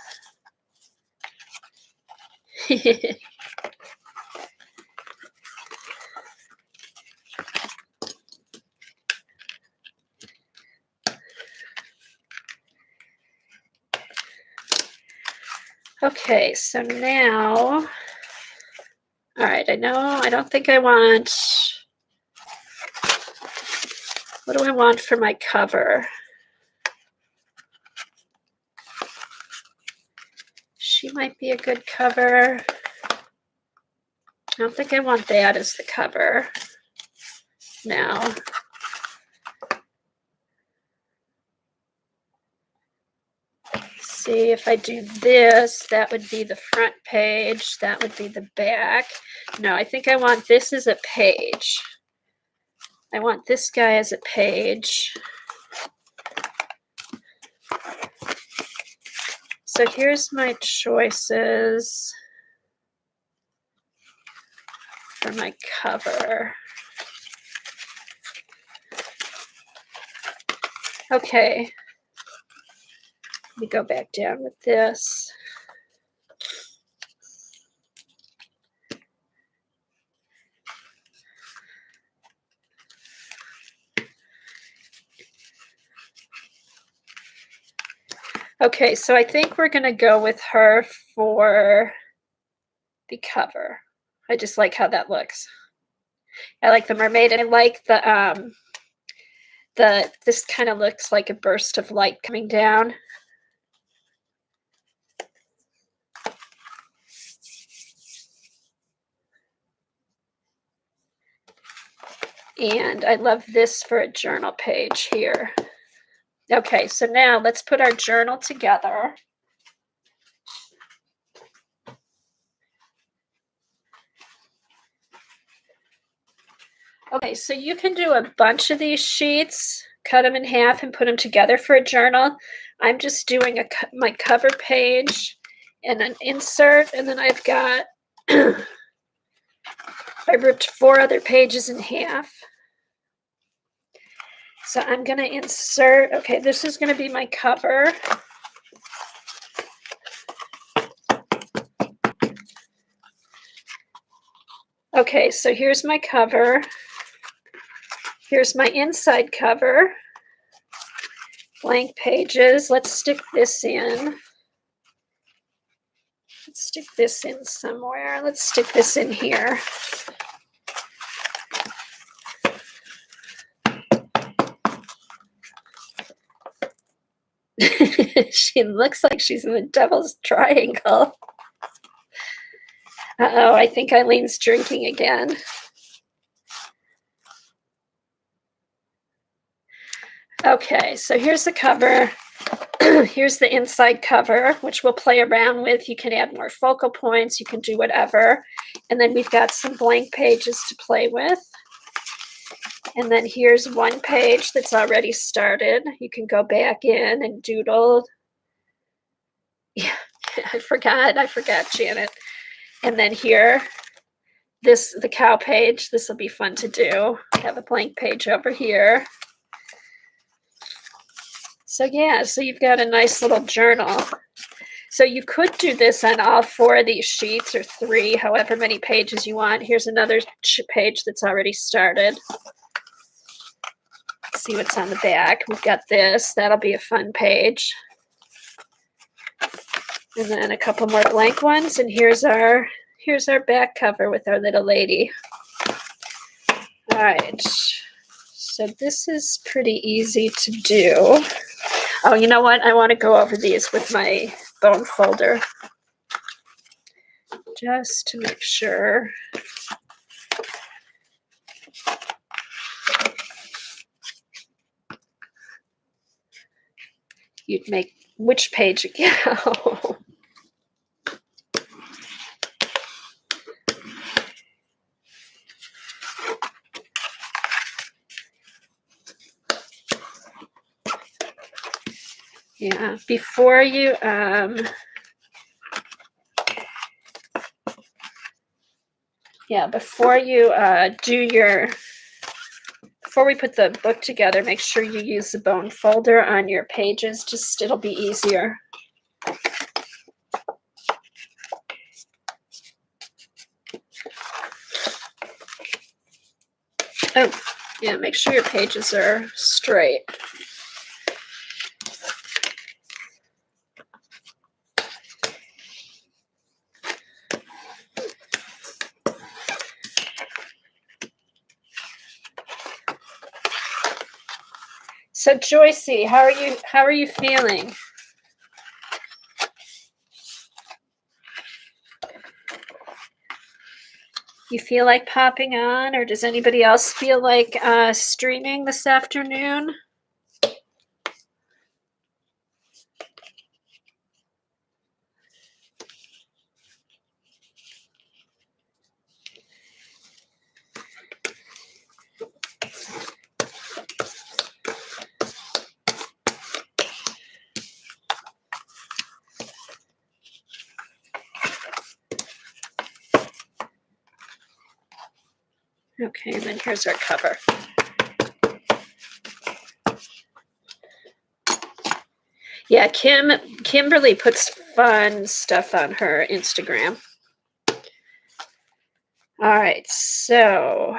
Okay, so now, all right, I don't think I want, what do I want for my cover? She might be a good cover. I don't think I want that as the cover. No. See, if I do this, that would be the front page. That would be the back. No, I think I want this as a page. I want this guy as a page. So here's my choices for my cover. Okay. Let me go back down with this. Okay, so I think we're going to go with her for the cover. I just like how that looks. I like the mermaid, and I like this kind of looks like a burst of light coming down. And I love this for a journal page here. Okay, so now let's put our journal together. Okay, so you can do a bunch of these sheets, cut them in half and put them together for a journal. I'm just doing my cover page and an insert, and then I've got, I ripped 4 other pages in half. So I'm going to insert, okay, this is going to be my cover. Okay, so here's my cover. Here's my inside cover. Blank pages. Let's stick this in. Let's stick this in somewhere. Let's stick this in here. She looks like she's in the Devil's Triangle. Uh-oh, I think Eileen's drinking again. Okay, so here's the cover. Here's the inside cover, which we'll play around with. You can add more focal points. You can do whatever. And then we've got some blank pages to play with. And then here's one page that's already started. You can go back in and doodle. Yeah, I forgot, Janet. And then here, the cow page. This will be fun to do. I have a blank page over here. So yeah, so you've got a nice little journal. So you could do this on all 4 of these sheets or 3, however many pages you want. Here's another page that's already started. See what's on the back. We've got this. That'll be a fun page. And then a couple more blank ones. And here's our back cover with our little lady. All right. So this is pretty easy to do. Oh, you know what? I want to go over these with my bone folder just to make sure. You'd make which page again? Yeah, before you before we put the book together, make sure you use the bone folder on your pages. Just it'll be easier. Oh, yeah, make sure your pages are straight. So Joycey, how are you feeling? You feel like popping on, or does anybody else feel like streaming this afternoon? Okay, and then here's our cover. Yeah, Kimberly puts fun stuff on her Instagram. All right, so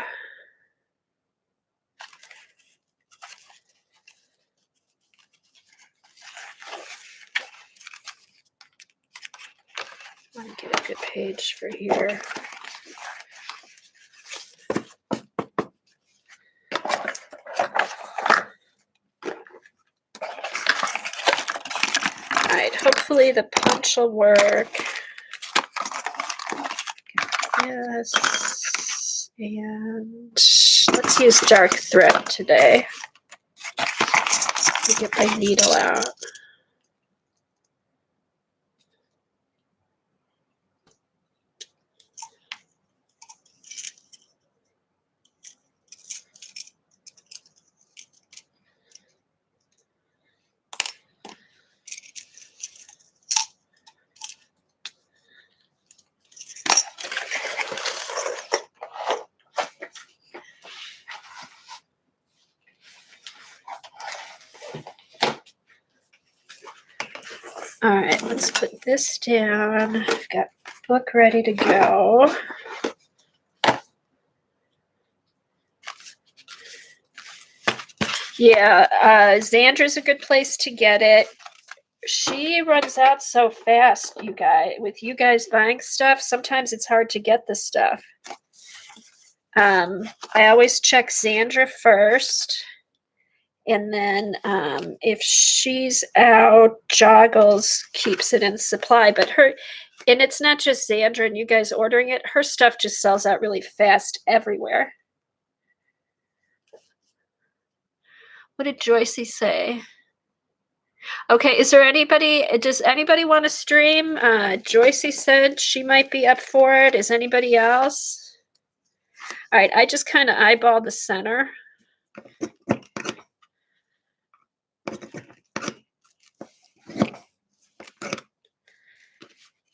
I want to get a good page for here. All right, hopefully the punch will work. Yes, and let's use dark thread today. Let me get my needle out. All right, let's put this down. I've got the book ready to go. Yeah, Xandra's a good place to get it. She runs out so fast, you guys. With you guys buying stuff, sometimes it's hard to get the stuff. I always check Xandra first. And then if she's out, Joggles keeps it in supply. But and it's not just Xandra and you guys ordering it. Her stuff just sells out really fast everywhere. What did Joycey say? Okay, does anybody want to stream? Joycey said she might be up for it. Is anybody else? All right, I just kind of eyeball the center.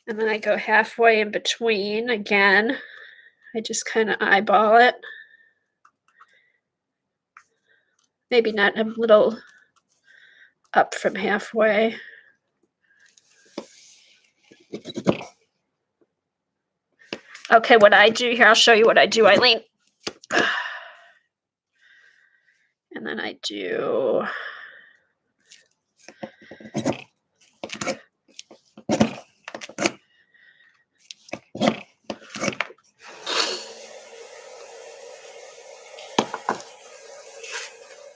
And then I go halfway in between again. I just kind of eyeball it. Maybe not a little up from halfway. Okay, what I do here, I'll show you what I do, Eileen. And then I do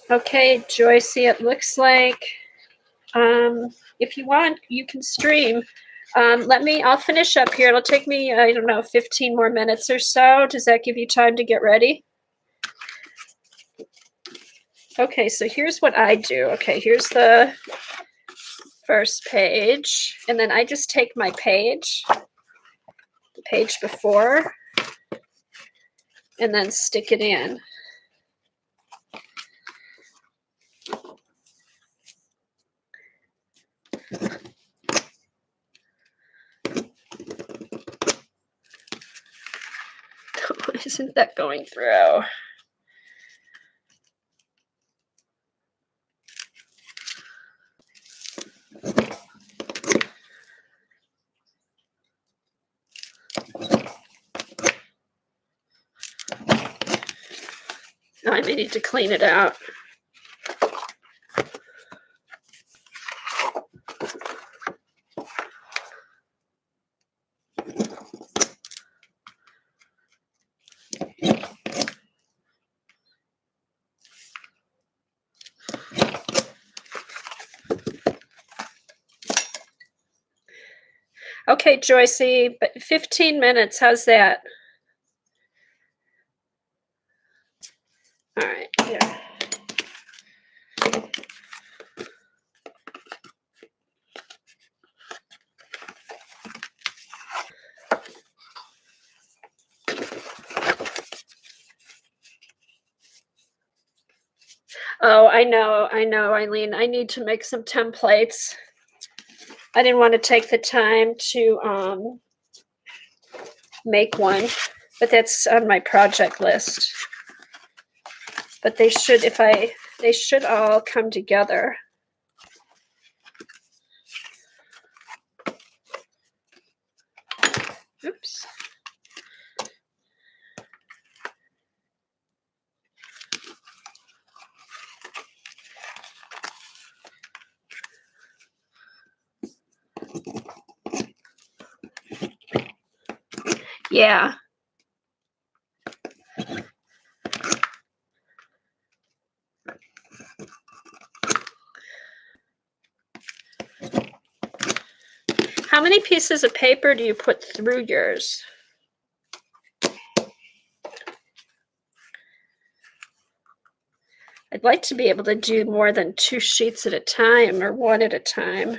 okay, Joycey, it looks like if you want, you can stream. I'll finish up here. It'll take me, I don't know, 15 more minutes or so. Does that give you time to get ready? Okay, so here's what I do. Okay, here's the first page. And then I just take my page, the page before, and then stick it in. Why isn't that going through? I may need to clean it out. Okay, Joycey, but 15 minutes, how's that? All right, yeah. Oh, I know, Eileen. I need to make some templates. I didn't want to take the time to make one, but that's on my project list. But they should, they should all come together. Oops. Yeah. How many pieces of paper do you put through yours? I'd like to be able to do more than 2 sheets at a time or 1 at a time.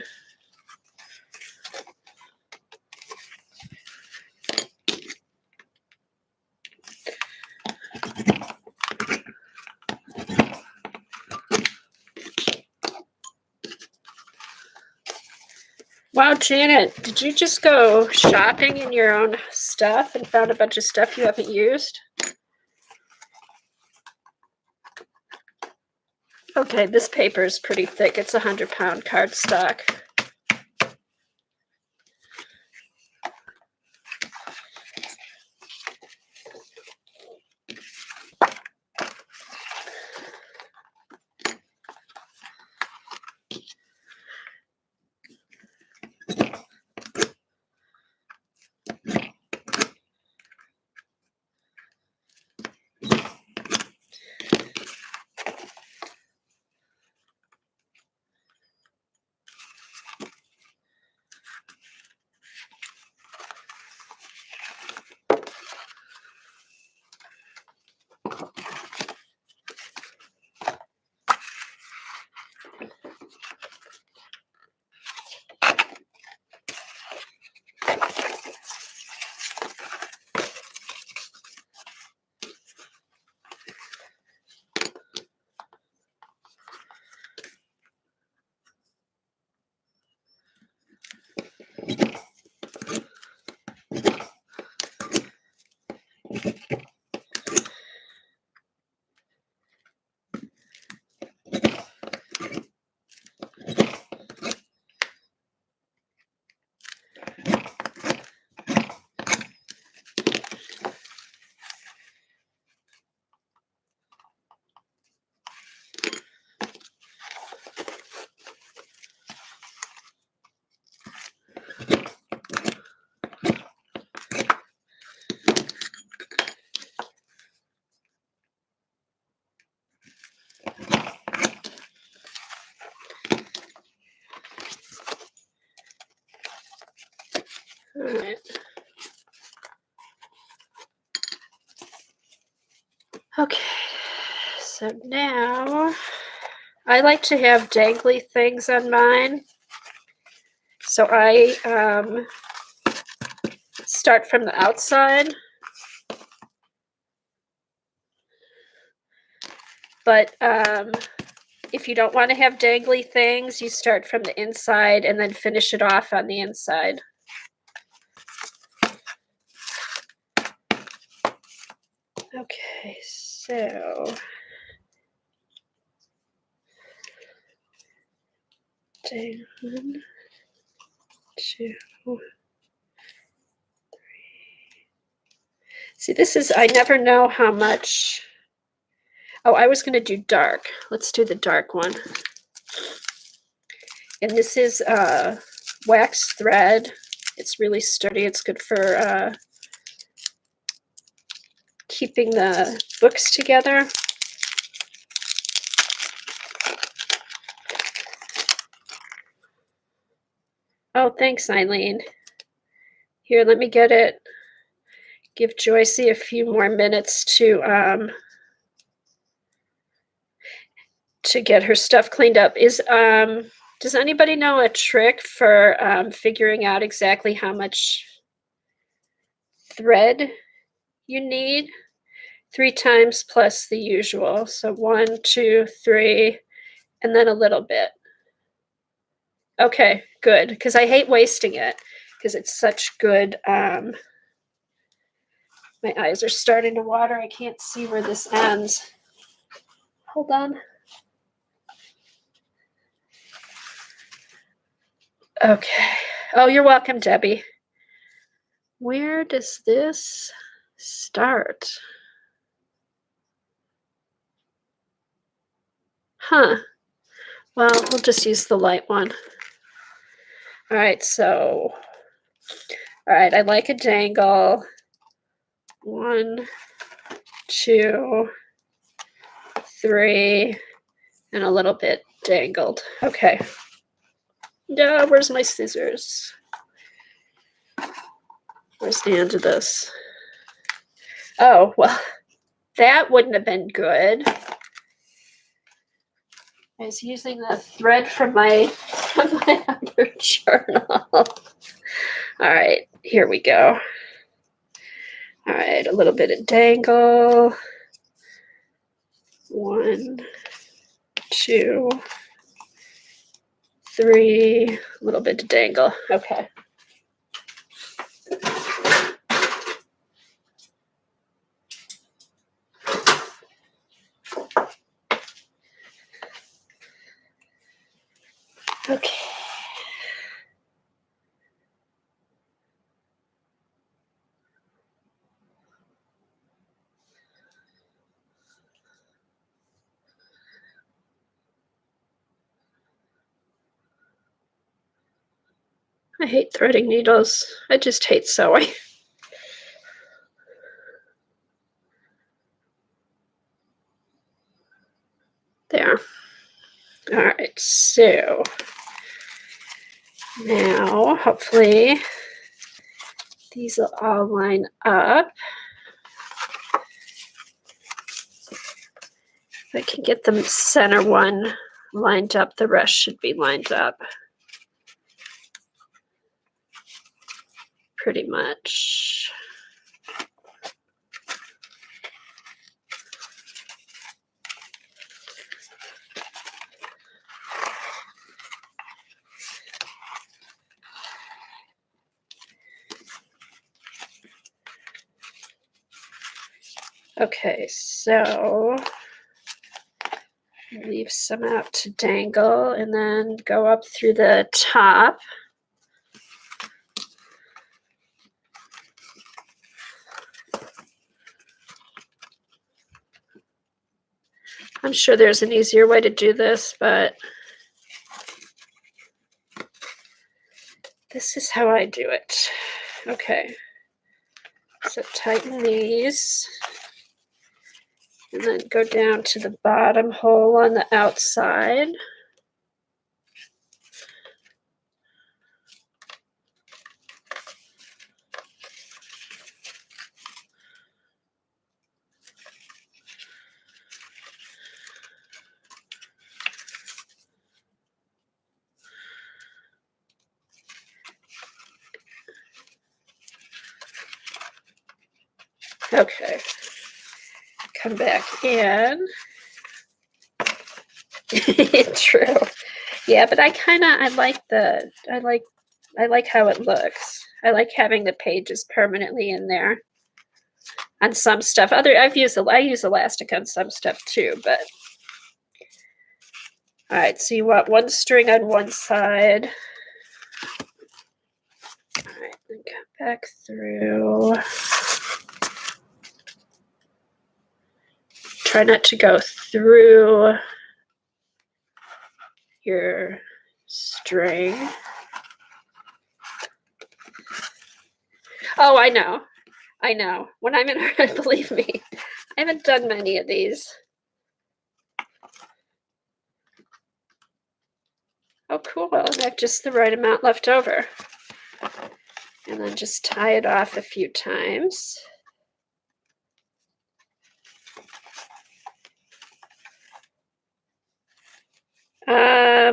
Wow, Janet, did you just go shopping in your own stuff and found a bunch of stuff you haven't used? Okay, this paper is pretty thick. It's 100-pound cardstock. So now I like to have dangly things on mine. So I start from the outside. But if you don't want to have dangly things, you start from the inside and then finish it off on the inside. Okay, so one, two, three. See, this is, I never know how much. Oh, I was going to do dark. Let's do the dark one. And this is wax thread. It's really sturdy. It's good for keeping the books together. Oh, thanks, Eileen. Here, let me get it. Give Joycey a few more minutes to get her stuff cleaned up. Does anybody know a trick for figuring out exactly how much thread you need? 3 times plus the usual. So 1, 2, 3, and then a little bit. Okay, good, because I hate wasting it because it's such good. My eyes are starting to water. I can't see where this ends. Hold on. Okay. Oh, you're welcome, Debbie. Where does this start? Huh. Well, we'll just use the light one. All right, so, all right, I like a dangle. 1, 2, 3, and a little bit dangled. Okay. Yeah, where's my scissors? Where's the end of this? Oh, well, that wouldn't have been good. I was using the thread from my other journal. All right, here we go. All right, a little bit of dangle. 1, 2, 3, a little bit of dangle. Okay. Okay. I hate threading needles. I just hate sewing. There. All right, so now hopefully these will all line up. If I can get the center one lined up, the rest should be lined up. Pretty much. Okay, so leave some out to dangle and then go up through the top. I'm sure there's an easier way to do this, but this is how I do it. Okay, so tighten these and then go down to the bottom hole on the outside. Okay. Come back in. True. Yeah, but I like how it looks. I like having the pages permanently in there. On some stuff. I use elastic on some stuff too, but all right, so you want one string on one side. All right, then come back through. Try not to go through your string. Oh, I know. When I'm in, believe me, I haven't done many of these. Oh, cool. I have just the right amount left over. And then just tie it off a few times.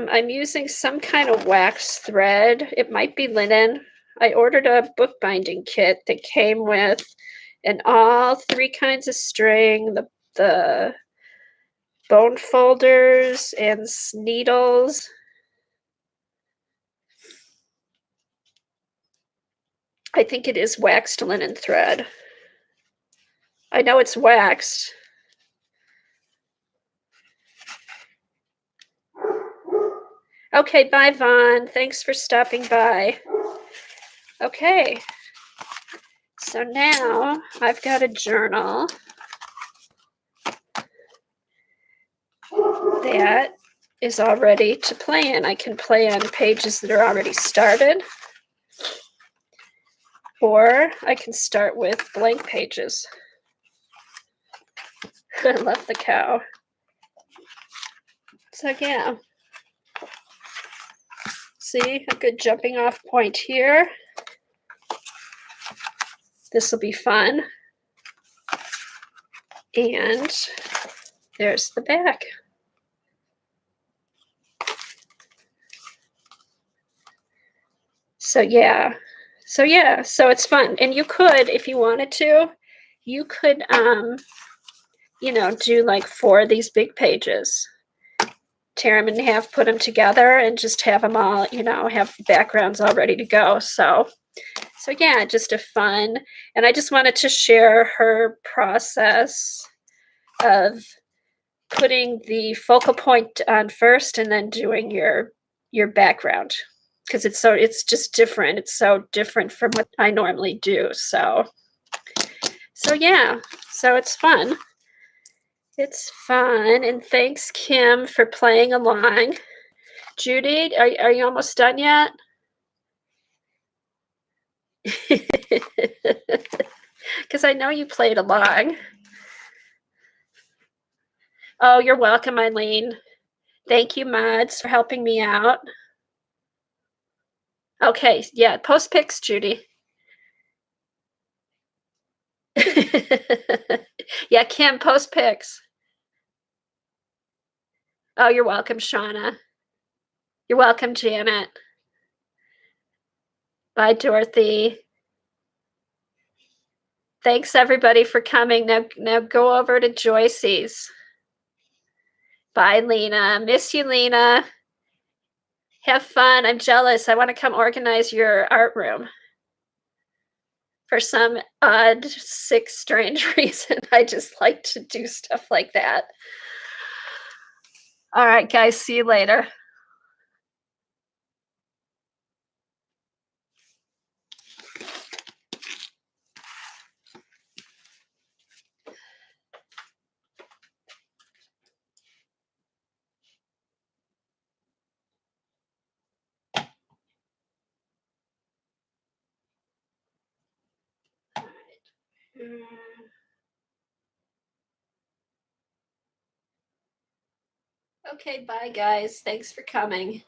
I'm using some kind of wax thread. It might be linen. I ordered a bookbinding kit that came with all 3 kinds of string, the bone folders and needles. I think it is waxed linen thread. I know it's waxed. Okay, bye, Vaughn. Thanks for stopping by. Okay. So now I've got a journal that is all ready to play in. I can play on pages that are already started, or I can start with blank pages. I love the cow. So yeah. See, a good jumping off point here. This will be fun. And there's the back. So yeah. So it's fun. And you could, if you wanted to, you could do like 4 of these big pages. Tear them in half, put them together, and just have them all, have backgrounds all ready to go. So yeah, just a fun. And I just wanted to share her process of putting the focal point on first and then doing your background, because it's just different. It's so different from what I normally do. So yeah, so it's fun. It's fun, and thanks, Kim, for playing along. Judy, are you almost done yet? Because I know you played along. Oh, you're welcome, Eileen. Thank you, mods, for helping me out. Okay, yeah, post pics, Judy. Yeah, Kim, post pics. Oh, you're welcome, Shauna. You're welcome, Janet. Bye, Dorothy. Thanks, everybody, for coming. Now go over to Joyce's. Bye, Lena. Miss you, Lena. Have fun. I'm jealous. I want to come organize your art room. For some odd, sick, strange reason, I just like to do stuff like that. All right, guys. See you later. Okay, bye, guys. Thanks for coming.